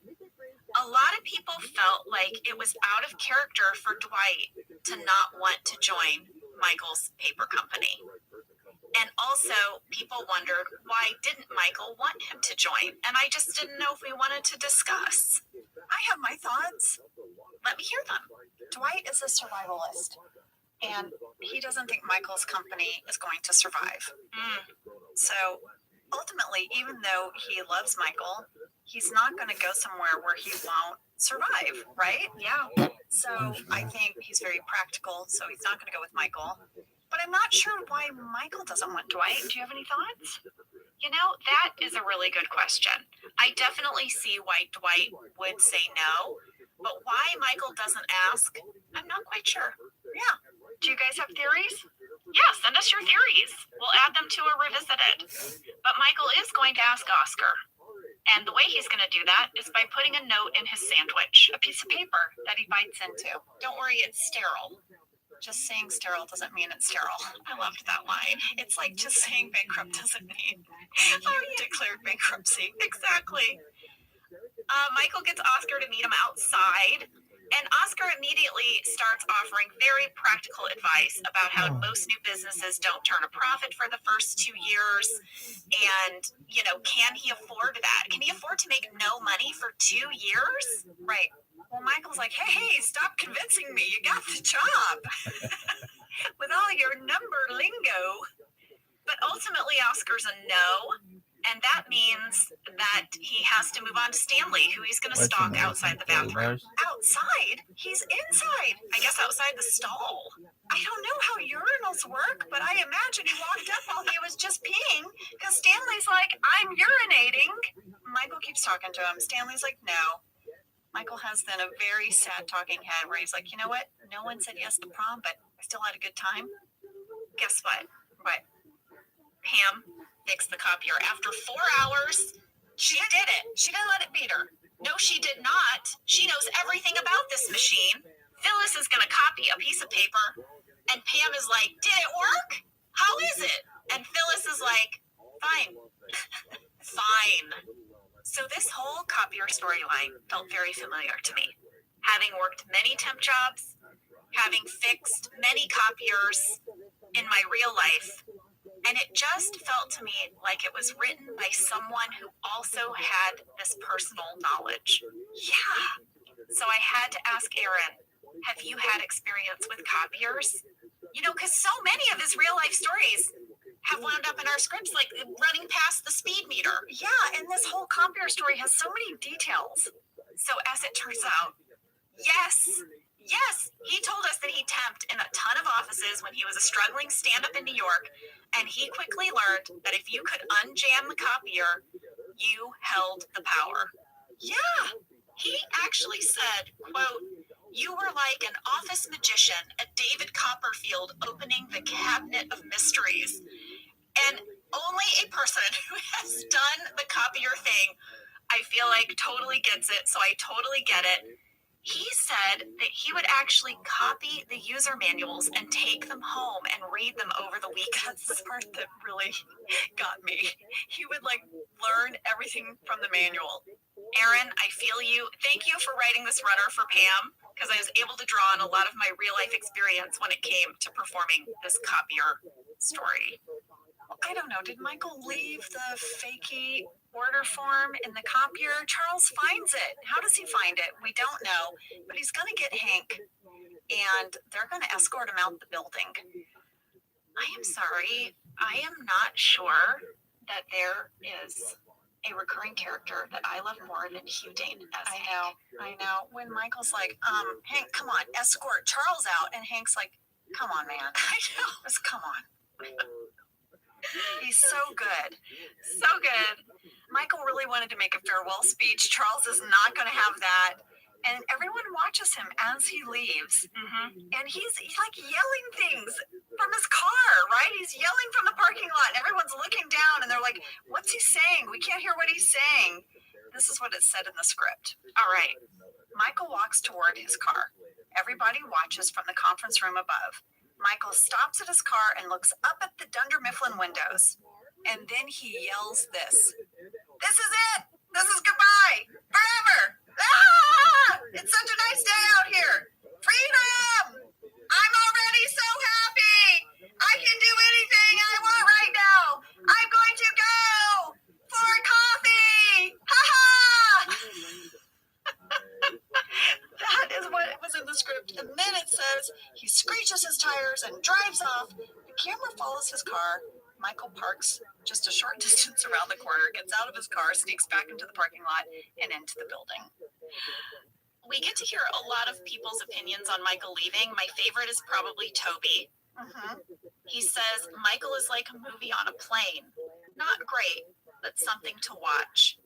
A lot of people felt like it was out of character for Dwight to not want to join Michael's paper company. And also, people wondered, why didn't Michael want him to join? And I just didn't know if we wanted to discuss. I have my thoughts. Let me hear them. Dwight is a survivalist, and he doesn't think Michael's company is going to survive. So, ultimately, even though he loves Michael, he's not going to go somewhere where he won't survive, right? Yeah. So, I think he's very practical, so he's not going to go with Michael. But I'm not sure why Michael doesn't want Dwight. Do you have any thoughts? You know, that is a really good question. I definitely see why Dwight would say no, but why Michael doesn't ask, I'm not quite sure. Yeah. Do you guys have theories? Yeah, send us your theories. We'll add them to a revisited. But Michael is going to ask Oscar. And the way he's going to do that is by putting a note in his sandwich, a piece of paper that he bites into. Don't worry, it's sterile. Just saying sterile doesn't mean it's sterile. I loved that line. It's like just saying bankrupt doesn't mean you declared bankruptcy. Exactly. Michael gets Oscar to meet him outside, and Oscar immediately starts offering very practical advice about how most new businesses don't turn a profit for the first 2 years. And, can he afford that? Can he afford to make no money for 2 years? Right. Well, Michael's like, hey, stop convincing me. You got the job. With all your number lingo. But ultimately, Oscar's a no. And that means that he has to move on to Stanley, who he's going to stalk outside the bathroom. Outside? He's inside. I guess outside the stall. I don't know how urinals work, but I imagine he walked up while he was just peeing because Stanley's like, I'm urinating. Michael keeps talking to him. Stanley's like, no. Michael has then a very sad talking head where he's like, you know what? No one said yes to prom, but I still had a good time. Guess what? What? Pam fixed the copier. After 4 hours, she did it. She didn't let it beat her. No, she did not. She knows everything about this machine. Phyllis is going to copy a piece of paper, and Pam is like, did it work? How is it? And Phyllis is like, fine. Fine. So this whole copier storyline felt very familiar to me. Having worked many temp jobs, having fixed many copiers in my real life, and it just felt to me like it was written by someone who also had this personal knowledge. Yeah. So I had to ask Aaron, have you had experience with copiers? Because so many of his real life stories have wound up in our scripts, like running past the speed meter. Yeah, and this whole copier story has so many details. So as it turns out, yes, he told us that he temped in a ton of offices when he was a struggling stand-up in New York, and he quickly learned that if you could unjam the copier, you held the power. Yeah, he actually said, quote, you were like an office magician at David Copperfield opening the cabinet of mysteries. And only a person who has done the copier thing, I feel like totally gets it, so I totally get it. He said that he would actually copy the user manuals and take them home and read them over the weekend. That's the part that really got me. He would learn everything from the manual. Aaron, I feel you. Thank you for writing this runner for Pam, because I was able to draw on a lot of my real life experience when it came to performing this copier story. I don't know. Did Michael leave the fakey order form in the copier? Charles finds it. How does he find it? We don't know. But he's going to get Hank, and they're going to escort him out the building. I am sorry. I am not sure that there is a recurring character that I love more than Hugh Dane as Hank. I know. When Michael's like, Hank, come on, escort Charles out. And Hank's like, come on, man. I know. Just come on. He's so good. So good. Michael really wanted to make a farewell speech. Charles is not going to have that. And everyone watches him as he leaves. And he's like yelling things from his car, right? He's yelling from the parking lot. And everyone's looking down and they're like, what's he saying? We can't hear what he's saying. This is what it said in the script. All right. Michael walks toward his car. Everybody watches from the conference room above. Michael stops at his car and looks up at the Dunder Mifflin windows. And then he yells this. This is it. This is goodbye. Forever. Ah! It's such a nice day out here. Freedom. I'm already so happy. I can do anything I want right now. I'm going to go for coffee. Ha ha. That is what was in the script. And then it says he screeches his tires and drives off. The camera follows his car. Michael parks just a short distance around the corner, gets out of his car, sneaks back into the parking lot and into the building. We get to hear a lot of people's opinions on Michael leaving. My favorite is probably Toby. He says, Michael is like a movie on a plane. Not great, but something to watch.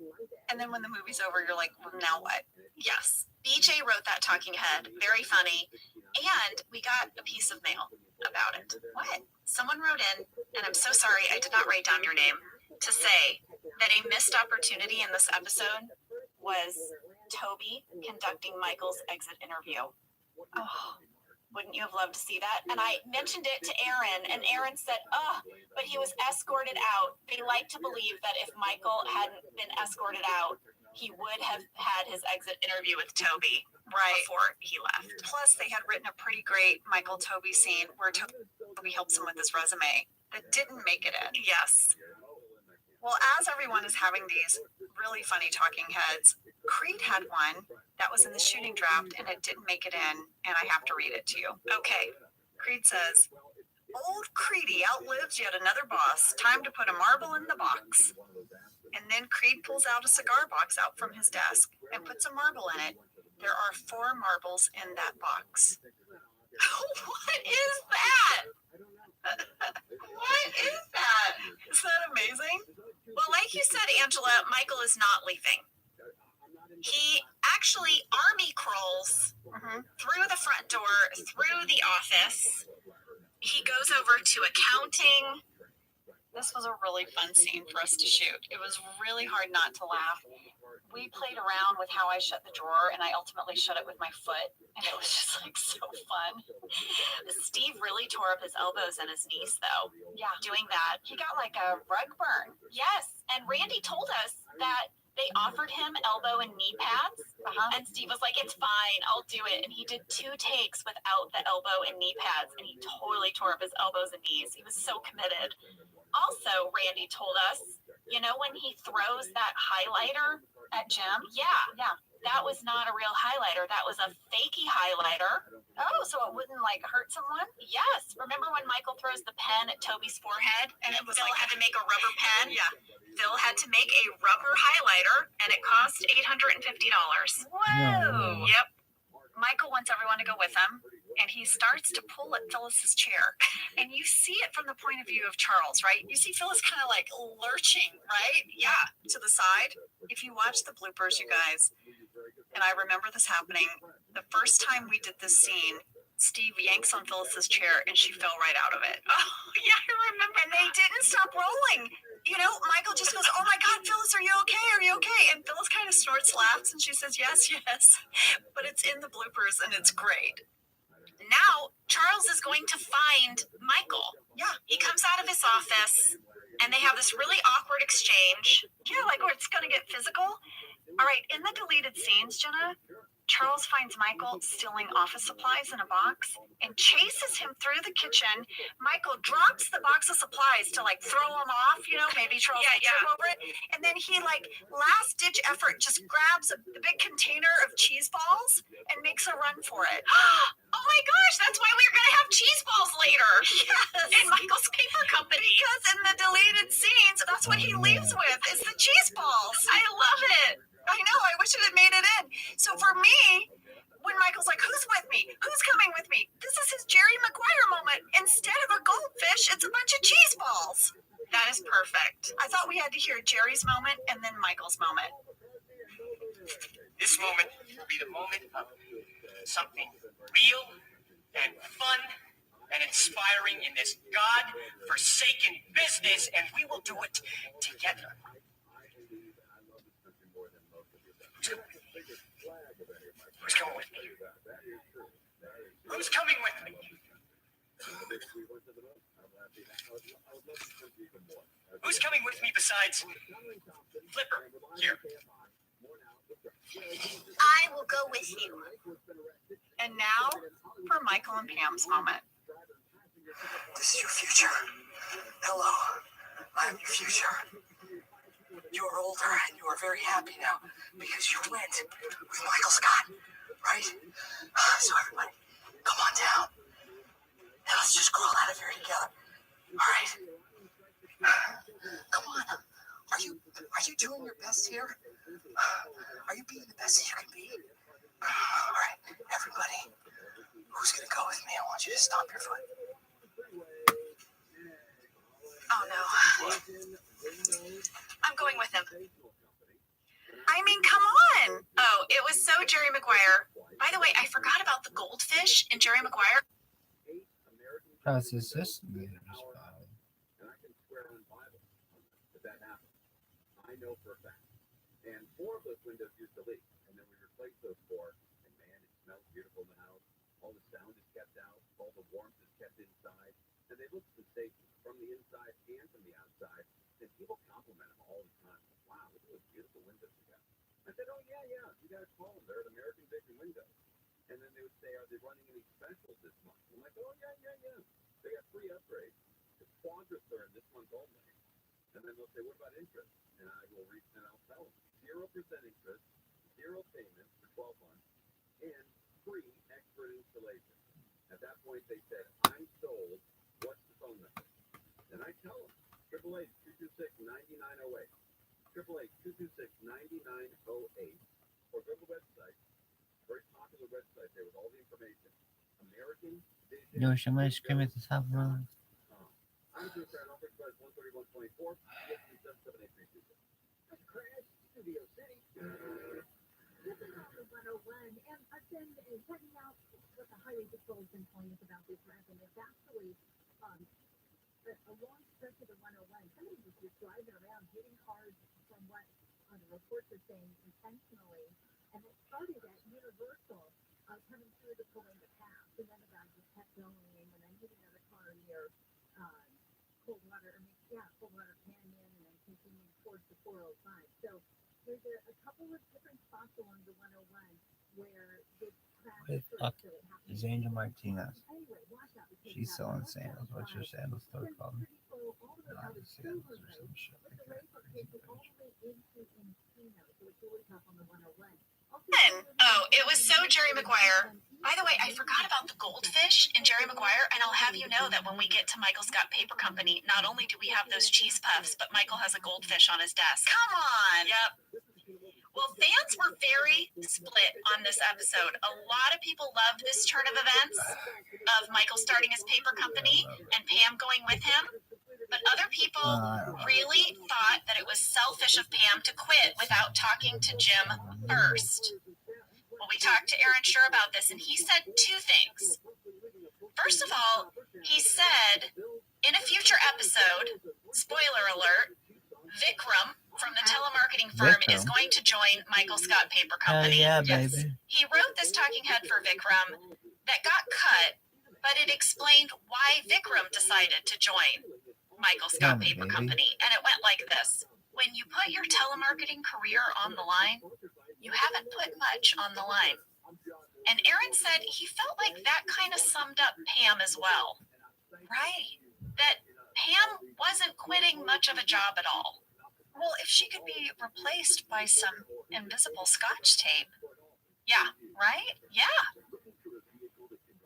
And then when the movie's over, you're like, well, now what? Yes. BJ wrote that talking head. Very funny. And we got a piece of mail about it. What? Someone wrote in, and I'm so sorry I did not write down your name, to say that a missed opportunity in this episode was Toby conducting Michael's exit interview. Oh, wouldn't you have loved to see that? And I mentioned it to Aaron, and Aaron said, but he was escorted out. They like to believe that if Michael hadn't been escorted out, he would have had his exit interview with Toby before he left. Plus, they had written a pretty great Michael-Toby scene where Toby helps him with his resume that didn't make it in. Yes. Well, as everyone is having these really funny talking heads, Creed had one that was in the shooting draft and it didn't make it in, and I have to read it to you. Okay. Creed says, old Creedy outlives yet another boss. Time to put a marble in the box. And then Creed pulls out a cigar box out from his desk and puts a marble in it. There are 4 marbles in that box. What is that? What is that? Is that amazing? Well, like you said, Angela, Michael is not leaving. He actually army crawls through the front door, through the office. He goes over to accounting. This was a really fun scene for us to shoot. It was really hard not to laugh. We played around with how I shut the drawer, and I ultimately shut it with my foot, and it was just like so fun. Steve really tore up his elbows and his knees, though. Yeah. Doing that. He got like a rug burn. Yes, and Randy told us that they offered him elbow and knee pads, and Steve was like, it's fine, I'll do it. And he did 2 takes without the elbow and knee pads, and he totally tore up his elbows and knees. He was so committed. Also, Randy told us, you know, when he throws that highlighter at Jim? Yeah. That was not a real highlighter. That was a fakey highlighter. Oh, so it wouldn't like hurt someone? Yes. Remember when Michael throws the pen at Toby's forehead and it was Phil like had to make a rubber pen? Yeah. Phil had to make a rubber highlighter and it cost $850. Whoa. Yep. Michael wants everyone to go with him, and he starts to pull at Phyllis's chair. And you see it from the point of view of Charles, right? You see Phyllis kind of like lurching, right? Yeah, to the side. If you watch the bloopers, you guys, and I remember this happening, the first time we did this scene, Steve yanks on Phyllis's chair, and she fell right out of it. Oh, yeah, I remember. And they didn't stop rolling. You know, Michael just goes, oh my God, Phyllis, are you okay? Are you okay? And Phyllis kind of snorts, laughs, and she says, yes. But it's in the bloopers, and it's great. Now, Charles is going to find Michael. Yeah. He comes out of his office, and they have this really awkward exchange. Yeah, like where it's going to get physical. All right, in the deleted scenes, Jenna, Charles finds Michael stealing office supplies in a box and chases him through the kitchen. Michael drops the box of supplies to like throw him off, you know, maybe Charles will trip over it. And then he like last ditch effort just grabs a big container of cheese balls and makes a run for it. Oh my gosh, that's why we were gonna have cheese balls later. Yes. In Michael's paper company. Because in the deleted scenes, that's what he leaves with is the cheese balls. I love it. I know, I wish it had made it in. So for me, when Michael's like, who's with me? Who's coming with me? This is his Jerry Maguire moment. Instead of a goldfish, it's a bunch of cheese balls. That is perfect. I thought we had to hear Jerry's moment and then Michael's moment. This moment will be the moment of something real and fun and inspiring in this God-forsaken business, and we will do it together. Who's coming with me? Who's coming with me? Who's coming with me besides Flipper here? I will go with you. And now for Michael and Pam's moment. This is your future. Hello, I'm your future. You are older and you are very happy now because you went with Michael Scott, right? So everybody, come on down. And let's just crawl out of here together. All right? Come on. Are you doing your best here? Are you being the best that you can be? All right, everybody. Who's gonna go with me? I want you to stomp your foot. Oh no. I'm going with him. I mean, come on. Oh, it was so Jerry Maguire. By the way, I forgot about the goldfish in Jerry Maguire. How's his system? And I can swear on Bible that happened. I know for a fact. And 4 of those windows used to leak. And then we replaced those 4. And man, it smells beautiful in the house. All the sound is kept out. All the warmth is kept inside. And they look sensational from the inside and from the outside. And people compliment them all the time. Wow, look at those beautiful windows you got. I said, oh, yeah. You got to call them. They're at American Vision Windows. And then they would say, are they running any specials this month? I'm like, oh, yeah. They got free upgrades. It's quadra-third this month only. And then they'll say, what about interest? And I will reach and I'll tell them 0% interest, 0 payments for 12 months, and free expert installation. At that point, they said, I'm sold. What's the phone number? And I tell them, 888-226-9908. 888-226-9908. Or go to the website. Very popular website there with all the information. American Vision. Yo, somebody scream at the top of my lungs. I'm just trying to offer price 131.24. Yes, 77832. Crash Studio City. This is also 101, and I've been pointing out what the highway patrol has been telling us about this ramp, and it's actually a long stretch of the 101. Somebody was just driving around hitting cars from what the reports are saying intentionally, and it started at Universal coming through the Columbia Pass, and then the guy just kept going, and then hit another car near Coldwater Canyon, and then continuing towards the 405. So there's a couple of different spots along the 101 where the crash Is Angel Martinez. She's selling sandals. What's your sandal store called? Sandals or some shit like that. Oh, it was so Jerry Maguire. By the way, I forgot about the goldfish in Jerry Maguire, and I'll have you know that when we get to Michael Scott Paper Company, not only do we have those cheese puffs, but Michael has a goldfish on his desk. Come on. Yep. Well, fans were very split on this episode. A lot of people loved this turn of events of Michael starting his paper company and Pam going with him. But other people really thought that it was selfish of Pam to quit without talking to Jim first. Well, we talked to Aaron Schur about this, and he said 2 things. First of all, he said in a future episode, spoiler alert, Vikram from the telemarketing firm is going to join Michael Scott Paper Company. Yeah, baby. He wrote this talking head for Vikram that got cut, but it explained why Vikram decided to join Michael Scott Paper Company. And it went like this. When you put your telemarketing career on the line, you haven't put much on the line. And Aaron said he felt like that kind of summed up Pam as well. Right. That Pam wasn't quitting much of a job at all. Well, if she could be replaced by some invisible Scotch tape. Yeah. Right? Yeah.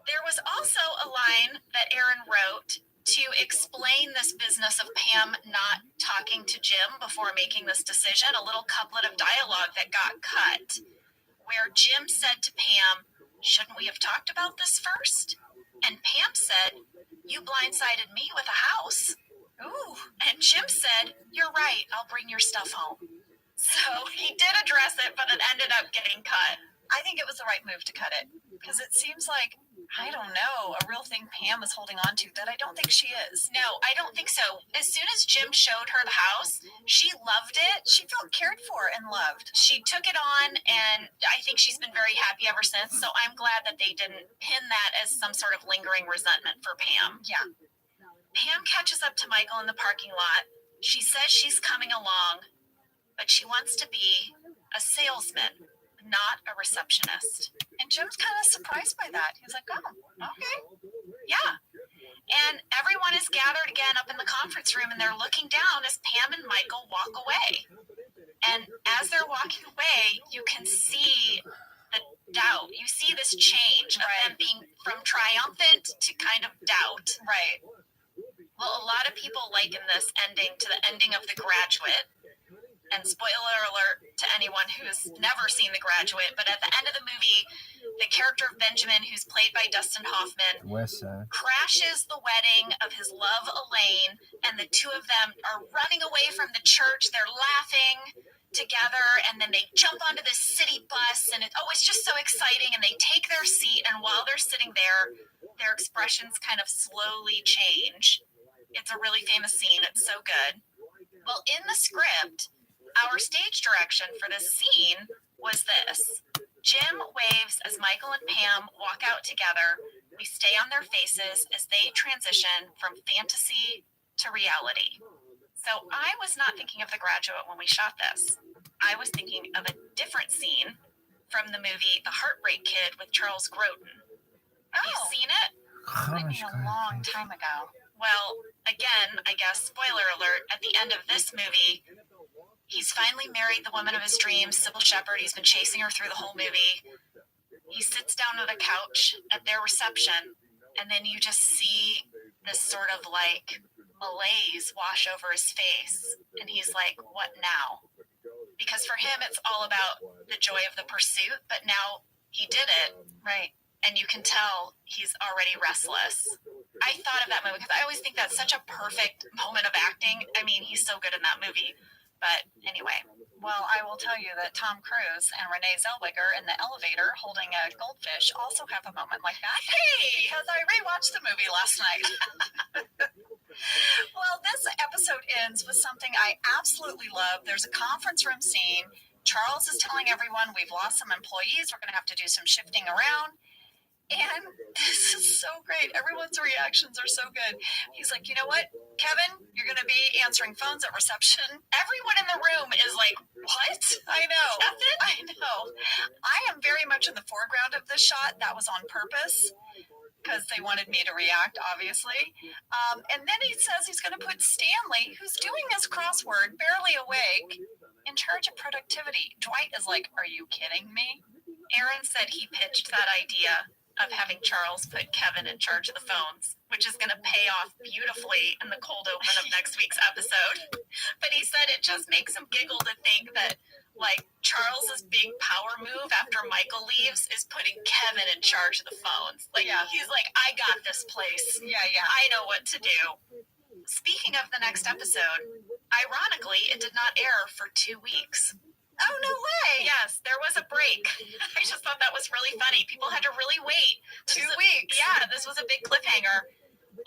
There was also a line that Aaron wrote to explain this business of Pam not talking to Jim before making this decision, a little couplet of dialogue that got cut, where Jim said to Pam, "Shouldn't we have talked about this first?" And Pam said, "You blindsided me with a house." Ooh. And Jim said, "You're right, I'll bring your stuff home." So he did address it, but it ended up getting cut. I think it was the right move to cut it, because it seems like, I don't know, a real thing Pam is holding on to that I don't think she is. No, I don't think so. As soon as Jim showed her the house, she loved it. She felt cared for and loved. She took it on, and I think she's been very happy ever since. So I'm glad that they didn't pin that as some sort of lingering resentment for Pam. Yeah. Pam catches up to Michael in the parking lot. She says she's coming along, but she wants to be a salesman, not a receptionist. And Jim's kind of surprised by that. He's like, "Oh, okay." Yeah. And everyone is gathered again up in the conference room, and they're looking down as Pam and Michael walk away. And as they're walking away, you can see the doubt. You see this change of them being from triumphant to kind of doubt. Right. Well, a lot of people liken this ending to the ending of The Graduate. And spoiler alert to anyone who's never seen The Graduate, but at the end of the movie, the character of Benjamin, who's played by Dustin Hoffman, crashes the wedding of his love, Elaine, and the two of them are running away from the church. They're laughing together, and then they jump onto this city bus, and it's just so exciting, and they take their seat, and while they're sitting there, their expressions kind of slowly change. It's a really famous scene. It's so good. Well, in the script, our stage direction for this scene was this. Jim waves as Michael and Pam walk out together. We stay on their faces as they transition from fantasy to reality. So I was not thinking of The Graduate when we shot this. I was thinking of a different scene from the movie The Heartbreak Kid with Charles Grodin. Have you seen it? Might be a long time ago. Well, again, I guess, spoiler alert, at the end of this movie, he's finally married the woman of his dreams, Sybil Shepherd. He's been chasing her through the whole movie. He sits down on a couch at their reception, and then you just see this sort of like malaise wash over his face. And he's like, what now? Because for him, it's all about the joy of the pursuit, but now he did it. Right. And you can tell he's already restless. I thought of that movie because I always think that's such a perfect moment of acting. I mean, he's so good in that movie. But anyway. Well, I will tell you that Tom Cruise and Renee Zellweger in the elevator holding a goldfish also have a moment like that. Hey! Because I rewatched the movie last night. Well, this episode ends with something I absolutely love. There's a conference room scene. Charles is telling everyone we've lost some employees. We're going to have to do some shifting around. And this is so great. Everyone's reactions are so good. He's like, you know what, Kevin, you're going to be answering phones at reception. Everyone in the room is like, what? I know. Kevin? I know. I am very much in the foreground of this shot. That was on purpose because they wanted me to react, obviously. And then he says he's going to put Stanley, who's doing his crossword, barely awake, in charge of productivity. Dwight is like, are you kidding me? Aaron said he pitched that idea of having Charles put Kevin in charge of the phones, which is going to pay off beautifully in the cold open of next week's episode. But he said it just makes him giggle to think that, like, Charles's big power move after Michael leaves is putting Kevin in charge of the phones. Like, He's like, I got this place. Yeah. I know what to do. Speaking of the next episode, ironically, it did not air for 2 weeks. Oh, no way. Yes, there was a break. I just thought that was really funny. People had to really wait. 2 weeks. Yeah, this was a big cliffhanger.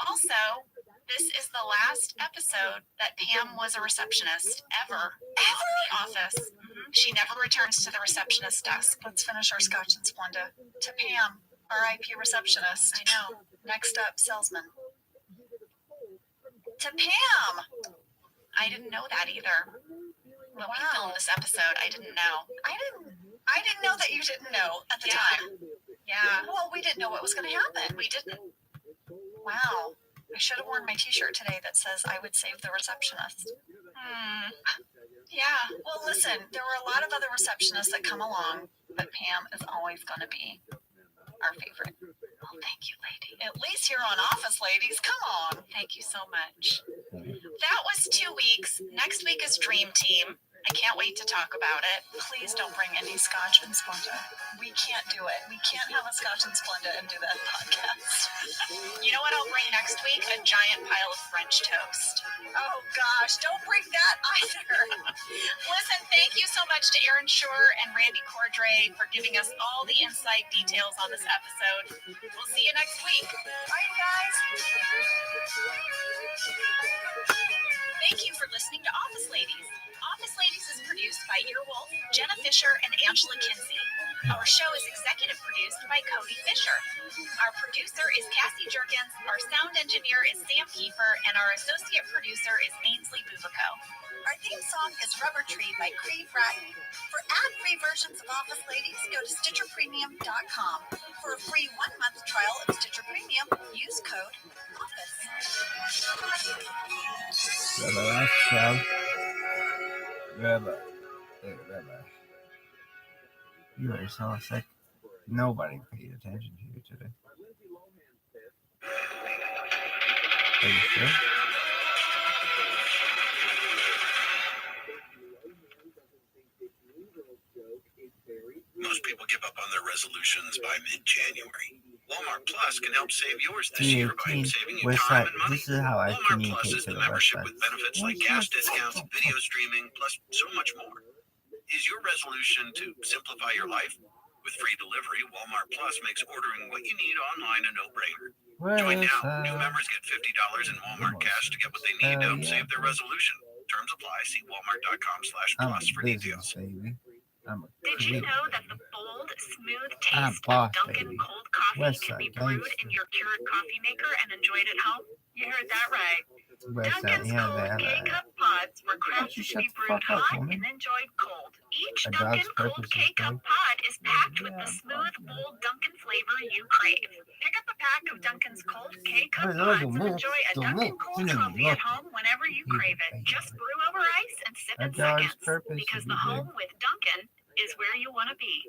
Also, this is the last episode that Pam was a receptionist ever in the office. She never returns to the receptionist desk. Let's finish our Scotch and Splenda. To Pam, RIP receptionist. I know. Next up, salesman. To Pam. I didn't know that either. When we filmed this episode, I didn't know. I didn't know that you didn't know at the time. Yeah. Well, we didn't know what was going to happen. We didn't. Wow. I should have worn my t-shirt today that says I would save the receptionist. Yeah. Well, listen, there were a lot of other receptionists that come along, but Pam is always going to be our favorite. Oh, thank you, lady. At least you're on Office Ladies. Come on. Thank you so much. That was 2 weeks. Next week is Dream Team. I can't wait to talk about it. Please don't bring any Scotch and Splenda. We can't do it. We can't have a Scotch and Splenda and do that podcast. You know what I'll bring next week? A giant pile of French toast. Oh gosh, don't bring that either. Listen, thank you so much to Aaron Shore and Randy Cordray for giving us all the inside details on this episode. We'll see you next week. Bye, guys. Thank you for listening to Office Ladies. Office Ladies is produced by Earwolf, Jenna Fisher, and Angela Kinsey. Our show is executive produced by Cody Fisher. Our producer is Cassie Jerkins, our sound engineer is Sam Kiefer, and our associate producer is Ainsley Bubico. Our theme song is Rubber Tree by Creve Bratton. For ad-free versions of Office Ladies, go to StitcherPremium.com. For a free 1-month trial of Stitcher Premium, use code OFFICE. Rabbi. Hey, Rabbi. You already sound like nobody paid attention to you today. Are you sure? Most people give up on their resolutions by mid-January. Walmart Plus can help save yours this year by saving you time and money. This is how I Walmart communicate Plus is to the the membership website. with benefits like gas discounts, video streaming, plus so much more. Is your resolution to simplify your life? With free delivery, Walmart Plus makes ordering what you need online a no-brainer. Join now. New members get $50 in Walmart cash to get what they need to help save their resolution. Terms apply. See walmart.com/plus for details. Baby. Did you know that the bold, smooth taste of Dunkin' cold coffee can be brewed in your Keurig coffee maker and enjoyed at home? You heard that right. Dunkin's cold K-Cup pods were crafted to be brewed hot and enjoyed cold. Each Dunkin' cold K-Cup pod is packed with the smooth, bold Dunkin' flavor you crave. Pick up a pack of Dunkin's cold K-Cup pods and enjoy a Dunkin' cold coffee at home whenever you crave it. Just brew over ice and sip in seconds. Because the home with Dunkin' is where you want to be.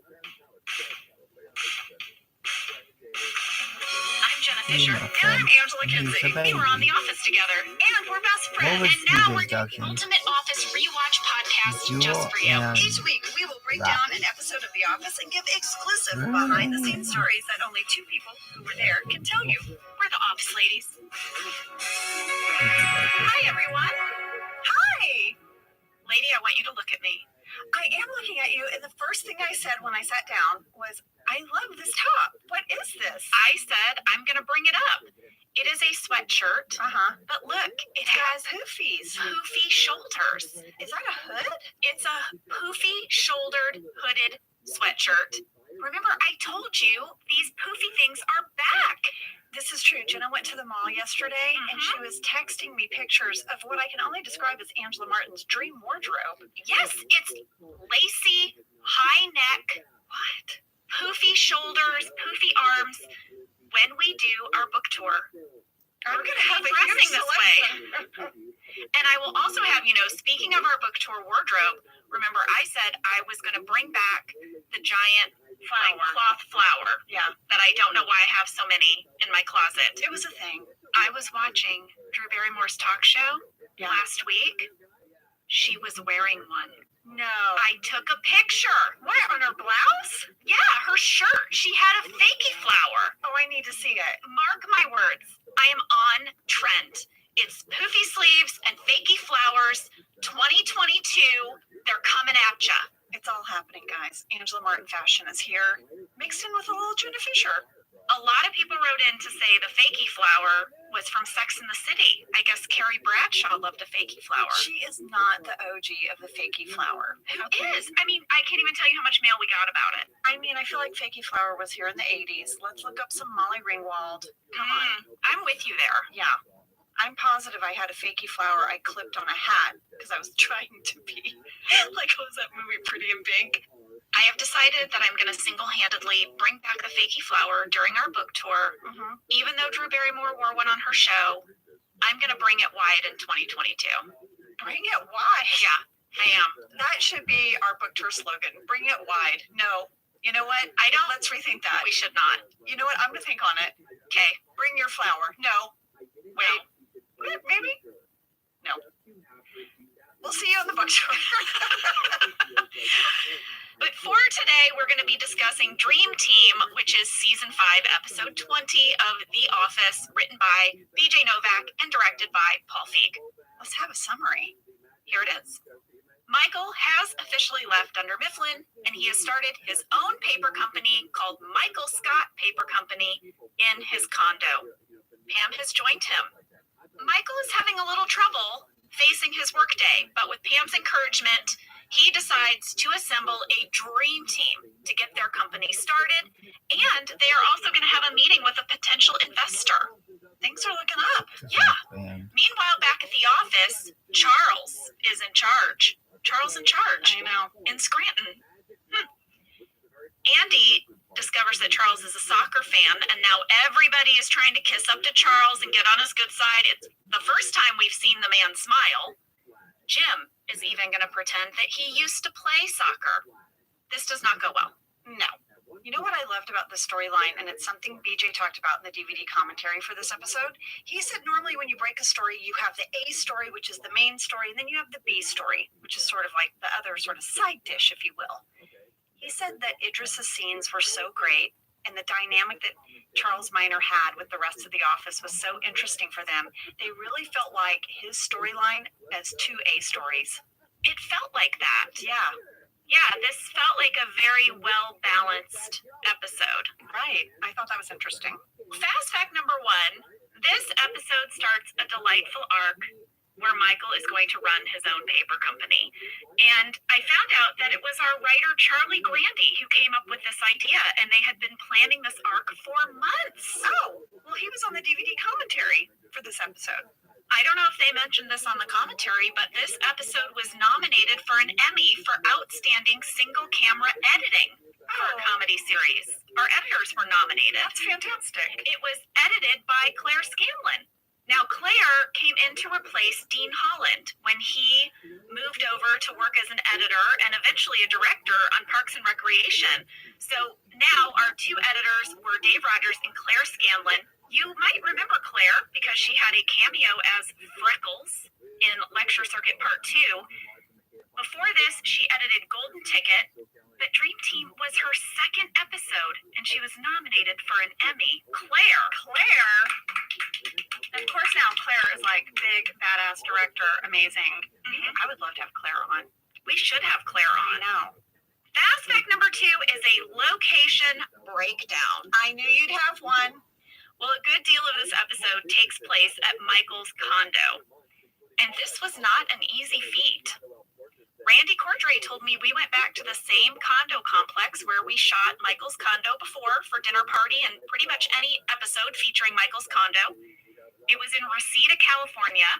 I'm Jenna Fisher. And I'm Angela Kinsey. We were on The Office together, and we're best friends. And now we're doing the Ultimate Office Rewatch podcast just for you. Each week, we will break down an episode of The Office and give exclusive behind-the-scenes stories that only 2 people who were there can tell you. We're the Office Ladies. Hi, everyone. Hi. Lady, I want you to look at me. I am looking at you, and the first thing I said when I sat down was, I love this top. What is this? I said I'm going to bring it up. It is a sweatshirt. But look, it has poofies. Poofy shoulders. Is that a hood? It's a poofy shouldered hooded sweatshirt. Remember, I told you these poofy things are back. This is true. Jenna went to the mall yesterday, and she was texting me pictures of what I can only describe as Angela Martin's dream wardrobe. Yes, it's lacy, high neck, poofy shoulders, poofy arms. When we do our book tour, I'm going to have a dressing huge this way. selection. And I will also have, speaking of our book tour wardrobe, remember I said I was going to bring back the giant cloth flower. Yeah. That I don't know why I have so many in my closet. It was a thing. I was watching Drew Barrymore's talk show last week. She was wearing one. No. I took a picture. What, on her blouse? Yeah, her shirt. She had a fakey flower. Oh, I need to see it. Mark my words. I am on trend. It's poofy sleeves and fakey flowers. 2022. They're coming at ya. It's all happening, guys. Angela Martin fashion is here, mixed in with a little Jenna Fisher. A lot of people wrote in to say the fakey flower was from Sex and the City. I guess Carrie Bradshaw loved a fakey flower. She is not the OG of the fakey flower. Who is? I mean, I can't even tell you how much mail we got about it. I mean, I feel like fakey flower was here in the 80s. Let's look up some Molly Ringwald. Come on. I'm with you there. Yeah. I'm positive I had a fakey flower I clipped on a hat because I was trying to be like, what was that movie, Pretty in Pink? I have decided that I'm going to single-handedly bring back the fakey flower during our book tour. Even though Drew Barrymore wore one on her show, I'm going to bring it wide in 2022. Bring it wide. Yeah, I am. That should be our book tour slogan. Bring it wide. No. You know what? Let's rethink that. We should not. You know what? I'm going to think on it. Okay. Bring your flower. No. Wait. Maybe? No. We'll see you on the book tour. But for today, we're going to be discussing Dream Team, which is season 5, episode 20 of The Office, written by BJ Novak and directed by Paul Feig. Let's have a summary. Here it is. Michael has officially left Dunder Mifflin, and he has started his own paper company called Michael Scott Paper Company in his condo. Pam has joined him. Michael is having a little trouble facing his workday, but with Pam's encouragement, he decides to assemble a dream team to get their company started, and they are also going to have a meeting with a potential investor. Things are looking up. Yeah. Meanwhile, back at the office, Charles is in charge. Charles in charge. I know. In Scranton. Andy discovers that Charles is a soccer fan, and now everybody is trying to kiss up to Charles and get on his good side. It's the first time we've seen the man smile. Jim is even going to pretend that he used to play soccer. This does not go well. No. You know what I loved about this storyline, and it's something BJ talked about in the DVD commentary for this episode? He said normally when you break a story, you have the A story, which is the main story, and then you have the B story, which is sort of like the other sort of side dish, if you will. He said that Idris's scenes were so great, and the dynamic that Charles Minor had with the rest of the office was so interesting for them. They really felt like his storyline as 2 A stories. It felt like that. Yeah. Yeah, this felt like a very well-balanced episode. Right. I thought that was interesting. Fast fact number 1, this episode starts a delightful arc where Michael is going to run his own paper company. And I found out that it was our writer, Charlie Grandy, who came up with this idea, and they had been planning this arc for months. Oh, well, he was on the DVD commentary for this episode. I don't know if they mentioned this on the commentary, but this episode was nominated for an Emmy for Outstanding Single Camera Editing for a comedy series. Our editors were nominated. That's fantastic. It was edited by Claire Scanlon. Now, Claire came in to replace Dean Holland when he moved over to work as an editor and eventually a director on Parks and Recreation. So now our 2 editors were Dave Rogers and Claire Scanlon. You might remember Claire because she had a cameo as Freckles in Lecture Circuit Part 2. Before this, she edited Golden Ticket, but Dream Team was her 2nd episode, and she was nominated for an Emmy. Claire! Of course now Claire is like big, badass director, amazing. I would love to have Claire on. We should have Claire on. I know. Fast fact number 2 is a location breakdown. I knew you'd have one. Well, a good deal of this episode takes place at Michael's condo. And this was not an easy feat. Randy Cordray told me we went back to the same condo complex where we shot Michael's condo before for Dinner Party and pretty much any episode featuring Michael's condo. It was in Reseda, California,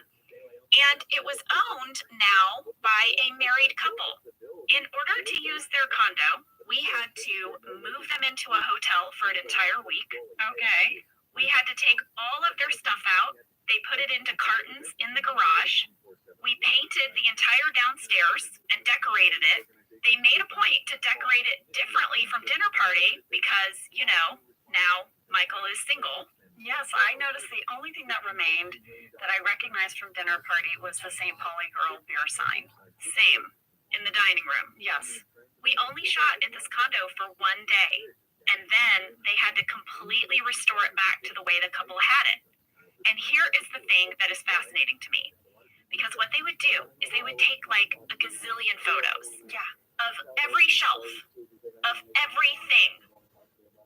and it was owned now by a married couple. In order to use their condo, we had to move them into a hotel for an entire week. Okay. We had to take all of their stuff out. They put it into cartons in the garage. We painted the entire downstairs and decorated it. They made a point to decorate it differently from Dinner Party because, now Michael is single. Yes, I noticed the only thing that remained that I recognized from Dinner Party was the St. Pauli Girl beer sign. Same. In the dining room. Yes. We only shot at this condo for 1 day. And then they had to completely restore it back to the way the couple had it. And here is the thing that is fascinating to me. Because what they would do is they would take like a gazillion photos. Yeah. Of every shelf. Of everything.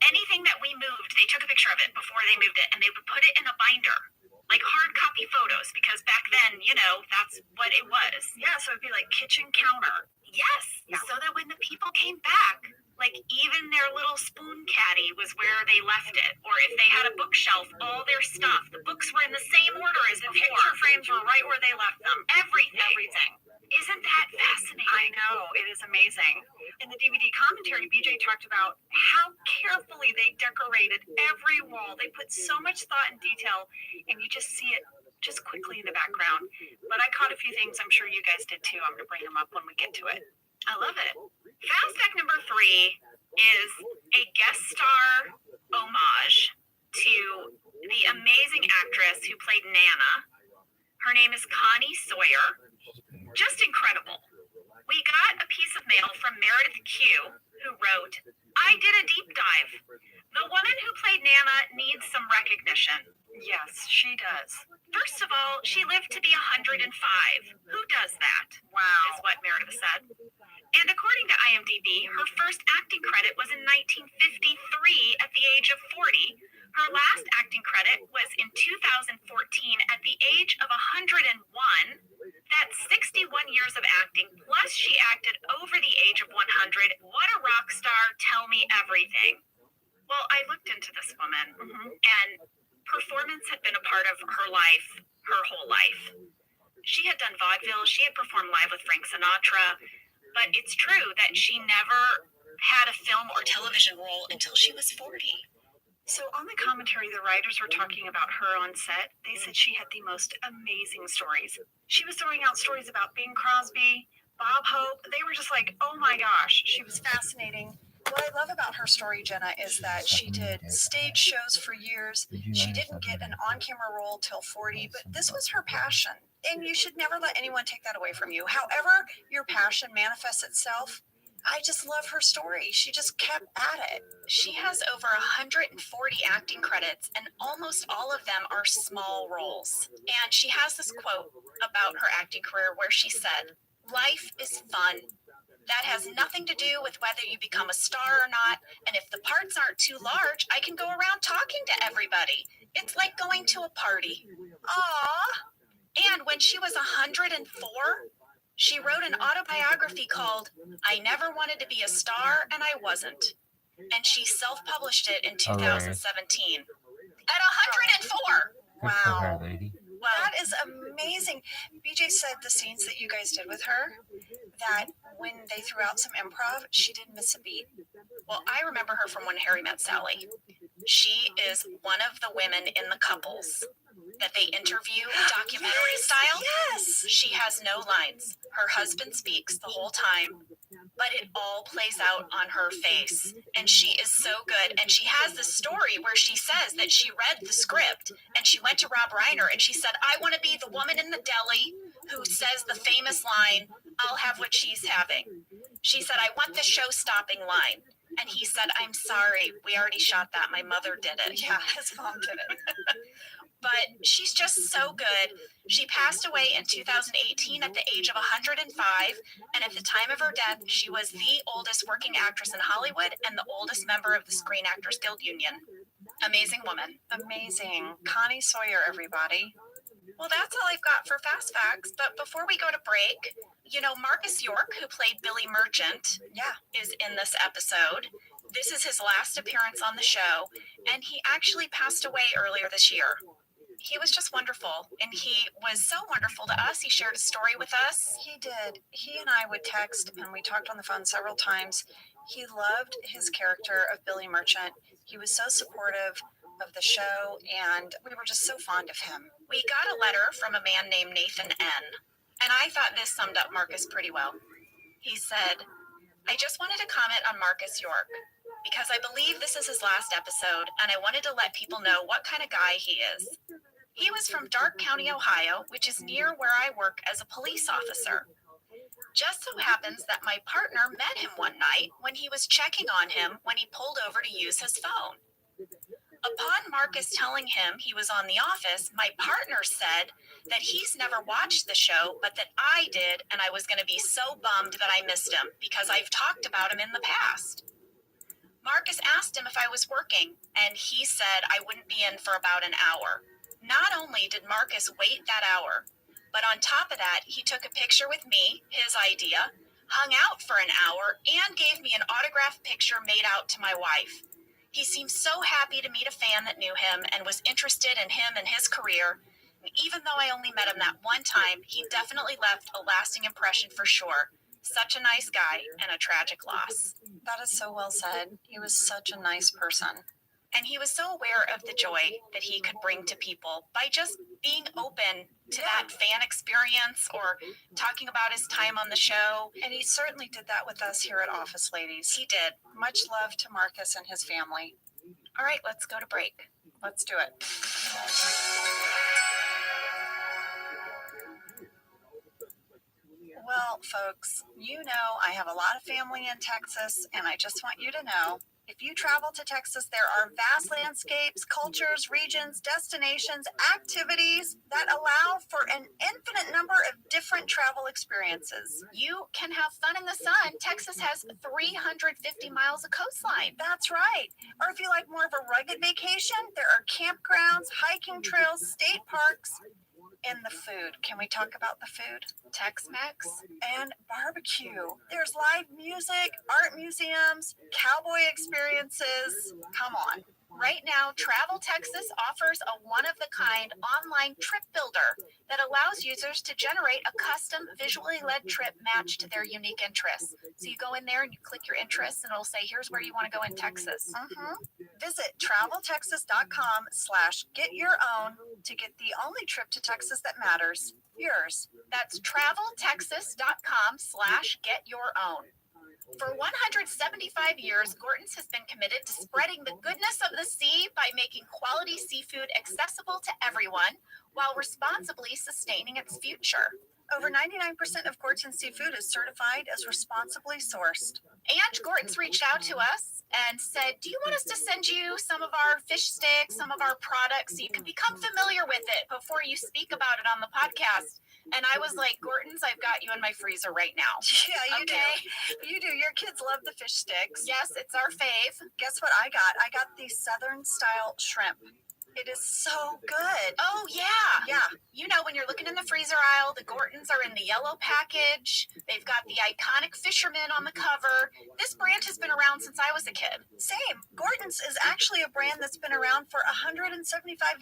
Anything that we moved, they took a picture of it before they moved it. And they would put it in a binder. Like hard copy photos. Because back then, that's what it was. Yeah, so it'd be like kitchen counter. Yes. Yeah. So that when the people came back, like even their little spoon caddy was where they left it. Or if they had a bookshelf, all their stuff, the books were in the same order as before. Picture frames were right where they left them. Everything. Isn't that fascinating? I know. It is amazing. in the DVD commentary, BJ talked about how carefully they decorated every wall. They put so much thought and detail, and you just see it just quickly in the background. But I caught a few things. I'm sure you guys did too. I'm going to bring them up when we get to it. I love it. Fast fact number 3 is a guest star homage to the amazing actress who played Nana. Her name is Connie Sawyer. Just incredible. We got a piece of mail from Meredith Q, who wrote, I did a deep dive. The woman who played Nana needs some recognition. Yes, she does. First of all, she lived to be 105. Who does that? Wow. Is what Meredith said. And according to IMDb, her first acting credit was in 1953 at the age of 40. Her last acting credit was in 2014 at the age of 101. That's 61 years of acting, plus she acted over the age of 100. What a rock star. Tell me everything. Well, I looked into this woman, and performance had been a part of her life, her whole life. She had done vaudeville, she had performed live with Frank Sinatra, but it's true that she never had a film or television role until she was 40. So on the commentary, the writers were talking about her on set. They said she had the most amazing stories. She was throwing out stories about Bing Crosby, Bob Hope. They were just like, oh my gosh, she was fascinating. What I love about her story, Jenna, is that she did stage shows for years. She didn't get an on-camera role till 40, but this was her passion. And you should never let anyone take that away from you. However your passion manifests itself, I just love her story. She just kept at it. She has over 140 acting credits, and almost all of them are small roles. And she has this quote about her acting career where she said, life is fun. That has nothing to do with whether you become a star or not. And if the parts aren't too large, I can go around talking to everybody. It's like going to a party. Aww. And when she was 104, she wrote an autobiography called I Never Wanted to Be a Star and I Wasn't. And she self-published it in 2017. At 104! Wow. Well, that is amazing. BJ said the scenes that you guys did with her, that when they threw out some improv, she didn't miss a beat. Well, I remember her from When Harry Met Sally. She is one of the women in the couples that they interview documentary style. Yes. She has no lines. Her husband speaks the whole time, but it all plays out on her face. And she is so good. And she has this story where she says that she read the script and she went to Rob Reiner and she said, I want to be the woman in the deli who says the famous line, I'll have what she's having. She said, I want the show-stopping line. And he said, I'm sorry, we already shot that. My mother did it. Yeah, his mom did it. But she's just so good. She passed away in 2018 at the age of 105. And at the time of her death, she was the oldest working actress in Hollywood and the oldest member of the Screen Actors Guild Union. Amazing woman. Amazing. Connie Sawyer, everybody. Well, that's all I've got for Fast Facts. But before we go to break, you know, Marcus York, who played Billy Merchant, is in this episode. This is his last appearance on the show, and he actually passed away earlier this year. He was just wonderful, and he was so wonderful to us. He shared a story with us. He did. He and I would text, and we talked on the phone several times. He loved his character of Billy Merchant. He was so supportive of the show, and we were just so fond of him. We got a letter from a man named Nathan N., and I thought this summed up Marcus pretty well. He said, I just wanted to comment on Marcus York, because I believe this is his last episode, and I wanted to let people know what kind of guy he is. He was from Dark County, Ohio, which is near where I work as a police officer. Just so happens that my partner met him one night when he was checking on him when he pulled over to use his phone. Upon Marcus telling him he was on The Office, my partner said that he's never watched the show, but that I did, and I was going to be so bummed that I missed him because I've talked about him in the past. Marcus asked him if I was working, and he said I wouldn't be in for about an hour. Not only did Marcus wait that hour, but on top of that, he took a picture with me, his idea, hung out for an hour, and gave me an autographed picture made out to my wife. He seemed so happy to meet a fan that knew him and was interested in him and his career. And even though I only met him that one time, he definitely left a lasting impression for sure. Such a nice guy and a tragic loss. That is so well said. He was such a nice person. And he was so aware of the joy that he could bring to people by just being open to that fan experience or talking about his time on the show. And he certainly did that with us here at Office Ladies. He did. Much love to Marcus and his family. All right, let's go to break. Let's do it. Well, folks, you know I have a lot of family in Texas, and I just want you to know, if you travel to Texas, there are vast landscapes, cultures, regions, destinations, activities that allow for an infinite number of different travel experiences. You can have fun in the sun. Texas has 350 miles of coastline. That's right. Or if you like more of a rugged vacation, there are campgrounds, hiking trails, state parks, and the food. Can we talk about the food? Tex-Mex and barbecue. There's live music, art museums, cowboy experiences. Come on. Right now, Travel Texas offers a one-of-the-kind online trip builder that allows users to generate a custom visually led trip matched to their unique interests. So you go in there and you click your interests and it'll say, here's where you want to go in Texas. Visit traveltexas.com/get-your-own to get the only trip to Texas that matters, yours. That's traveltexas.com/get-your-own. For 175 years, Gorton's has been committed to spreading the goodness of the sea by making quality seafood accessible to everyone while responsibly sustaining its future. Over 99% of Gorton's seafood is certified as responsibly sourced. And Gorton's reached out to us and said, do you want us to send you some of our fish sticks, some of our products, so you can become familiar with it before you speak about it on the podcast? And I was like, Gorton's, I've got you in my freezer right now. Yeah, you do. You do. Your kids love the fish sticks. Yes, it's our fave. Guess what I got? I got the Southern style shrimp. It is so good. Oh, yeah. Yeah. You know, when you're looking in the freezer aisle, the Gortons are in the yellow package. They've got the iconic fisherman on the cover. This brand has been around since I was a kid. Same. Gorton's is actually a brand that's been around for 175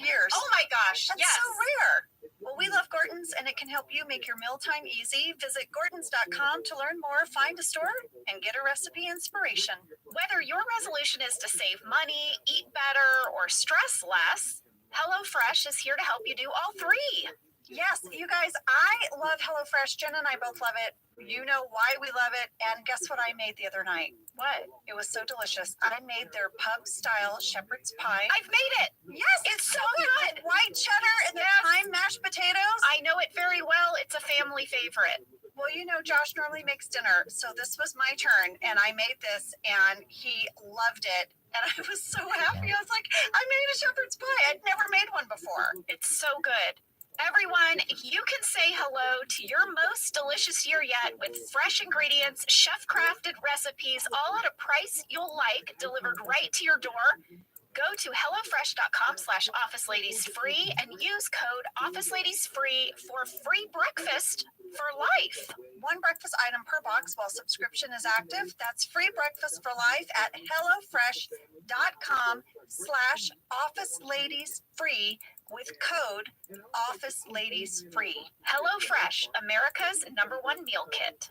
years. Oh, my gosh. That's yes. so rare. Well, we love Gorton's, and it can help you make your mealtime easy. Visit Gortons.com to learn more, find a store, and get a recipe inspiration. Whether your resolution is to save money, eat better, or stress less, HelloFresh is here to help you do all three. Yes, you guys, I love HelloFresh. Jen and I both love it. You know why we love it. And guess what I made the other night? What? It was so delicious. I made their pub-style shepherd's pie. I've made it. Yes, it's so good. White cheddar and the thyme mashed potatoes. I know it very well. It's a family favorite. Well, you know, Josh normally makes dinner, so this was my turn, and I made this, and he loved it. And I was so happy. I was like, I made a shepherd's pie. I'd never made one before. It's so good. Everyone, you can say hello to your most delicious year yet with fresh ingredients, chef-crafted recipes, all at a price you'll like, delivered right to your door. Go to hellofresh.com/officeladiesfree and use code officeladiesfree for free breakfast for life. One breakfast item per box while subscription is active. That's free breakfast for life at hellofresh.com/officeladiesfree with code officeladiesfree. HelloFresh, America's #1 meal kit.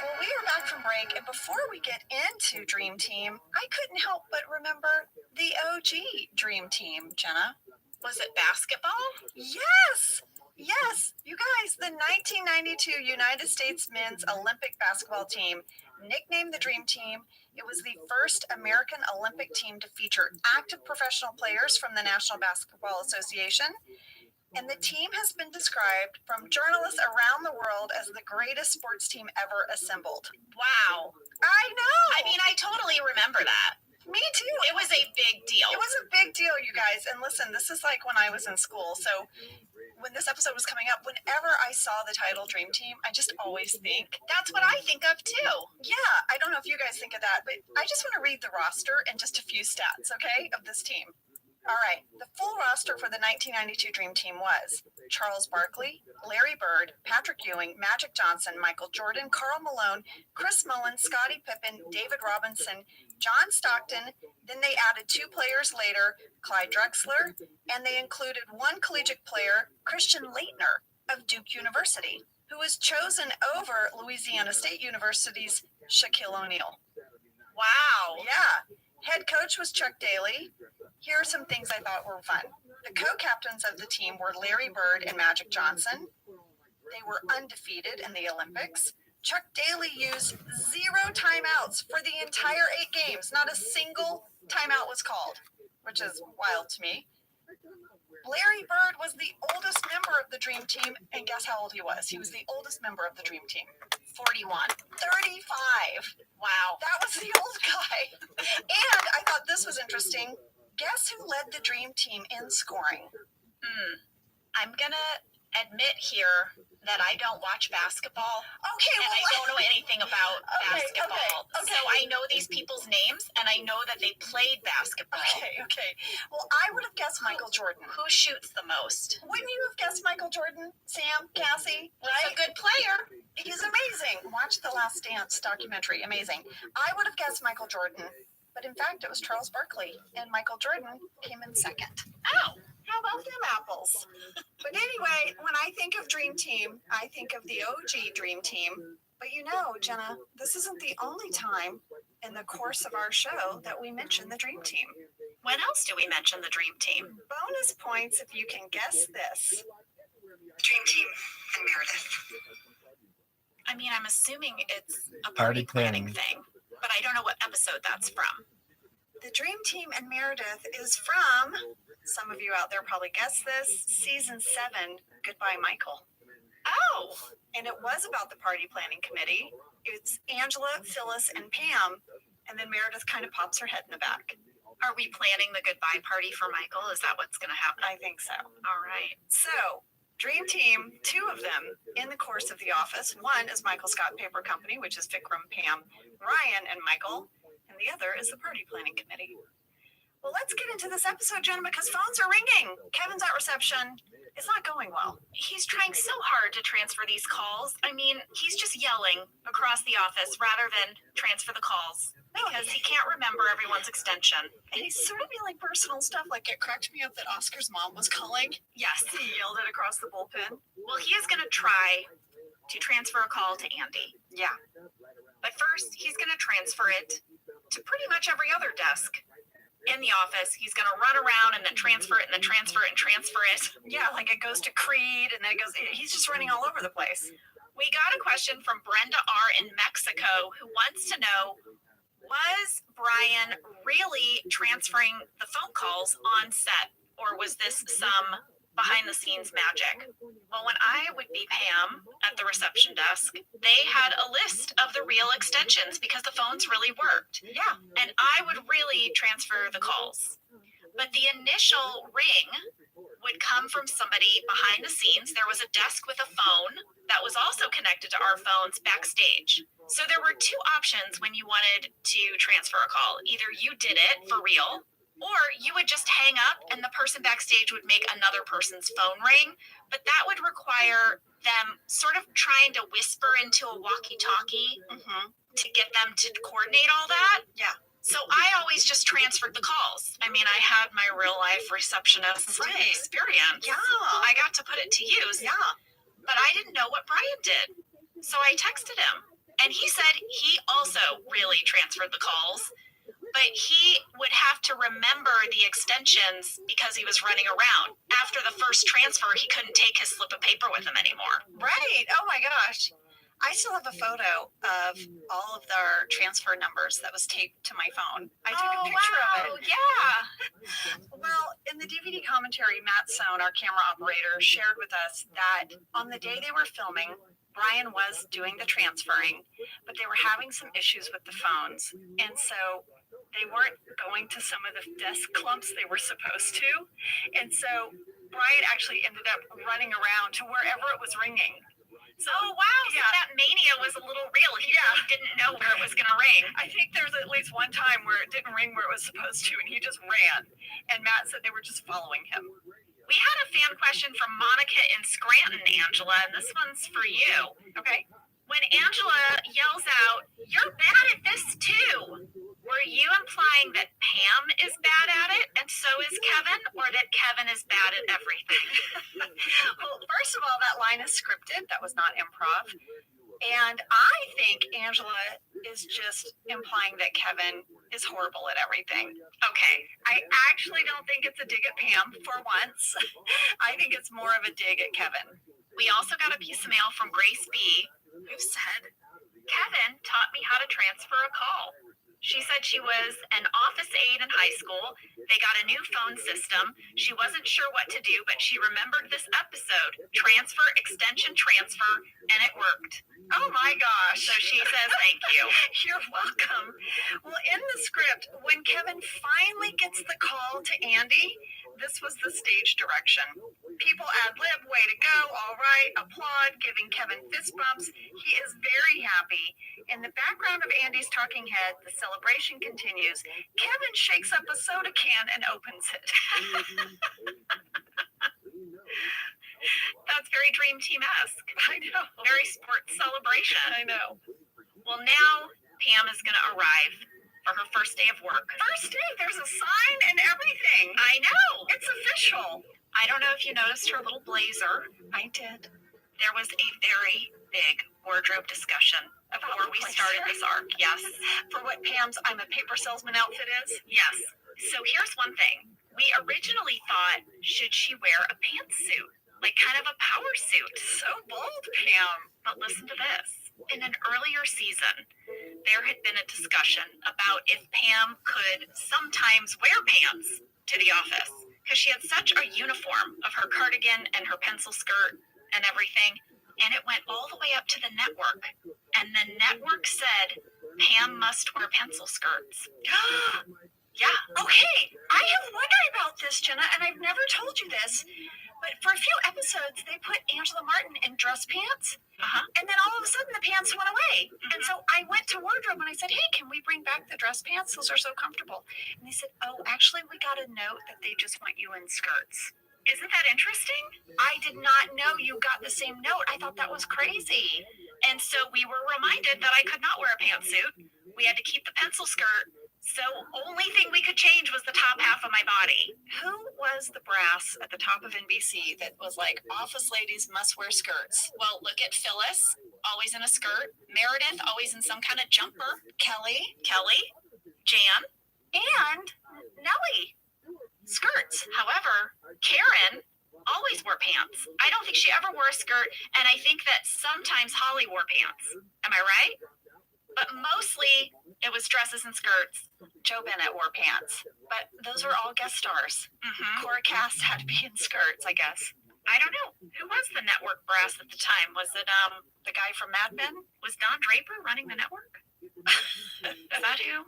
Well, we are back from break, and before we get into Dream Team, I couldn't help but remember the OG Dream Team, Jenna. Was it basketball? Yes! Yes! You guys, the 1992 United States men's Olympic basketball team, nicknamed the Dream Team, it was the first American Olympic team to feature active professional players from the National Basketball Association. And the team has been described from journalists around the world as the greatest sports team ever assembled. Wow. I know. I mean, I totally remember that. Me too. It was a big deal. It was a big deal, you guys. And listen, this is like when I was in school. So when this episode was coming up, whenever I saw the title Dream Team, I just always think, that's what I think of too. Yeah, I don't know if you guys think of that, but I just want to read the roster and just a few stats, okay, of this team. All right, the full roster for the 1992 Dream Team was Charles Barkley, Larry Bird, Patrick Ewing, Magic Johnson, Michael Jordan, Karl Malone, Chris Mullin, Scottie Pippen, David Robinson, John Stockton. Then they added 2 players later, Clyde Drexler, and they included 1 collegiate player, Christian Laettner. of Duke University, who was chosen over Louisiana State University's Shaquille O'Neal. Wow. Yeah. Head coach was Chuck Daly. Here are some things I thought were fun. The co-captains of the team were Larry Bird and Magic Johnson. They were undefeated in the Olympics. Chuck Daly used 0 timeouts for the entire 8 games. Not a single timeout was called, which is wild to me. Larry Bird was the oldest member of the Dream Team, and guess how old he was? He was the oldest member of the Dream Team. 41. 35. Wow. That was the old guy. And I thought this was interesting. Guess who led the Dream Team in scoring? I'm going to admit here that I don't watch basketball. Okay, and I don't know anything about basketball. Okay. So I know these people's names, and I know that they played basketball. Okay. Well, I would have guessed Michael Jordan. Who shoots the most? Wouldn't you have guessed Michael Jordan, Sam, Cassie? Right? He's a good player. He's amazing. Watch the Last Dance documentary. Amazing. I would have guessed Michael Jordan, but in fact, it was Charles Barkley, and Michael Jordan came in second. Oh. How about them apples? But anyway, when I think of Dream Team, I think of the OG Dream Team. But you know, Jenna, this isn't the only time in the course of our show that we mention the Dream Team. When else do we mention the Dream Team? Bonus points if you can guess this. Dream Team and Meredith. I mean, I'm assuming it's a Party party planning thing, but I don't know what episode that's from. The Dream Team and Meredith is from, some of you out there probably guessed this, season 7, Goodbye Michael. Oh! And it was about the party planning committee. It's Angela, Phyllis, and Pam, and then Meredith kind of pops her head in the back. Are we planning the goodbye party for Michael? Is that what's going to happen? I think so. All right. So, Dream Team, 2 of them in the course of The Office. One is Michael Scott Paper Company, which is Vikram, Pam, Ryan, and Michael. And the other is the party planning committee. Well, let's get into this episode, Jenna, because phones are ringing. Kevin's at reception. It's not going well. He's trying so hard to transfer these calls. I mean, he's just yelling across the office rather than transfer the calls because he can't remember everyone's extension. And he's sort of yelling personal stuff, like it cracked me up that Oscar's mom was calling. Yes. He yelled it across the bullpen. Well, he is going to try to transfer a call to Andy. Yeah. But first, he's going to transfer it to pretty much every other desk in the office. He's going to run around and then transfer it and then transfer it and transfer it. Yeah, like it goes to Creed and then it goes, he's just running all over the place. We got a question from Brenda R. in Mexico who wants to know, was Brian really transferring the phone calls on set, or was this some behind the scenes magic? Well, when I would be Pam at the reception desk, they had a list of the real extensions because the phones really worked. Yeah. And I would really transfer the calls. But the initial ring would come from somebody behind the scenes. There was a desk with a phone that was also connected to our phones backstage. So there were 2 options when you wanted to transfer a call. Either you did it for real, or you would just hang up and the person backstage would make another person's phone ring. But that would require them sort of trying to whisper into a walkie-talkie to get them to coordinate all that. Yeah. So I always just transferred the calls. I mean, I had my real life receptionist experience. Yeah. I got to put it to use. Yeah. But I didn't know what Brian did. So I texted him. And he said he also really transferred the calls. But he would have to remember the extensions because he was running around. After the first transfer, he couldn't take his slip of paper with him anymore. Right. Oh my gosh. I still have a photo of all of their transfer numbers that was taped to my phone. I took a picture of it. Yeah. Well, in the DVD commentary, Matt Sohn, our camera operator, shared with us that on the day they were filming, Brian was doing the transferring, but they were having some issues with the phones. And so they weren't going to some of the desk clumps they were supposed to. And so Brian actually ended up running around to wherever it was ringing. So, wow, so that mania was a little real. He really didn't know where it was going to ring. I think there's at least one time where it didn't ring where it was supposed to, and he just ran. And Matt said they were just following him. We had a fan question from Monica in Scranton, Angela, and this one's for you. Okay. When Angela yells out, "You're bad at this too," were you implying that Pam is bad at it and so is Kevin, or that Kevin is bad at everything? Well, first first of all, that line is scripted. That was not improv. And I think Angela is just implying that Kevin is horrible at everything. Okay, I actually don't think it's a dig at Pam for once. I think it's more of a dig at Kevin. We also got a piece of mail from Grace B, who said, Kevin taught me how to transfer a call. She said she was an office aide in high school. They got a new phone system. She wasn't sure what to do, but she remembered this episode, transfer, extension transfer, and it worked. Oh my gosh. So she says thank you. You're welcome. Well, in the script, when Kevin finally gets the call to Andy, this was the stage direction. People ad-lib, way to go, all right, applaud, giving Kevin fist bumps. He is very happy. In the background of Andy's talking head, the celebration continues. Kevin shakes up a soda can and opens it. That's very Dream Team-esque. I know. Very sports celebration. I know. Well, now Pam is going to arrive for her first day of work. First day, there's a sign and everything. I know. It's official. I don't know if you noticed her little blazer. I did. There was a very big wardrobe discussion before we started this arc. Yes. For what Pam's I'm a paper salesman outfit is? Yes. So here's one thing. We originally thought, should she wear a pantsuit? Like kind of a power suit. So bold, Pam. But listen to this. In an earlier season, there had been a discussion about if Pam could sometimes wear pants to the office because she had such a uniform of her cardigan and her pencil skirt and everything. And it went all the way up to the network. And the network said Pam must wear pencil skirts. Yeah. Okay. I have wondered about this, Jenna, and I've never told you this. But for a few episodes, they put Angela Martin in dress pants. And then all of a sudden, the pants went away. And so I went to wardrobe and I said, hey, can we bring back the dress pants? Those are so comfortable. And they said, oh, actually, we got a note that they just want you in skirts. Isn't that interesting? I did not know you got the same note. I thought that was crazy. And so we were reminded that I could not wear a pantsuit. We had to keep the pencil skirt. So only thing we could change was the top half of my body. Who was the brass at the top of NBC that was like, office ladies must wear skirts? Well, look at Phyllis, always in a skirt. Meredith, always in some kind of jumper. Kelly, Jan, and Nellie. Skirts. However, Karen always wore pants. I don't think she ever wore a skirt, and I think that sometimes Holly wore pants. Am I right? But mostly it was dresses and skirts. Joe Bennett wore pants, but those were all guest stars. Cora Cass had to be in skirts, I guess. I don't know. Who was the network brass at the time? Was it the guy from Mad Men? Was Don Draper running the network? Is that who?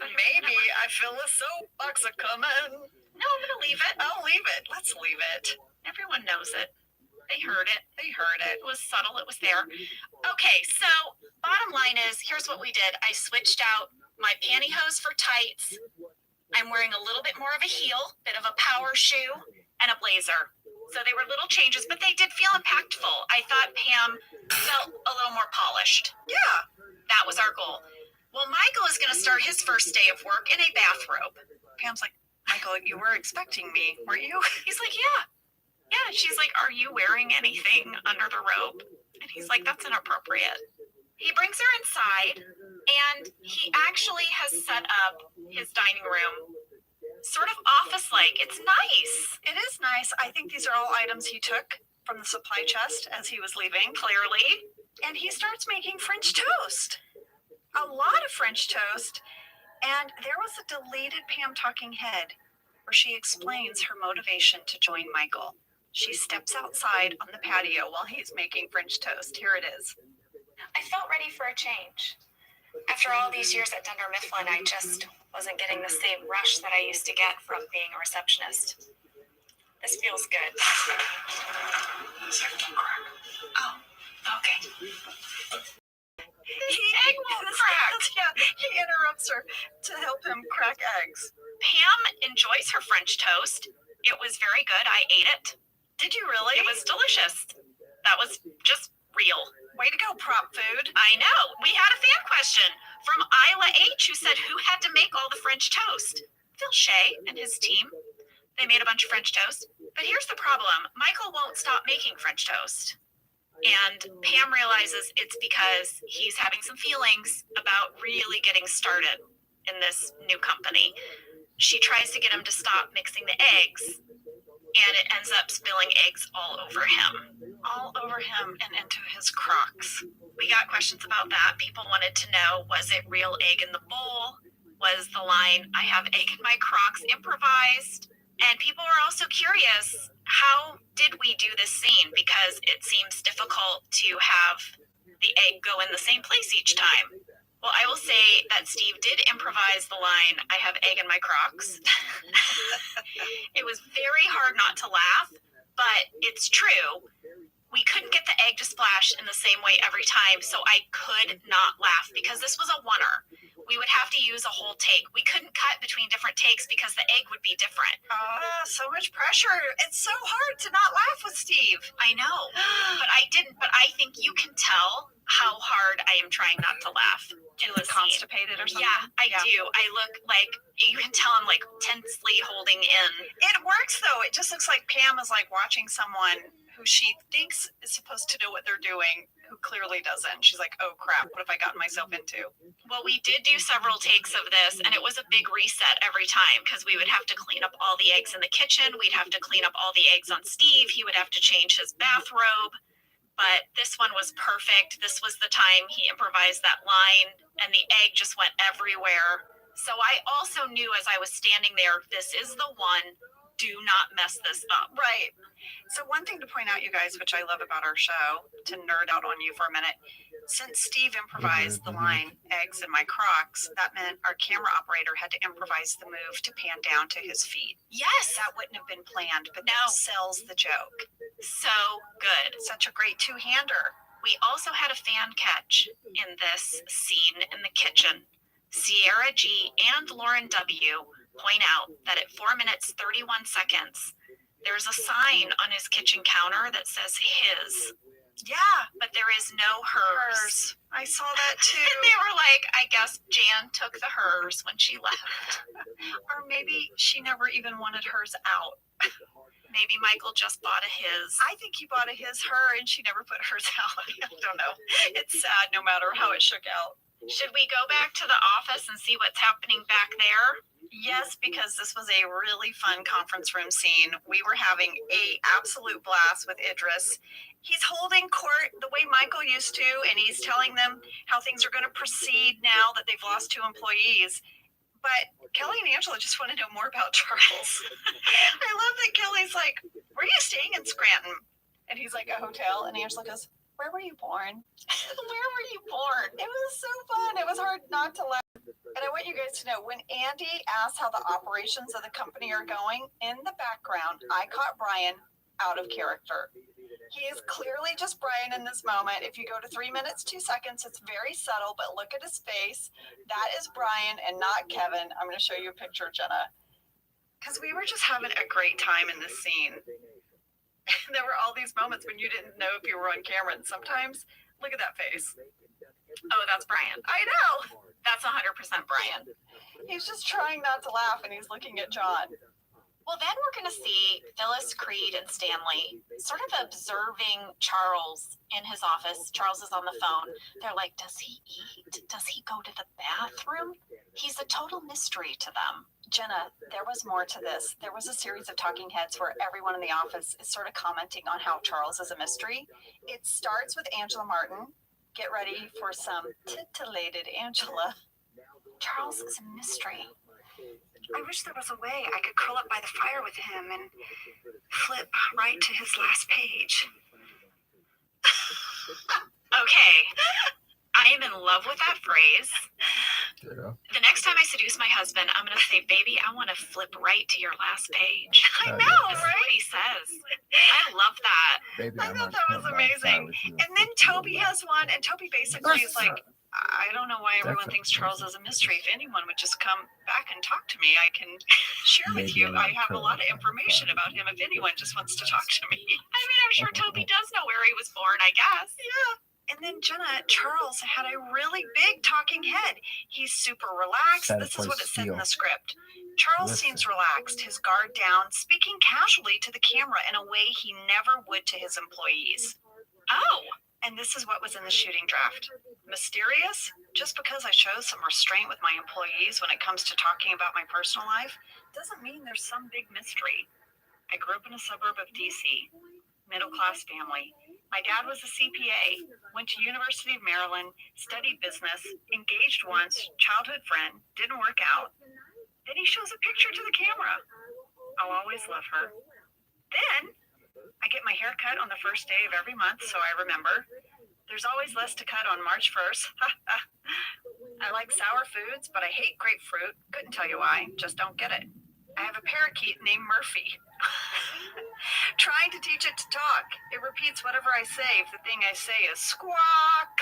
Maybe. I feel a soapbox a coming. No, I'm gonna leave it. I'll leave it. Let's leave it. Everyone knows it. They heard it. It was subtle. It was there. Okay, so bottom line is, here's what we did. I switched out my pantyhose for tights. I'm wearing a little bit more of a heel, bit of a power shoe, and a blazer. So they were little changes, but they did feel impactful. I thought Pam felt a little more polished. Yeah. That was our goal. Well, Michael is going to start his first day of work in a bathrobe. Pam's like, Michael, you were expecting me, weren't you? He's like, yeah. Yeah, she's like, are you wearing anything under the robe? And he's like, that's inappropriate. He brings her inside, and he actually has set up his dining room sort of office-like. It's nice. It is nice. I think these are all items he took from the supply chest as he was leaving, clearly. And he starts making French toast. A lot of French toast. And there was a deleted Pam talking head where she explains her motivation to join Michael. She steps outside on the patio while he's making French toast. Here it is. I felt ready for a change. After all these years at Dunder Mifflin, I just wasn't getting the same rush that I used to get from being a receptionist. This feels good. Oh, okay. He interrupts her to help him crack eggs. Pam enjoys her French toast. It was very good. I ate it. Did you really? It was delicious. That was just real. Way to go, prop food. I know. We had a fan question from Isla H who said who had to make all the French toast. Phil Shea and his team. They made a bunch of French toast. But here's the problem. Michael won't stop making French toast. And Pam realizes it's because he's having some feelings about really getting started in this new company. She tries to get him to stop mixing the eggs, and it ends up spilling eggs all over him. All over him and into his Crocs. We got questions about that. People wanted to know, was it real egg in the bowl? Was the line, I have egg in my Crocs, improvised? And people were also curious, how did we do this scene? Because it seems difficult to have the egg go in the same place each time. Well, I will say that Steve did improvise the line, I have egg in my Crocs. It was very hard not to laugh, but it's true. We couldn't get the egg to splash in the same way every time, so I could not laugh because this was a oneer. We would have to use a whole take. We couldn't cut between different takes because the egg would be different. So much pressure. It's so hard to not laugh with Steve. I know, but I didn't. But I think you can tell how hard I am trying not to laugh. Do you look constipated or something? Yeah, I do. I look like, you can tell I'm like tensely holding in. It works though. It just looks like Pam is like watching someone who she thinks is supposed to know what they're doing, who clearly doesn't. She's like, oh crap, what have I gotten myself into? Well, we did do several takes of this, and it was a big reset every time because we would have to clean up all the eggs in the kitchen. We'd have to clean up all the eggs on Steve. He would have to change his bathrobe. But this one was perfect. This was the time he improvised that line, and the egg just went everywhere. So I also knew as I was standing there, this is the one. Do not mess this up. Right. So one thing to point out, you guys, which I love about our show, to nerd out on you for a minute, since Steve improvised the line, eggs in my Crocs, that meant our camera operator had to improvise the move to pan down to his feet. Yes. That wouldn't have been planned, but that sells the joke. So good. Such a great two-hander. We also had a fan catch in this scene in the kitchen. Sierra G and Lauren W point out that at 4 minutes 31 seconds, there's a sign on his kitchen counter that says his. Yeah, but there is no hers. I saw that too. And they were like, I guess Jan took the hers when she left. Or maybe she never even wanted hers out. Maybe Michael just bought a his. I think he bought a his, her, and she never put hers out. I don't know. It's sad no matter how it shook out. Should we go back to the office and see what's happening back there? Yes, because this was a really fun conference room scene. We were having a absolute blast with Idris. He's holding court the way Michael used to, and he's telling them how things are going to proceed now that they've lost 2 employees. But Kelly and Angela just want to know more about Charles. I love that Kelly's like, where are you staying in Scranton? And he's like, a hotel. And Angela goes, where were you born? Where were you born? It was so fun. It was hard not to laugh. And I want you guys to know, when Andy asks how the operations of the company are going, in the background, I caught Brian out of character. He is clearly just Brian in this moment. If you go to 3 minutes, 2 seconds, it's very subtle, but look at his face. That is Brian and not Kevin. I'm going to show you a picture, Jenna. Because we were just having a great time in this scene. There were all these moments when you didn't know if you were on camera, and sometimes, look at that face. Oh, that's Brian. I know. That's 100% Brian. He's just trying not to laugh, and he's looking at John. Well, then we're going to see Phyllis, Creed, and Stanley sort of observing Charles in his office. Charles is on the phone. They're like, does he eat? Does he go to the bathroom? He's a total mystery to them. Jenna, there was more to this. There was a series of talking heads where everyone in the office is sort of commenting on how Charles is a mystery. It starts with Angela Martin. Get ready for some titillated Angela. Charles is a mystery. I wish there was a way I could curl up by the fire with him and flip right to his last page. Okay. I am in love with that phrase. The next time I seduce my husband, I'm going to say, baby, I want to flip right to your last page. I know, That's right? what he says. I love that. Baby, I thought that was amazing. And then Toby has one, and Toby basically is like, I don't know why everyone thinks Charles is a mystery. If anyone would just come back and talk to me, I can share with you. I have a lot of information about him if anyone just wants to talk to me. I mean, I'm sure Toby does know where he was born, I guess. Yeah. And then Charles had a really big talking head. He's super relaxed. This is what it said in the script. Charles seems relaxed, his guard down, speaking casually to the camera in a way he never would to his employees. Oh, and this is what was in the shooting draft. Mysterious? Just because I show some restraint with my employees when it comes to talking about my personal life doesn't mean there's some big mystery. I grew up in a suburb of DC, middle-class family. My dad was a CPA, went to University of Maryland, studied business, engaged once, childhood friend, didn't work out. Then he shows a picture to the camera. I'll always love her. Then I get my hair cut on the first day of every month, so I remember. There's always less to cut on March 1st. I like sour foods, but I hate grapefruit. Couldn't tell you why, just don't get it. I have a parakeet named Murphy. Trying to teach it to talk. It repeats whatever I say if the thing I say is squawk.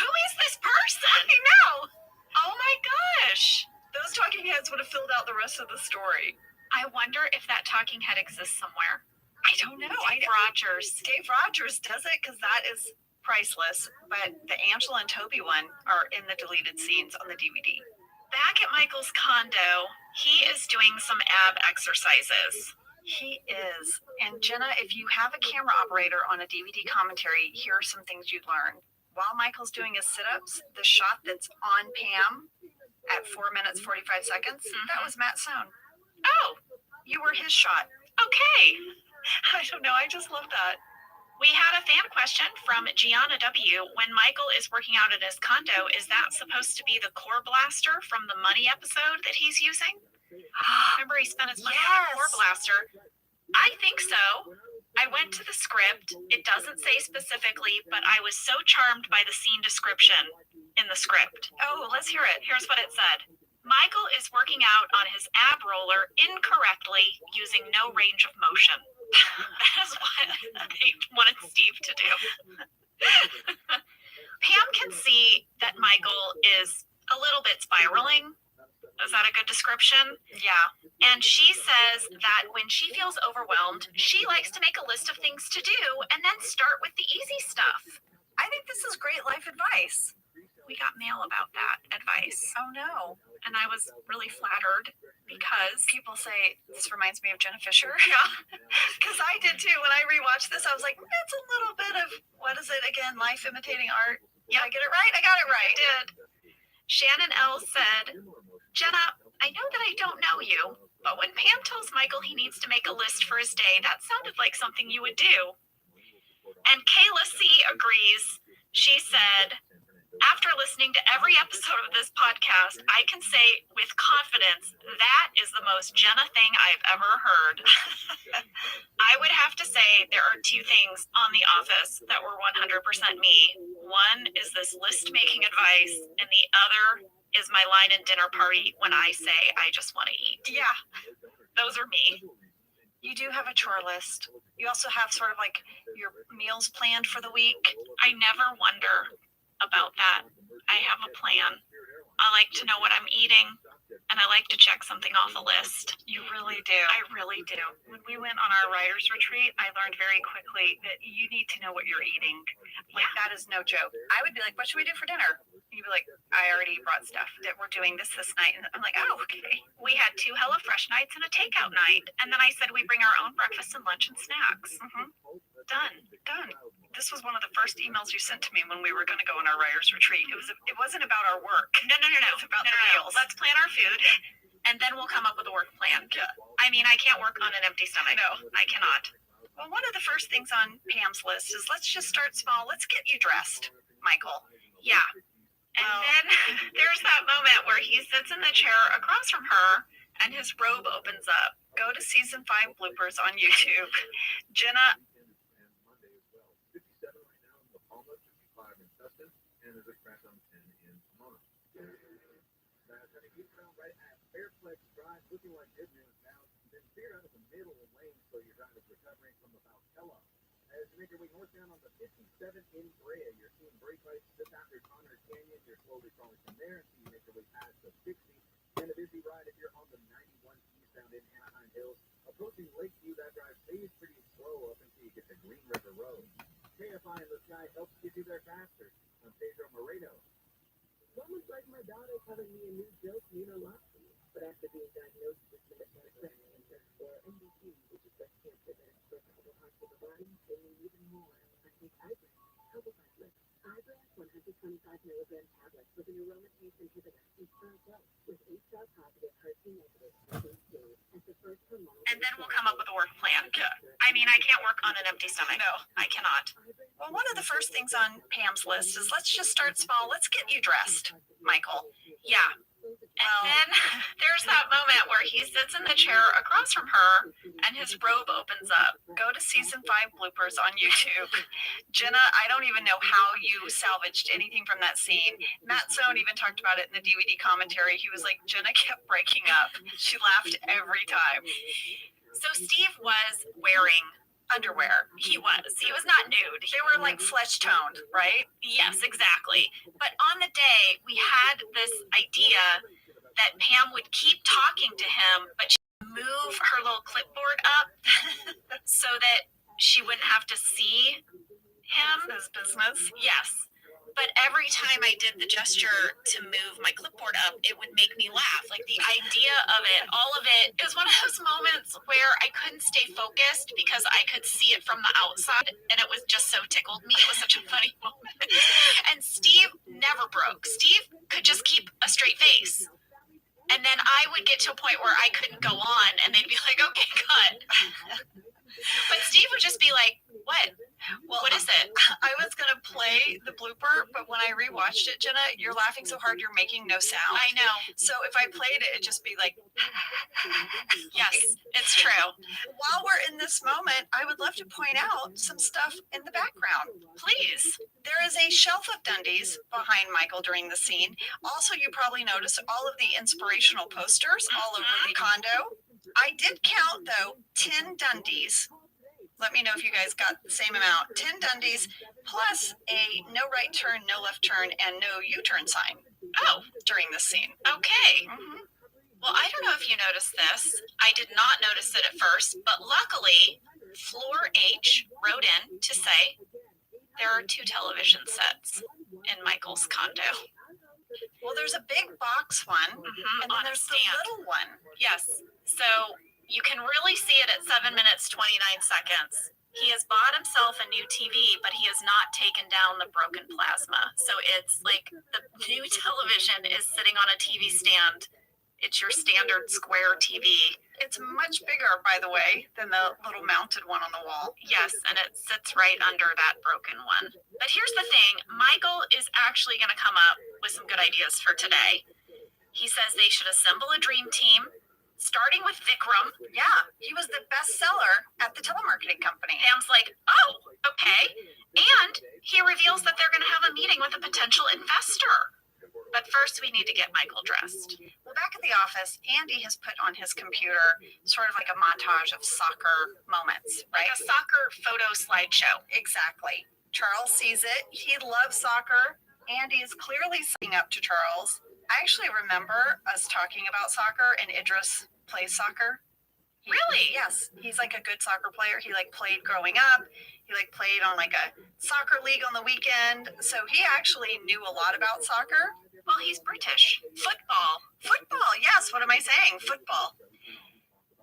Who is this person? I know. Oh my gosh. Those talking heads would have filled out the rest of the story. I wonder if that talking head exists somewhere. I don't know. Dave Rogers. Dave Rogers does it because that is priceless. But the Angela and Toby one are in the deleted scenes on the DVD. Back at Michael's condo, he is doing some ab exercises. He is. And Jenna, if you have a camera operator on a DVD commentary, here are some things you'd learn. While Michael's doing his sit-ups, the shot that's on Pam at 4 minutes, 45 seconds, that was Matt Sohn. Oh, you were his shot. Okay. I don't know. I just love that. We had a fan question from Gianna W. When Michael is working out in his condo, is that supposed to be the core blaster from the Money episode that he's using? Remember he spent his money on the core blaster? I think so. I went to the script. It doesn't say specifically, but I was so charmed by the scene description in the script. Oh, let's hear it. Here's what it said. Michael is working out on his ab roller incorrectly using no range of motion. That is what they wanted Steve to do. Pam can see that Michael is a little bit spiraling. Is that a good description? Yeah. And she says that when she feels overwhelmed, she likes to make a list of things to do and then start with the easy stuff. I think this is great life advice. We got mail about that advice. Oh no. And I was really flattered because people say, this reminds me of Jenna Fisher. Yeah. Because I did too. When I rewatched this, I was like, it's a little bit of, what is it again? Life imitating art. Yeah. Did I get it right? I got it right. You did. Shannon L. said, Jenna, I know that I don't know you, but when Pam tells Michael he needs to make a list for his day, that sounded like something you would do. And Kayla C. agrees. She said, after listening to every episode of this podcast, I can say with confidence that is the most Jenna thing I've ever heard. I would have to say there are two things on The Office that were 100% me. One is this list-making advice, and the other is my line in dinner party when I say I just want to eat. Yeah. Those are me. You do have a chore list. You also have sort of like your meals planned for the week. I never wonder about that. I have a plan. I like to know what I'm eating, and I like to check something off a list. You really do. I really do. When we went on our writer's retreat, I learned very quickly that you need to know what you're eating. Like, that is no joke. I would be like, what should we do for dinner? And you'd be like, I already brought stuff that we're doing this night. And I'm like, oh, okay. We had 2 HelloFresh nights and a takeout night. And then I said we bring our own breakfast and lunch and snacks. Done. This was one of the first emails you sent to me when we were going to go on our writer's retreat. It wasn't about our work. No. It was about the meals. Let's plan our food, and then we'll come up with a work plan. Yeah. I mean, I can't work on an empty stomach. No. I cannot. Well, one of the first things on Pam's list is let's just start small. Let's get you dressed, Michael. Yeah. And then there's that moment where he sits in the chair across from her, and his robe opens up. Go to season 5 bloopers on YouTube. Jenna. Looking like good news now. Then veer out of the middle lane so your drive is recovering from about Hello. As you make your way northbound on the 57 in Brea, you're seeing brake lights just after Conner Canyon. You're slowly crawling from there until you make your way past the 60. And a busy ride if you're on the 91 eastbound in Anaheim Hills. Approaching Lakeview, that drive stays pretty slow up until you get to Green River Road. KFI in the sky guy helps give you their bastard on Pedro Moreno. Moments like my daughter telling me a new joke mean a lot to me. But after being diagnosed with metastatic breast cancer or MBC, which is breast cancer that spreads to other parts of the body, they mean even more. I take igers. How will I live? Igers 125 milligram tablets with an aromatase inhibitor in current dose with HR positive, HER2 negative, as the first hormonal. And then we'll come up with a work plan. I mean, I can't work on an empty stomach. No, I cannot. Well, one of the first things on Pam's list is let's just start small. Let's get you dressed, Michael. Yeah. And then there's that moment where he sits in the chair across from her and his robe opens up. Go to season 5 bloopers on YouTube. Jenna, I don't even know how you salvaged anything from that scene. Matt Stone even talked about it in the DVD commentary. He was like, Jenna kept breaking up. She laughed every time. So Steve was wearing underwear. He was not nude. They were like flesh toned, right? Yes, exactly. But on the day, we had this idea that Pam would keep talking to him, but she would move her little clipboard up so that she wouldn't have to see him. His business. Yes. But every time I did the gesture to move my clipboard up, it would make me laugh. Like the idea of it, all of it, it was one of those moments where I couldn't stay focused because I could see it from the outside and it was just so tickled me. It was such a funny moment. And Steve never broke. Steve could just keep a straight face. And then I would get to a point where I couldn't go on and they'd be like, okay, cut. But Steve would just be like, what? Well, what is it? I was going to play the blooper, but when I rewatched it, Jenna, you're laughing so hard you're making no sound. I know. So if I played it, it'd just be like, yes, it's true. While we're in this moment, I would love to point out some stuff in the background. Please. There is a shelf of Dundies behind Michael during the scene. Also, you probably noticed all of the inspirational posters all over the condo. I did count, though, 10 Dundies. Let me know if you guys got the same amount. 10 Dundies plus a no right turn, no left turn, and no U-turn sign. Oh, during this scene. Okay. Well, I don't know if you noticed this. I did not notice it at first, but luckily, Floor H wrote in to say there are 2 television sets in Michael's condo. Well, there's a big box one, and then on there's a the stand. little one. Yes. So you can really see it at 7 minutes, 29 seconds. He has bought himself a new TV, but he has not taken down the broken plasma. So it's like the new television is sitting on a TV stand. It's your standard square TV. It's much bigger, by the way, than the little mounted one on the wall. Yes, and it sits right under that broken one. But here's the thing. Michael is actually going to come up with some good ideas for today. He says they should assemble a dream team, starting with Vikram. Yeah, he was the bestseller at the telemarketing company. Pam's like, oh, okay. And he reveals that they're going to have a meeting with a potential investor. But first, we need to get Michael dressed. Well, back at the office, Andy has put on his computer sort of like a montage of soccer moments, right? Like a soccer photo slideshow. Exactly. Charles sees it. He loves soccer. Andy is clearly sitting up to Charles. I actually remember us talking about soccer, and Idris plays soccer. Really? Yes. He's like a good soccer player. He like played growing up. He like played on like a soccer league on the weekend. So he actually knew a lot about soccer. Well, he's British. Football. Football. Yes. What am I saying? Football.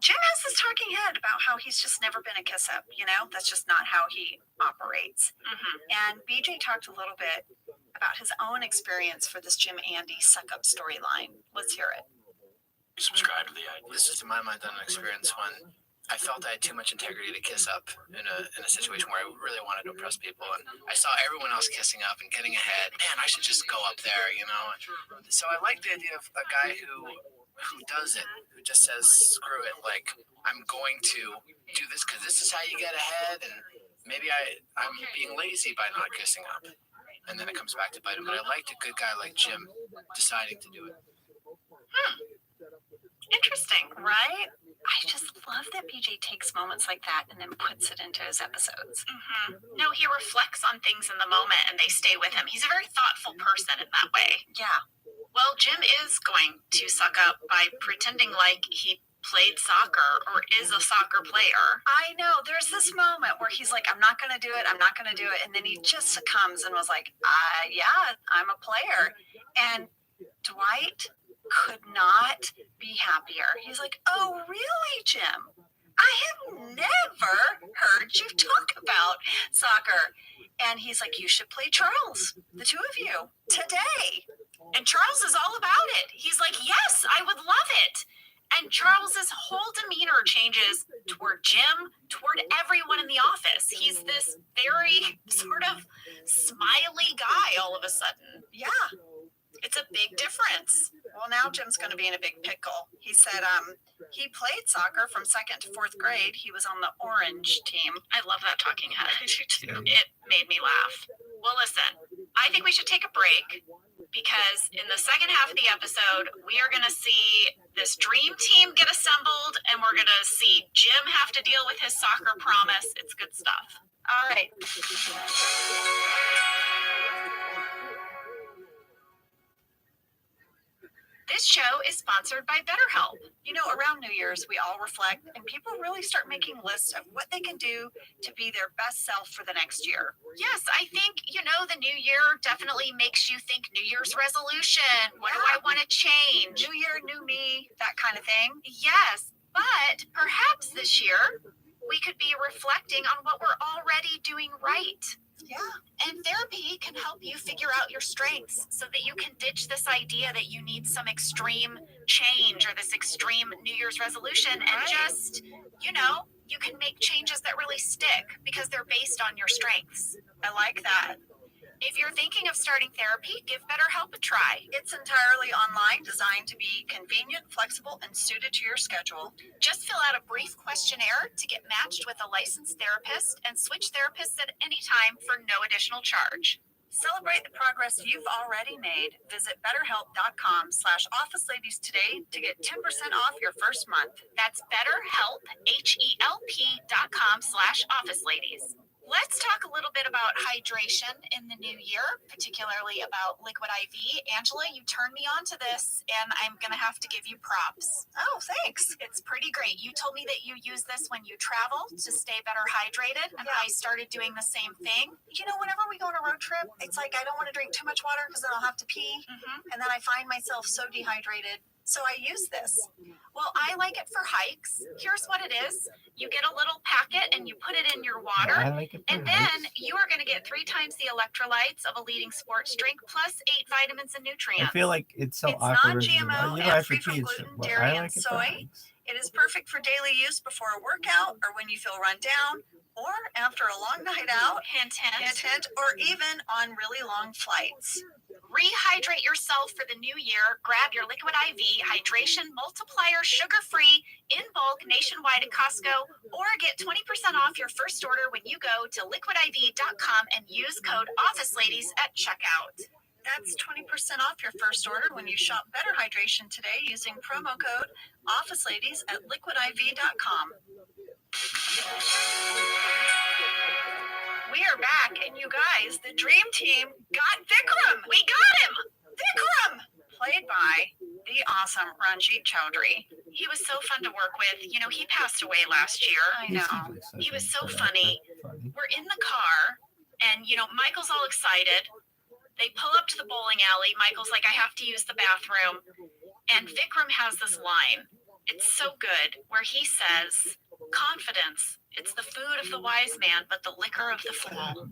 Jim has this talking head about how he's just never been a kiss up. You know, that's just not how he operates. And BJ talked a little bit about his own experience for this Jim Andy suck up storyline. Let's hear it. Subscribe to the idea. This is, to my mind, an experience when I felt I had too much integrity to kiss up in a situation where I really wanted to impress people, and I saw everyone else kissing up and getting ahead. Man, I should just go up there, you know. So I like the idea of a guy who does it, who just says, "Screw it! Like, I'm going to do this because this is how you get ahead." And maybe I'm being lazy by not kissing up, and then it comes back to bite him. But I liked a good guy like Jim deciding to do it. Interesting. Right? I just love that BJ takes moments like that and then puts it into his episodes. No, he reflects on things in the moment and they stay with him. He's a very thoughtful person in that way. Yeah. Well, Jim is going to suck up by pretending like he played soccer or is a soccer player. I know. There's this moment where he's like, I'm not going to do it. I'm not going to do it. And then he just succumbs and was like, yeah, I'm a player. And Dwight could not be happier. He's like, oh, really, Jim? I have never heard you talk about soccer. And he's like, you should play Charles, the two of you, today. And Charles is all about it. He's like, yes, I would love it. And Charles's whole demeanor changes toward Jim, toward everyone in the office. He's this very sort of smiley guy all of a sudden. Yeah. It's a big difference. Well, now Jim's going to be in a big pickle. He said he played soccer from 2nd to 4th grade. He was on the orange team. I love that talking head. I do too. It made me laugh. Well, listen, I think we should take a break because in the second half of the episode, we are going to see this dream team get assembled and we're going to see Jim have to deal with his soccer promise. It's good stuff. All right. This show is sponsored by BetterHelp. You know, around New Year's, we all reflect and people really start making lists of what they can do to be their best self for the next year. Yes, I think, the new year definitely makes you think New Year's resolution. What do I want to change? New year, new me, that kind of thing. Yes, but perhaps this year we could be reflecting on what we're already doing right. Yeah. And therapy can help you figure out your strengths so that you can ditch this idea that you need some extreme change or this extreme New Year's resolution and just, you can make changes that really stick because they're based on your strengths. I like that. If you're thinking of starting therapy, give BetterHelp a try. It's entirely online, designed to be convenient, flexible, and suited to your schedule. Just fill out a brief questionnaire to get matched with a licensed therapist and switch therapists at any time for no additional charge. Celebrate the progress you've already made. Visit BetterHelp.com/OfficeLadies today to get 10% off your first month. That's BetterHelp, HELP.com/OfficeLadies. Let's talk a little bit about hydration in the new year, particularly about Liquid IV. Angela, you turned me on to this, and I'm going to have to give you props. Oh, thanks. It's pretty great. You told me that you use this when you travel to stay better hydrated, and I started doing the same thing. Whenever we go on a road trip, it's like I don't want to drink too much water because then I'll have to pee, and then I find myself so dehydrated. So I use this. Well, I like it for hikes. Here's what it is. You get a little packet and you put it in your water. And then you are going to get 3 times the electrolytes of a leading sports drink plus 8 vitamins and nutrients. I feel like it's so It's awkward. non-GMO and free from gluten, dairy, and soy. It is perfect for daily use before a workout or when you feel run down or after a long night out. Hint, hint. Or even on really long flights. Rehydrate yourself for the new year. Grab your Liquid IV Hydration Multiplier sugar-free in bulk nationwide at Costco or get 20% off your first order when you go to liquidiv.com and use code OfficeLadies at checkout. That's 20% off your first order when you shop Better Hydration today using promo code OfficeLadies at liquidiv.com. We are back, and you guys, the dream team got Vikram. We got him. Vikram, played by the awesome Ranjit Chowdhury. He was so fun to work with. He passed away last year. I know. He was so funny. We're in the car, and Michael's all excited. They pull up to the bowling alley. Michael's like, I have to use the bathroom. And Vikram has this line. It's so good, where he says, confidence. It's the food of the wise man, but the liquor of the fool.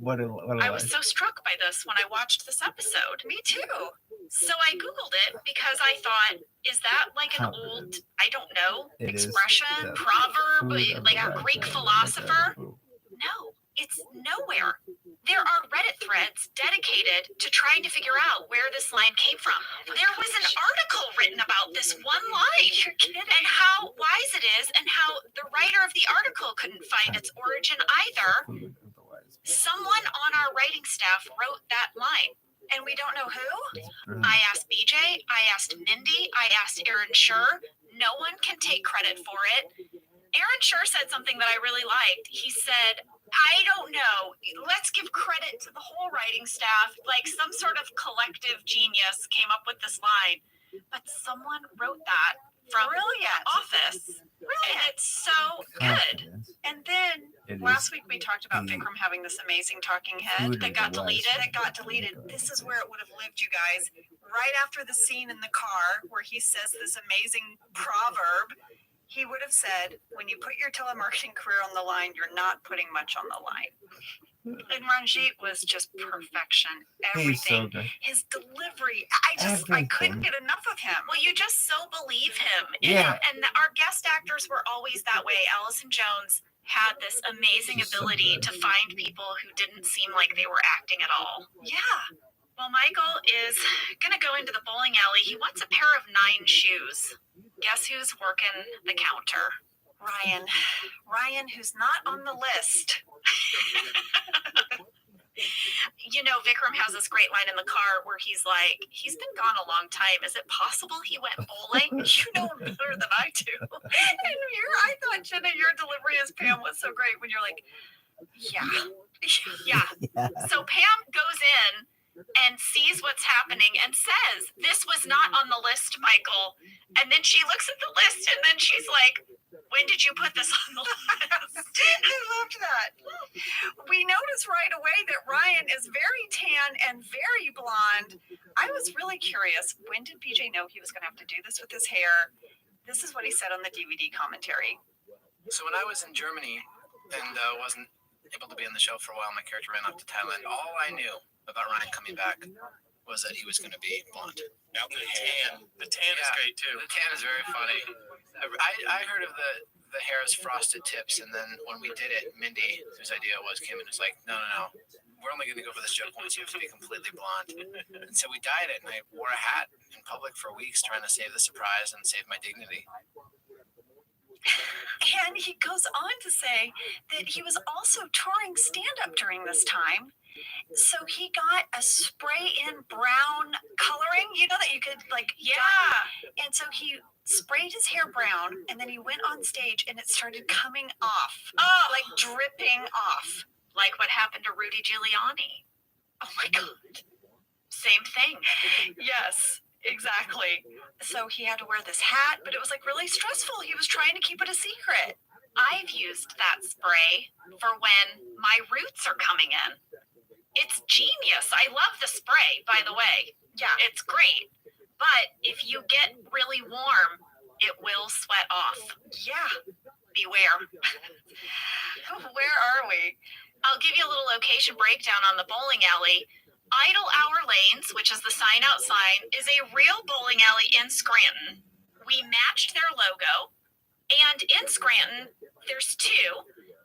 I was so struck by this when I watched this episode. Me too. So I Googled it because I thought, is that like an old, I don't know, expression, proverb, like a Greek philosopher? No, it's nowhere. There are Reddit threads dedicated to trying to figure out where this line came from. There was an article written about this one line. You're kidding. And how wise it is, and how the writer of the article couldn't find its origin either. Someone on our writing staff wrote that line. And we don't know who? I asked BJ, I asked Mindy, I asked Aaron Schur. No one can take credit for it. Aaron Schur said something that I really liked. He said, I don't know. Let's give credit to the whole writing staff. Like some sort of collective genius came up with this line. But someone wrote that from Brilliant. Office. And Brilliant. it's so good. Confidence. And then It last is week we talked about the Vikram having this amazing talking head food that of got the West. deleted. This is where it would have lived, you guys. Right after the scene in the car where he says this amazing proverb, he would have said, when you put your telemarketing career on the line, you're not putting much on the line. And Ranjit was just perfection. He's so Everything. good. His delivery. I couldn't get enough of him. Well, you just so believe him. Yeah. And our guest actors were always that way. Allison Jones had this amazing She's so ability good. to find people who didn't seem like they were acting at all. Yeah. Well, Michael is going to go into the bowling alley. He wants a pair of 9 shoes. Guess who's working the counter? Ryan. Ryan, who's not on the list. You know, Vikram has this great line in the car where he's like, he's been gone a long time. Is it possible he went bowling? You know him better than I do. And I thought, Jenna, your delivery as Pam was so great when you're like, yeah. Yeah. So Pam goes in and sees what's happening and says, this was not on the list, Michael. And then she looks at the list and then she's like, when did you put this on the list? I loved that. We noticed right away that Ryan is very tan and very blonde. I was really curious. When did BJ know he was going to have to do this with his hair? This is what he said on the DVD commentary. So when I was in Germany and wasn't able to be on the show for a while, my character ran off to Thailand. All I knew about Ryan coming back was that he was going to be blonde. Now the tan is great too. The tan is very funny. I heard of the hair's frosted tips, and then when we did it, Mindy, whose idea it was, came and was like, no. We're only going to go for this joke once. You have to be completely blonde. And so we dyed it, and I wore a hat in public for weeks trying to save the surprise and save my dignity. And he goes on to say that he was also touring stand-up during this time. So he got a spray-in brown coloring, you know, that you could like, yeah. And so he sprayed his hair brown, and then he went on stage, and it started coming off, like dripping off, like what happened to Rudy Giuliani. Oh my God! Same thing. Yes, exactly. So he had to wear this hat, but it was like really stressful. He was trying to keep it a secret. I've used that spray for when my roots are coming in. It's genius. I love the spray, by the way. Yeah, it's great. But if you get really warm, it will sweat off. Yeah. Beware. Where are we? I'll give you a little location breakdown on the bowling alley. Idle Hour Lanes, which is the sign out sign, is a real bowling alley in Scranton. We matched their logo. And in Scranton, there's 2.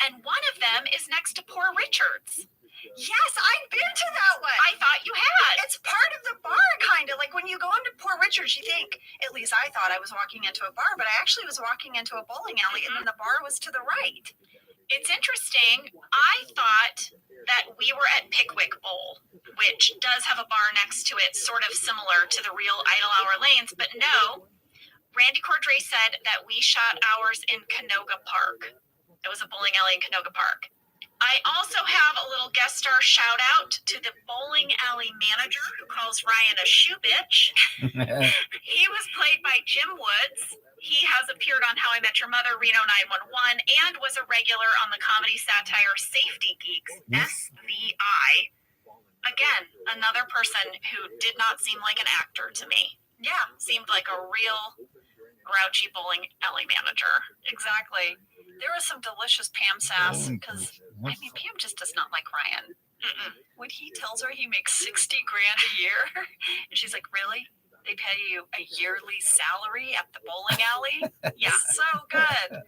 And one of them is next to Poor Richard's. Yes, I've been to that one. I thought you had. It's part of the bar, kind of. Like when you go into Poor Richard's, you think, at least I thought I was walking into a bar, but I actually was walking into a bowling alley, and then the bar was to the right. It's interesting. I thought that we were at Pickwick Bowl, which does have a bar next to it, sort of similar to the real Idle Hour Lanes, but no. Randy Cordray said that we shot ours in Canoga Park. It was a bowling alley in Canoga Park. I also have a little guest star shout out to the bowling alley manager who calls Ryan a shoe bitch. He was played by Jim Woods. He has appeared on How I Met Your Mother, Reno 911, and was a regular on the comedy satire Safety Geeks, SVI. Again, another person who did not seem like an actor to me. Yeah, seemed like a real grouchy bowling alley manager. Exactly. There was some delicious Pam sass because Pam just does not like Ryan. When he tells her he makes $60,000 a year, and she's like, "Really? They pay you a yearly salary at the bowling alley?" Yeah, so good.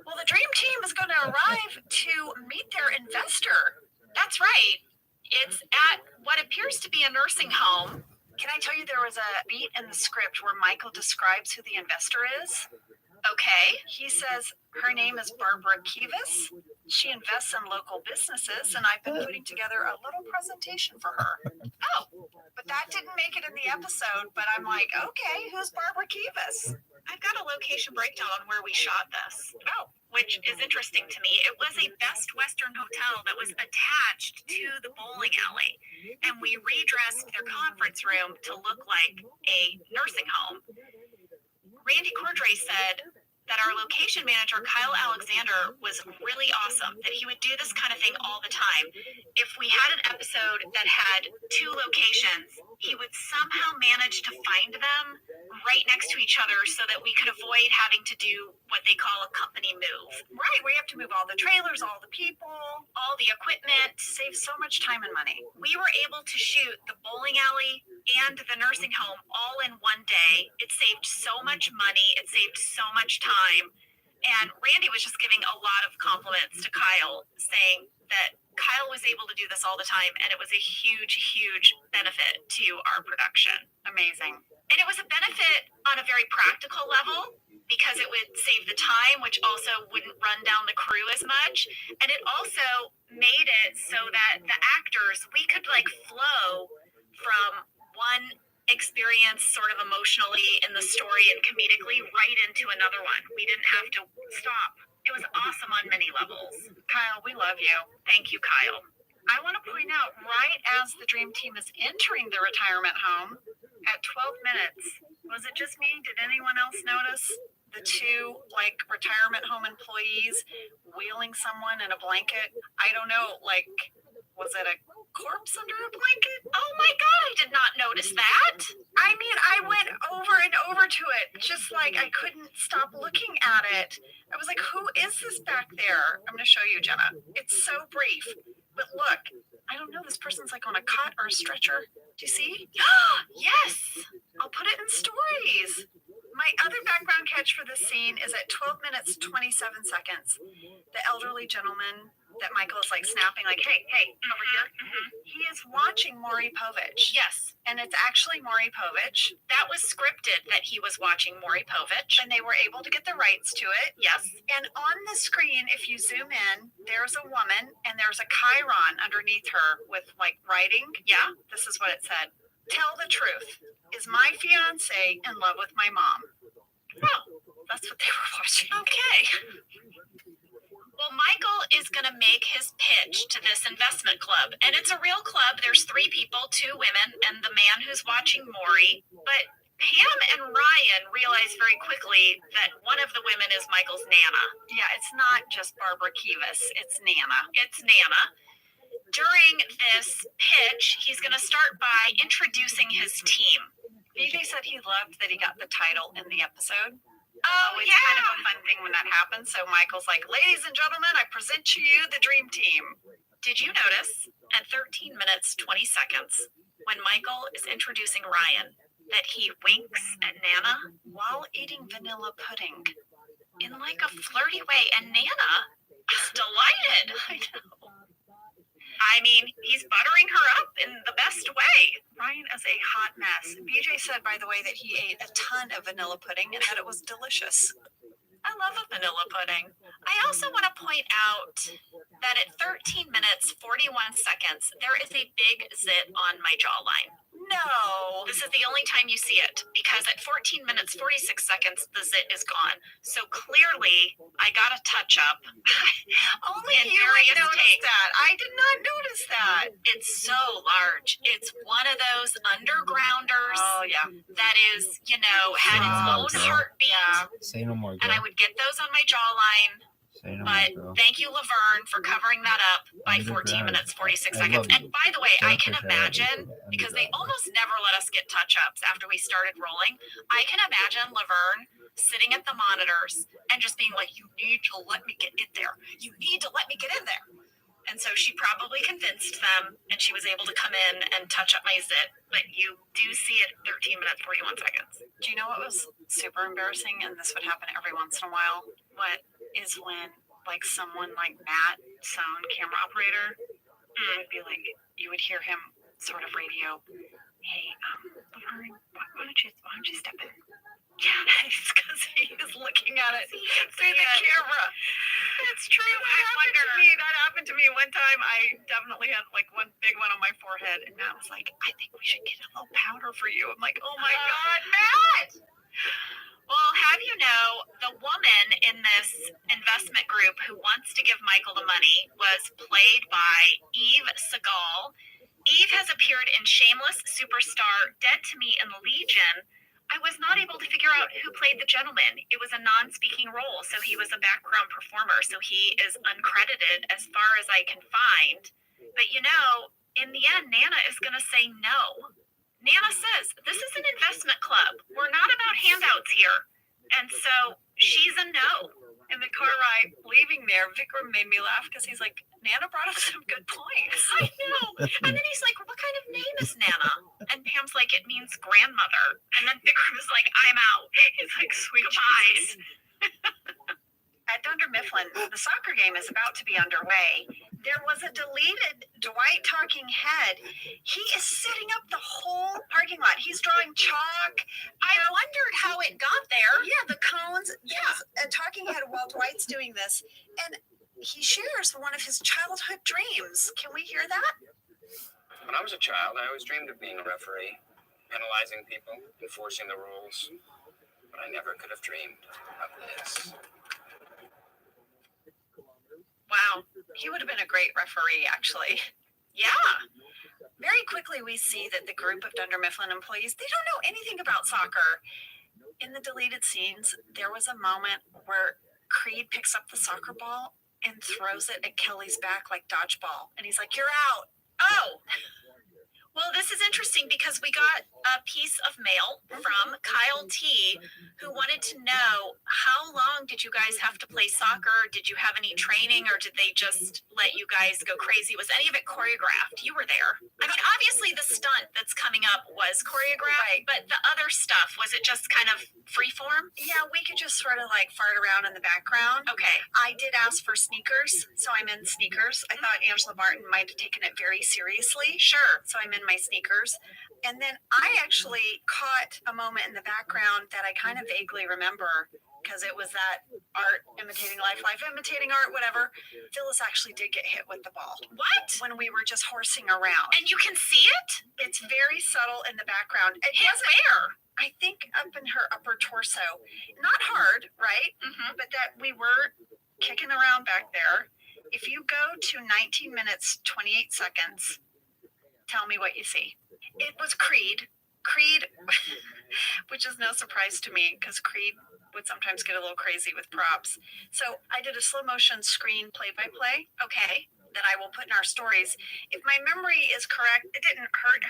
Well, the dream team is going to arrive to meet their investor. That's right. It's at what appears to be a nursing home. Can I tell you there was a beat in the script where Michael describes who the investor is? Okay. He says her name is Barbara Kivas. She invests in local businesses, and I've been putting together a little presentation for her. Oh, but that didn't make it in the episode, but I'm like, okay, who's Barbara Kivas? I've got a location breakdown on where we shot this. Oh. Which is interesting to me. It was a Best Western hotel that was attached to the bowling alley. And we redressed their conference room to look like a nursing home. Randy Cordray said that our location manager, Kyle Alexander, was really awesome, that he would do this kind of thing all the time. If we had an episode that had 2 locations, he would somehow manage to find them right next to each other so that we could avoid having to do what they call a company move. Right, we have to move all the trailers, all the people, all the equipment. saves so much time and money. We were able to shoot the bowling alley and the nursing home all in one day. It saved so much money. It saved so much time. And Randy was just giving a lot of compliments to Kyle, saying that Kyle was able to do this all the time, and it was a huge, huge benefit to our production. Amazing. And it was a benefit on a very practical level because it would save the time, which also wouldn't run down the crew as much. And it also made it so that the actors, we could like flow from one experience sort of emotionally in the story and comedically right into another one. We didn't have to stop. It was awesome on many levels. Kyle, we love you. Thank you, Kyle. I want to point out, right as the dream team is entering the retirement home at 12 minutes, was it just me? Did anyone else notice the 2 like retirement home employees wheeling someone in a blanket? I don't know, like, was it a corpse under a blanket? Oh my God, I did not notice that. I mean, I went over and over to it, just like I couldn't stop looking at it. I was like, who is this back there? I'm going to show you, Jenna. It's so brief. But look, I don't know, this person's like on a cot or a stretcher. Do you see? Yes. I'll put it in stories. My other background catch for this scene is at 12 minutes, 27 seconds. The elderly gentleman that Michael is like snapping, like, hey, over here. He is watching Maury Povich. Yes. And it's actually Maury Povich. That was scripted that he was watching Maury Povich. And they were able to get the rights to it. Yes. And on the screen, if you zoom in, there's a woman and there's a chyron underneath her with like writing. Yeah. This is what it said. Tell the truth. Is my fiance in love with my mom? Oh, that's what they were watching. Okay. Well, Michael is going to make his pitch to this investment club. And it's a real club. There's 3 people, 2 women, and the man who's watching Maury. But Pam and Ryan realize very quickly that one of the women is Michael's Nana. Yeah, it's not just Barbara Kivas. It's Nana. It's Nana. During this pitch, he's going to start by introducing his team. BJ said he loved that he got the title in the episode. Oh, it's kind of a fun thing when that happens. So Michael's like, ladies and gentlemen, I present to you the dream team. Did you notice at 13 minutes, 20 seconds, when Michael is introducing Ryan, that he winks at Nana while eating vanilla pudding in like a flirty way? And Nana is delighted. I know. I mean, he's buttering her up in the best way. Ryan is a hot mess. BJ said, by the way, that he ate a ton of vanilla pudding and that it was delicious. I love a vanilla pudding. I also want to point out that at 13 minutes, 41 seconds, there is a big zit on my jawline. No. This is the only time you see it, because at 14 minutes, 46 seconds, the zit is gone. So clearly, I got a touch up. Only you would notice that. I did not notice that. It's so large. It's one of those undergrounders. Oh, yeah. That is, you know, had its own heartbeat. Yeah. Say no more, girl. And I would get those on my jawline. But thank you, Laverne, for covering that up by 14 minutes, 46 seconds. And by the way, I can imagine, because they almost never let us get touch-ups after we started rolling, I can imagine Laverne sitting at the monitors and just being like, you need to let me get in there. You need to let me get in there. And so she probably convinced them, and she was able to come in and touch up my zit. But you do see it 13 minutes, 41 seconds. Do you know what was super embarrassing? And this would happen every once in a while. What is when, like, someone like Matt, sound camera operator, would be like, you would hear him sort of radio, hey, Laverne, why don't you step in? Yeah, it's because he is looking at it through the camera. It's true. That happened to me one time. I definitely had like one big one on my forehead, and Matt was like, I think we should get a little powder for you. I'm like, oh my God, Matt! Well, have you know, the woman in this investment group who wants to give Michael the money was played by Eve Segal. Eve has appeared in Shameless, Superstar, Dead to Me, and Legion. I was not able to figure out who played the gentleman. It was a non-speaking role, so he was a background performer, so he is uncredited as far as I can find. But you know, in the end, Nana is going to say no. Nana says, this is an investment club. We're not about handouts here. And so she's a no. In the car ride leaving there, Vikram made me laugh because he's like, Nana brought up some good points. I know. And then he's like, what kind of name is Nana? And Pam's like, it means grandmother. And then Vikram is like, I'm out. He's like, sweet goodbyes. At Dunder Mifflin, the soccer game is about to be underway. There was a deleted Dwight talking head. He is setting up the whole parking lot. He's drawing chalk. I wondered how it got there. Yeah, the cones. There's a talking head while Dwight's doing this. And he shares one of his childhood dreams. Can we hear that? When I was a child, I always dreamed of being a referee, penalizing people, enforcing the rules. But I never could have dreamed of this. Wow, he would have been a great referee, actually. Yeah. Very quickly, we see that the group of Dunder Mifflin employees, they don't know anything about soccer. In the deleted scenes, there was a moment where Creed picks up the soccer ball and throws it at Kelly's back like dodgeball. And he's like, you're out. Oh. Well, this is interesting because we got a piece of mail from Kyle T, who wanted to know, how long did you guys have to play soccer? Did you have any training, or did they just let you guys go crazy? Was any of it choreographed? You were there. I mean, obviously the stunt that's coming up was choreographed, but the other stuff, was it just kind of freeform? Yeah, we could just sort of like fart around in the background. Okay. I did ask for sneakers, so I'm in sneakers. I thought Angela Martin might have taken it very seriously. Sure. So I'm in my sneakers. And then I actually caught a moment in the background that I kind of vaguely remember, because it was that art imitating life, life imitating art, whatever. Phyllis actually did get hit with the ball. What? When we were just horsing around. And you can see it? It's very subtle in the background. It Hit wasn't where? I think up in her upper torso. Not hard, right? Mm-hmm. But that we were kicking around back there. If you go to 19 minutes, 28 seconds, tell me what you see. It was Creed. Creed, which is no surprise to me because Creed would sometimes get a little crazy with props. So I did a slow motion screen play-by-play, okay, that I will put in our stories. If my memory is correct, it didn't hurt,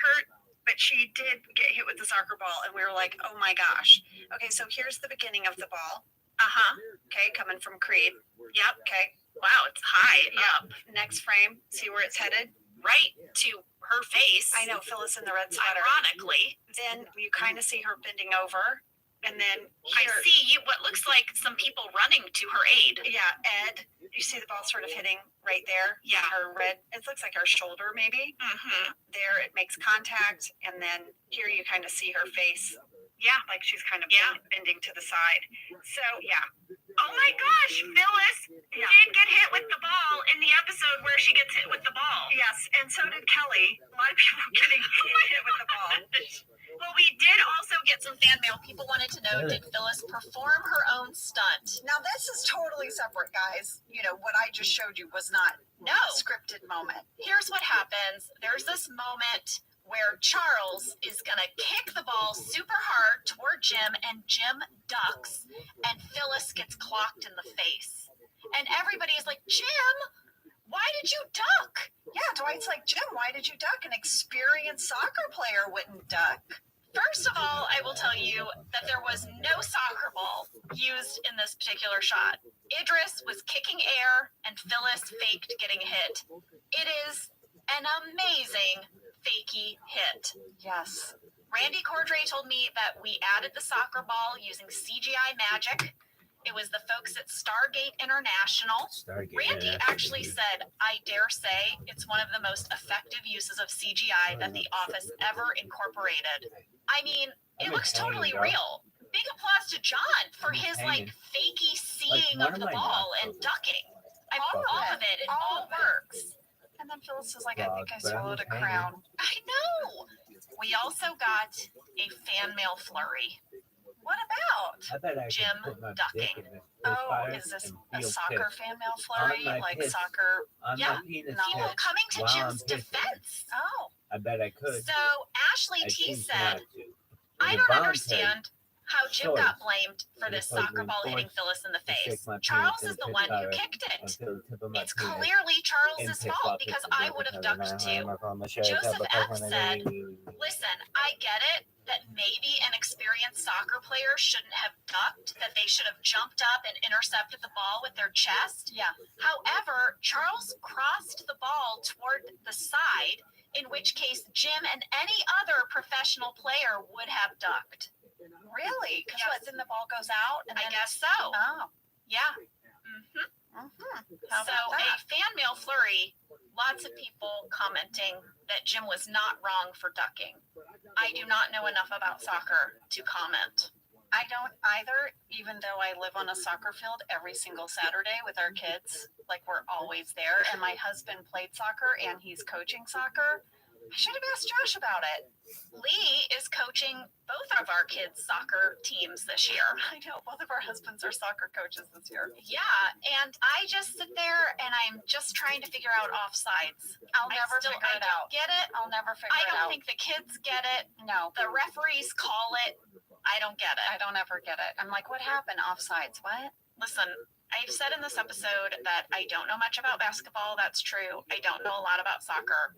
but she did get hit with the soccer ball, and we were like, oh my gosh. Okay, so here's the beginning of the ball. Uh-huh. Okay, coming from Creed. Yep. Okay. Wow, it's high up. Next frame, see where it's headed? Right to her face. I know, Phyllis in the red sweater. Ironically. Then you kind of see her bending over, and then I see what looks like some people running to her aid. Yeah, Ed, you see the ball sort of hitting right there. Yeah. Her red, it looks like her shoulder maybe. Mm-hmm. There, it makes contact, and then here you kind of see her face. Yeah. Like she's kind of Yeah. bending to the side. So, yeah. Oh my gosh, Phyllis did get hit with the ball in the episode where she gets hit with the ball. Yes, and so did Kelly. A lot of people getting hit with the ball. Well, we did also get some fan mail. People wanted to know, did Phyllis perform her own stunt? Now, this is totally separate, guys. You know, what I just showed you was not No. a scripted moment. Here's what happens. There's this moment where Charles is going to kick the ball super hard toward Jim, and Jim ducks, and Phyllis gets clocked in the face. And everybody is like, Jim, why did you duck? Yeah, Dwight's like, Jim, why did you duck? An experienced soccer player wouldn't duck. First of all, I will tell you that there was no soccer ball used in this particular shot. Idris was kicking air, and Phyllis faked getting hit. It is an amazing fakey hit. Yes. Randy Cordray told me that we added the soccer ball using CGI magic. It was the folks at Stargate International. Randy actually said, I dare say, it's one of the most effective uses of CGI that The Office ever incorporated. I mean, it looks totally real. Big applause to John for his, fakey seeing of the ball and ducking. I mean, all of it. It all works. And then Phyllis is like, I think I swallowed a crown. I know. We also got a fan mail flurry. What about? Jim ducking. Oh, is this a soccer fan mail flurry? Like soccer? Yeah. People coming to Jim's defense. Oh. I bet I could. So Ashley T said, I it don't voluntary understand how Jim choice. got blamed for As this opposed to soccer ball being hitting Phyllis in the forced to face. shake my Charles penis is the and one piss who powder kicked it. until the tip of my It's penis clearly Charles's impacts fault while because pissing I blood would have because ducked I too. am from a shared Joseph type of F. person. said, listen, I get it that maybe an experienced soccer player shouldn't have ducked, that they should have jumped up and intercepted the ball with their chest. Yeah. However, Charles crossed the ball toward the side, in which case Jim and any other professional player would have ducked. Really? Because Yes. what? Then the ball goes out, and I then guess so. Oh. Yeah. How So about a that? fan mail flurry, lots of people commenting that Jim was not wrong for ducking. I do not know enough about soccer to comment. I don't either, even though I live on a soccer field every single Saturday with our kids. Like, we're always there. And my husband played soccer and he's coaching soccer. I should have asked Josh about it. Lee is coaching both of our kids' soccer teams this year. I know, both of our husbands are soccer coaches this year. Yeah, and I just sit there and I'm just trying to figure out offsides. I'll never figure it I out. don't get it. I'll never figure I it don't out. think the kids get it. No, The referees call it. I don't get it. I don't ever get it. I'm like, what happened? Offsides? What? Listen, I've said in this episode that I don't know much about basketball. That's true. I don't know a lot about soccer.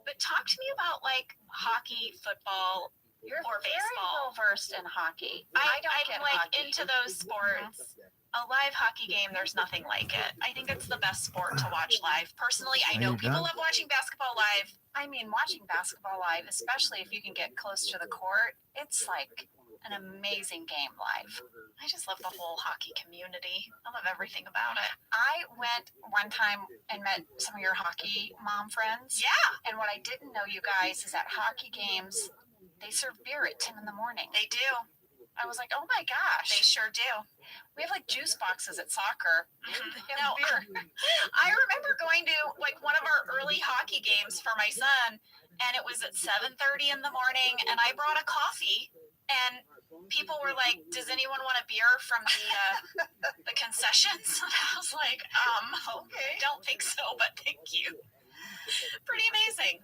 But talk to me about like hockey, football, You're or very baseball. well versed in hockey. I'm get like hockey. into those sports. A live hockey game, there's nothing like it. I think it's the best sport to watch live. Personally, I know people love watching basketball live. I mean, watching basketball live, especially if you can get close to the court, it's like an amazing game live. I just love the whole hockey community. I love everything about it. I went one time and met some of your hockey mom friends. Yeah, And what I didn't know, you guys, is at hockey games, they serve beer at 10 in the morning. they do. I was like, oh my gosh. They sure do. We have like juice boxes at soccer. They have No, beer. I remember going to like one of our early hockey games for my son, and it was at 7:30 in the morning, and I brought a coffee, and people were like, "Does anyone want a beer from the concessions?" And I was like, Okay. don't think so, but thank you." Pretty amazing.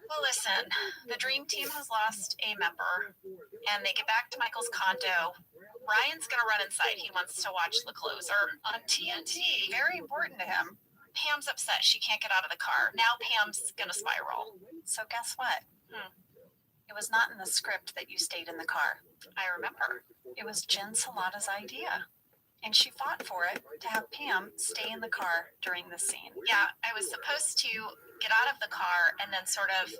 Well, listen, the dream team has lost a member, and they get back to Michael's condo. Ryan's gonna run inside. He wants to watch The Closer on TNT. Very important to him. Pam's upset she can't get out of the car. Now Pam's gonna spiral. So guess what? It was not in the script that you stayed in the car. I remember. It was Jen Salata's idea. And she fought for it to have Pam stay in the car during the scene. Yeah, I was supposed to get out of the car and then sort of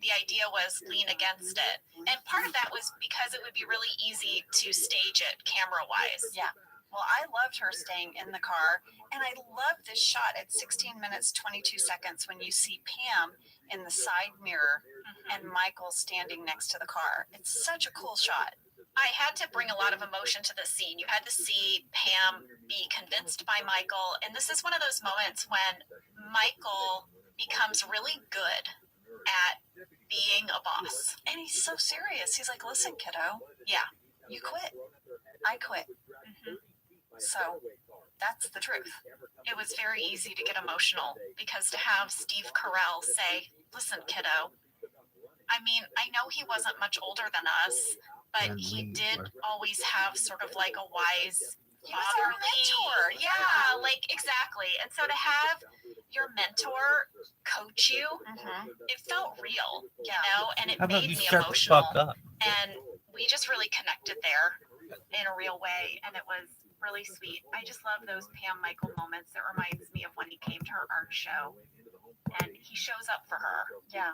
the idea was lean against it. And part of that was because it would be really easy to stage it camera wise. Yeah. Well, I loved her staying in the car. And I love this shot at 16 minutes, 22 seconds when you see Pam in the side mirror and Michael standing next to the car. It's such a cool shot. I had to bring a lot of emotion to the scene. You had to see Pam be convinced by Michael. And this is one of those moments when Michael becomes really good at being a boss. And he's so serious. He's like, listen, kiddo, Yeah. you quit. I quit. So that's the truth. It was very easy to get emotional because to have Steve Carell say, listen, kiddo, I mean, I know he wasn't much older than us, but he did always have sort of like a wise He was our mentor. Yeah, like exactly. And so to have your mentor coach you, it felt real, you know, and it How about made you me shut the emotional. fuck up? And we just really connected there in a real way, and it was really sweet. I just love those Pam Michael moments. It reminds me of when he came to her art show and he shows up for her. Yeah.